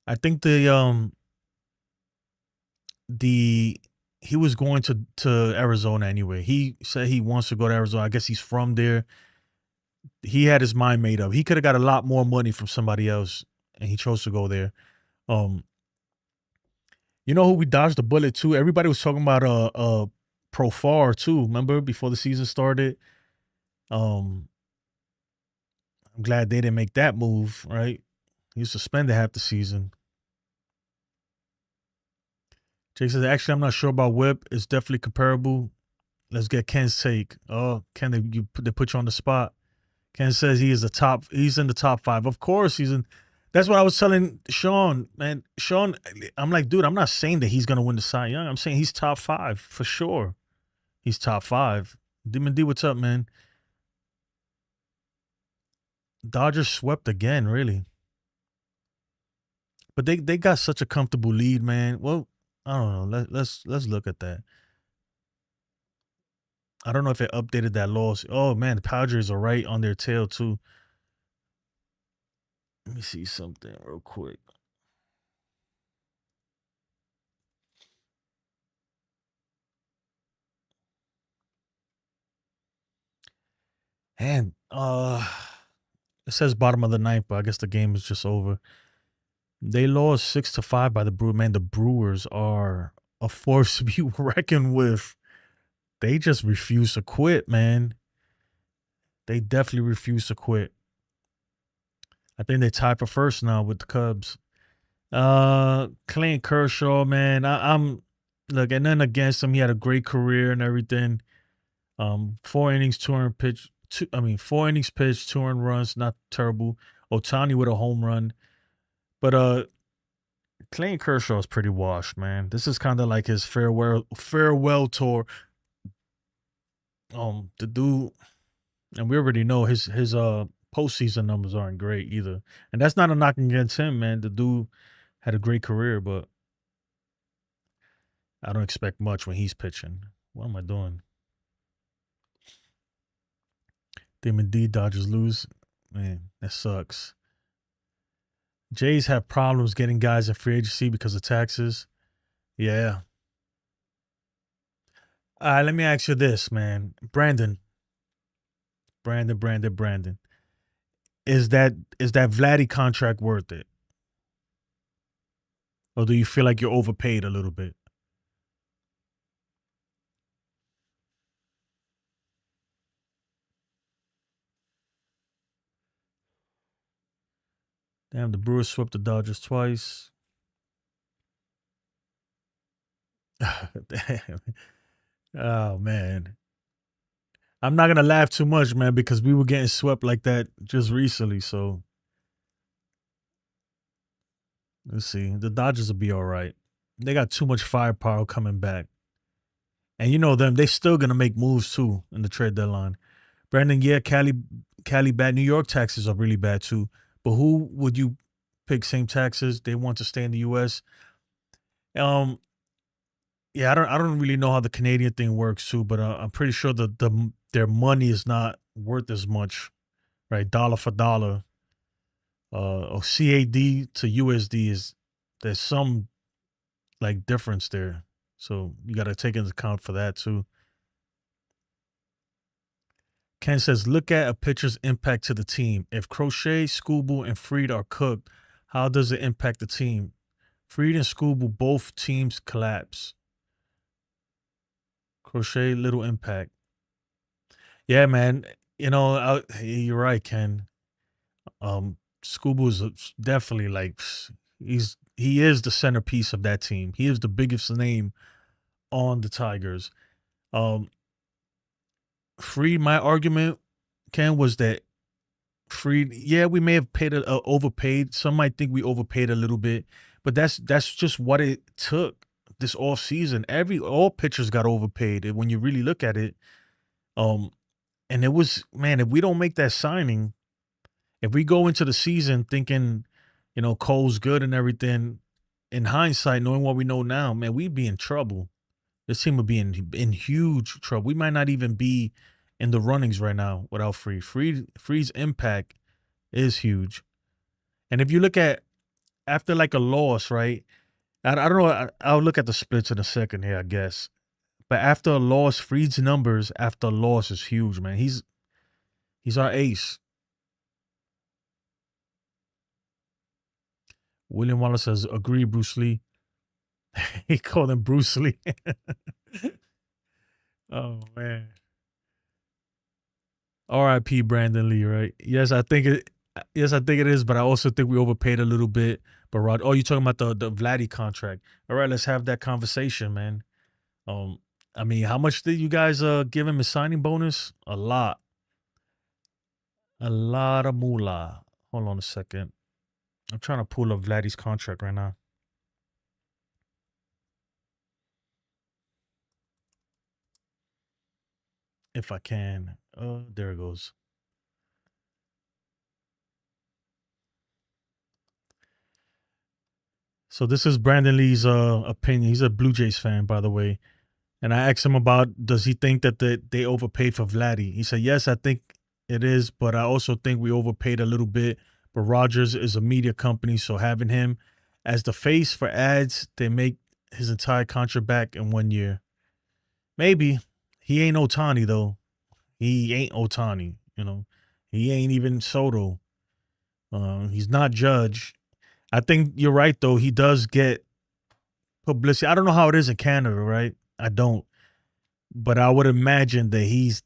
I think he was going to Arizona anyway. He said he wants to go to Arizona. I guess he's from there. He had his mind made up. He could have got a lot more money from somebody else, and he chose to go there. You know who we dodged the bullet to? Everybody was talking about Profar too. Remember before the season started? I'm glad they didn't make that move, right? He was suspended half the season. Jake says, actually, I'm not sure about whip. It's definitely comparable. Let's get Ken's take. Oh, Ken, they put you on the spot. Ken says he's in the top 5. Of course, that's what I was telling Sean, man. Sean, I'm like, dude, I'm not saying that he's gonna win the Cy Young. I'm saying he's top 5 for sure. He's top 5. Demon D, what's up, man? Dodgers swept again, really. But they got such a comfortable lead, man. Well, I don't know. Let's look at that. I don't know if it updated that loss. Oh man, the Padres are right on their tail too. Let me see something real quick. And it says bottom of the ninth, but I guess the game is just over. They lost 6-5 by the Brewers. Man, the Brewers are a force to be reckoned with. They just refuse to quit, man. They definitely refuse to quit. I think they tied for first now with the Cubs. Clayton Kershaw, man. I'm look, and then against him, he had a great career and everything. 4 innings, 2 earned pitch. 4 innings pitched, 2 earned runs, not terrible. Otani with a home run. But Clayton Kershaw is pretty washed, man. This is kind of like his farewell tour. The dude, and we already know his postseason numbers aren't great either. And that's not a knock against him, man. The dude had a great career, but I don't expect much when he's pitching. What am I doing? Demon D, Dodgers lose. Man, that sucks. Jays have problems getting guys in free agency because of taxes. Yeah. Let me ask you this, man. Brandon. Is that Vladdy contract worth it? Or do you feel like you're overpaid a little bit? Damn, the Brewers swept the Dodgers twice. Damn. Oh, man. I'm not going to laugh too much, man, because we were getting swept like that just recently. So, let's see. The Dodgers will be all right. They got too much firepower coming back. And you know them, they still going to make moves, too, in the trade deadline. Brandon, yeah, Cali bad. New York taxes are really bad too. But who would you pick? Same taxes. They want to stay in the U.S. Um, yeah, I don't really know how the Canadian thing works too, but I'm pretty sure their money is not worth as much, right? Dollar for dollar, or CAD to USD is there's some like difference there, so you got to take into account for that too. Ken says, look at a pitcher's impact to the team. If Crochet, Scooble, and Freed are cooked, how does it impact the team? Freed and Scooble, both teams collapse. Crochet, little impact. Yeah, man. You're right, Ken. Scooble is definitely like he is the centerpiece of that team. He is the biggest name on the Tigers. Um, Freed, my argument, Ken, was that Freed, yeah, we may have overpaid. Some might think we overpaid a little bit, but that's just what it took this off season. All pitchers got overpaid, and when you really look at it, um, and it was, man, if we don't make that signing, if we go into the season thinking, Cole's good and everything, in hindsight, knowing what we know now, man, we'd be in trouble. This team would be in huge trouble. We might not even be in the runnings right now without Freed. Freed's impact is huge. And if you look at after like a loss, right? I don't know. I'll look at the splits in a second here, I guess. But after a loss, Freed's numbers after a loss is huge, man. He's our ace. William Wallace says, agree, Bruce Lee. He called him Bruce Lee. Oh man. R.I.P. Brandon Lee, right? Yes, I think it is, but I also think we overpaid a little bit. But Rod, you're talking about the Vladdy contract. All right, let's have that conversation, man. I mean, how much did you guys give him a signing bonus? A lot. A lot of moolah. Hold on a second. I'm trying to pull up Vladdy's contract right now. If I can. There it goes. So this is Brandon Lee's opinion. He's a Blue Jays fan, by the way. And I asked him about, does he think that they overpaid for Vladdy? He said, yes, I think it is, but I also think we overpaid a little bit. But Rogers is a media company, so having him as the face for ads, they make his entire contract back in 1 year. Maybe. He ain't Otani, though. He ain't Otani, He ain't even Soto. He's not Judge. I think you're right, though. He does get publicity. I don't know how it is in Canada, right? I don't. But I would imagine that he's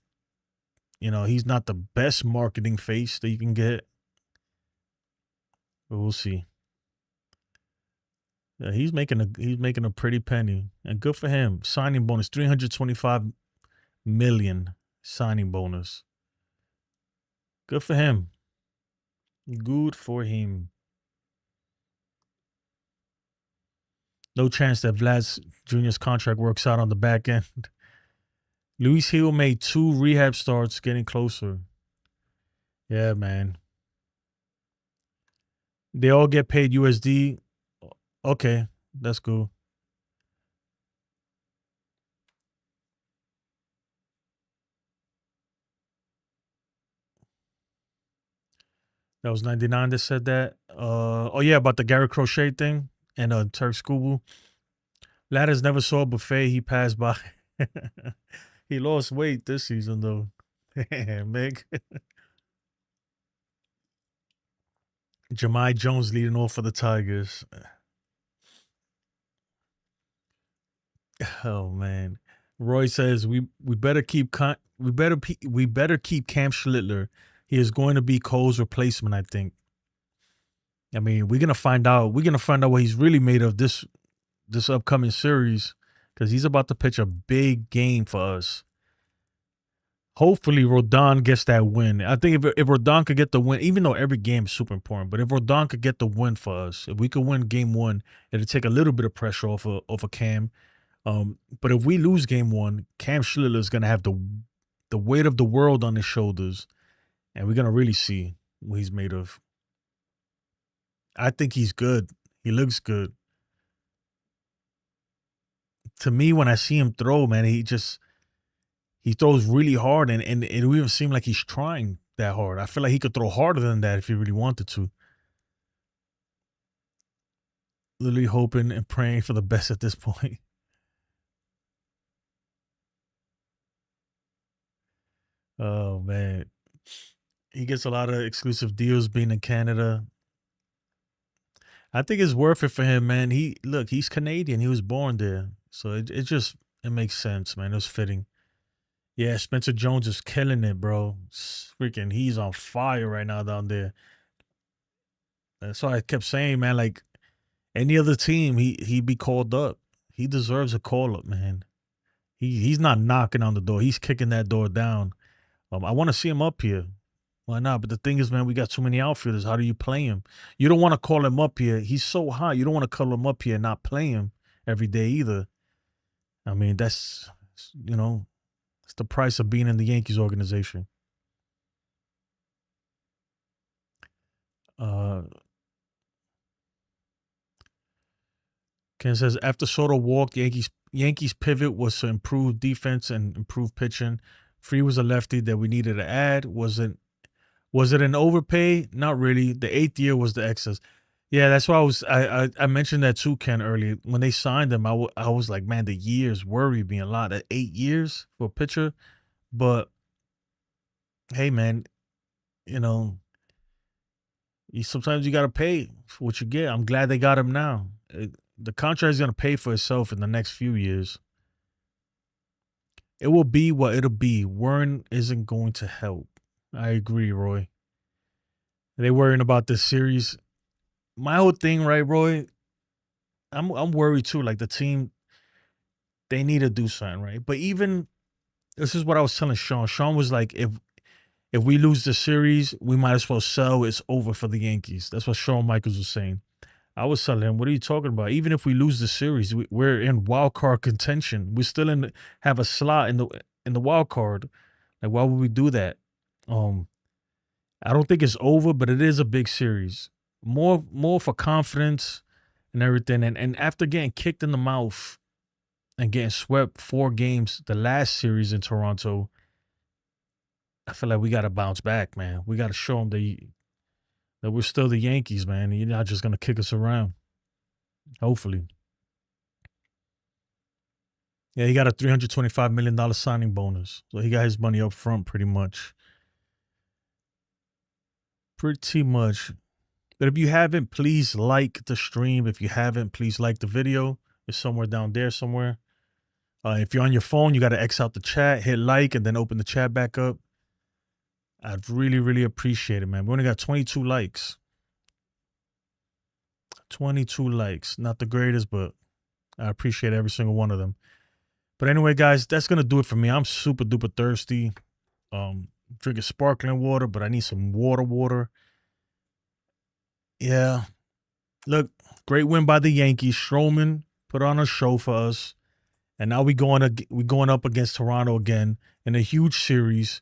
not the best marketing face that you can get. But we'll see. Yeah, he's making a pretty penny. And good for him. Signing bonus, $325 million signing bonus. Good for him. Good for him. No chance that Vlad Jr.'s contract works out on the back end. Luis Hill made 2 rehab starts, getting closer. Yeah, man. They all get paid USD. Okay, that's cool. That was 99 that said that. Yeah, about the Gary Crochet thing and Turk Scooble. Ladders never saw a buffet. He passed by. He lost weight this season, though. Meg. Jahmai Jones leading off for the Tigers. Oh man. Roy says we better keep Cam Schlittler. He is going to be Cole's replacement, I think. I mean, we're gonna find out. We're gonna find out what he's really made of this upcoming series, because he's about to pitch a big game for us. Hopefully, Rodon gets that win. I think if Rodon could get the win, even though every game is super important, but if Rodon could get the win for us, if we could win game 1, it'll take a little bit of pressure off of Cam. But if we lose game 1, Cam Schlittler is gonna have the the weight of the world on his shoulders, and we're gonna really see what he's made of. I think he's good. He looks good. To me, when I see him throw, man, he throws really hard, and it don't even seem like he's trying that hard. I feel like he could throw harder than that if he really wanted to. Literally hoping and praying for the best at this point. Oh man, he gets a lot of exclusive deals being in Canada. I think it's worth it for him, man. He's Canadian. He was born there, so it makes sense, man. It's fitting. Yeah, Spencer Jones is killing it, bro. Freaking, he's on fire right now down there. That's why I kept saying, man, like any other team, he'd be called up. He deserves a call up, man. He's not knocking on the door. He's kicking that door down. I want to see him up here. Why not? But the thing is, man, we got too many outfielders. How do you play him? You don't want to call him up here. He's so high. You don't want to call him up here and not play him every day either. I mean, that's, it's the price of being in the Yankees organization. Ken says, after Soto walked, Yankees pivot was to improve defense and improve pitching. Free was a lefty that we needed to add. Was it an overpay? Not really. The 8th year was the excess. Yeah, that's why I mentioned that too, Ken, earlier. When they signed him, I was like, man, the years worry me a lot. At 8 years for a pitcher. But hey, man, sometimes you got to pay for what you get. I'm glad they got him now. The contract is going to pay for itself in the next few years. It will be what it'll be. Warren isn't going to help. I agree, Roy. They worrying about this series. My whole thing, right, Roy? I'm worried too. Like the team, they need to do something, right? But even this is what I was telling Sean. Sean was like, if we lose the series, we might as well sell. It's over for the Yankees. That's what Shawn Michaels was saying. I was telling him, what are you talking about? Even if we lose the series, we're in wild card contention. We still have a slot in the wild card. Like, why would we do that? I don't think it's over, but it is a big series. More for confidence and everything. And after getting kicked in the mouth and getting swept 4 games the last series in Toronto, I feel like we got to bounce back, man. We got to show them that we're still the Yankees, man. You're not just going to kick us around. Hopefully. Yeah, he got a $325 million signing bonus. So he got his money up front pretty much. Pretty much. But if you haven't, please like the stream. If you haven't, please like the video. It's somewhere down there somewhere. If you're on your phone, you got to X out the chat, hit like, and then open the chat back up. I'd really, really appreciate it, man. We only got 22 likes. 22 likes. Not the greatest, but I appreciate every single one of them. But anyway, guys, that's going to do it for me. I'm super duper thirsty. Drinking sparkling water, but I need some water. Yeah. Look, great win by the Yankees. Stroman put on a show for us. And now we're going up against Toronto again in a huge series.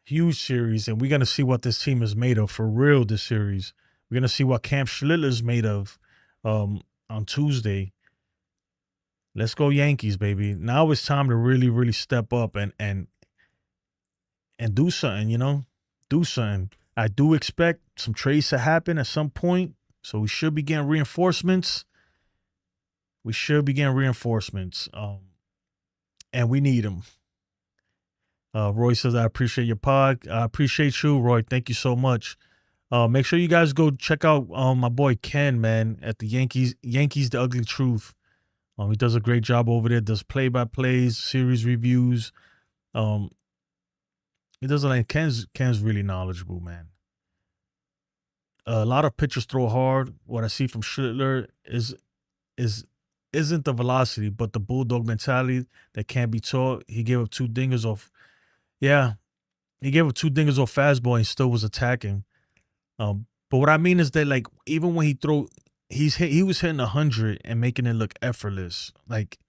And we're going to see what this team is made of for real this series. We're going to see what Camp Schlittler's made of on Tuesday. Let's go Yankees, baby. Now it's time to really, really step up and do something, Do something. I do expect some trades to happen at some point, so we should be getting reinforcements. And we need them. Roy says, I appreciate your pod. I appreciate you, Roy. Thank you so much. Make sure you guys go check out my boy Ken, man, at the Yankees, The Ugly Truth. He does a great job over there, does play-by-plays, series reviews. He does like Ken's really knowledgeable, man. A lot of pitchers throw hard. What I see from Schlittler isn't the velocity, but the bulldog mentality that can't be taught. He gave up 2 dingers off. Yeah, he gave up 2 dingers off fastball and still was attacking. But what I mean is that, like, even when he was hitting 100 and making it look effortless. Like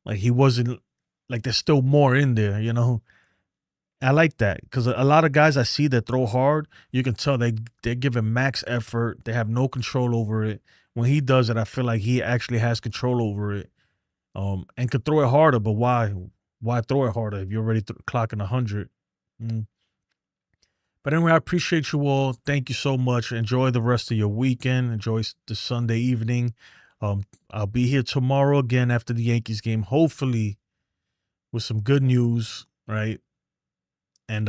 he wasn't, like, there's still more in there, I like that because a lot of guys I see that throw hard, you can tell they're giving max effort. They have no control over it. When he does it, I feel like he actually has control over it, and could throw it harder. But why? Why throw it harder if you're already clocking 100? Mm. But anyway, I appreciate you all. Thank you so much. Enjoy the rest of your weekend. Enjoy the Sunday evening. I'll be here tomorrow again after the Yankees game, hopefully with some good news, right? And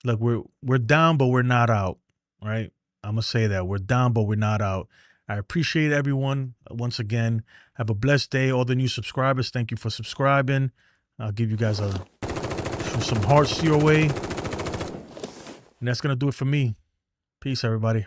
look, we're down, but we're not out, right? I'm gonna say that we're down, but we're not out. I appreciate everyone once again. Have a blessed day. All the new subscribers, thank you for subscribing. I'll give you guys some hearts your way. And that's going to do it for me. Peace, everybody.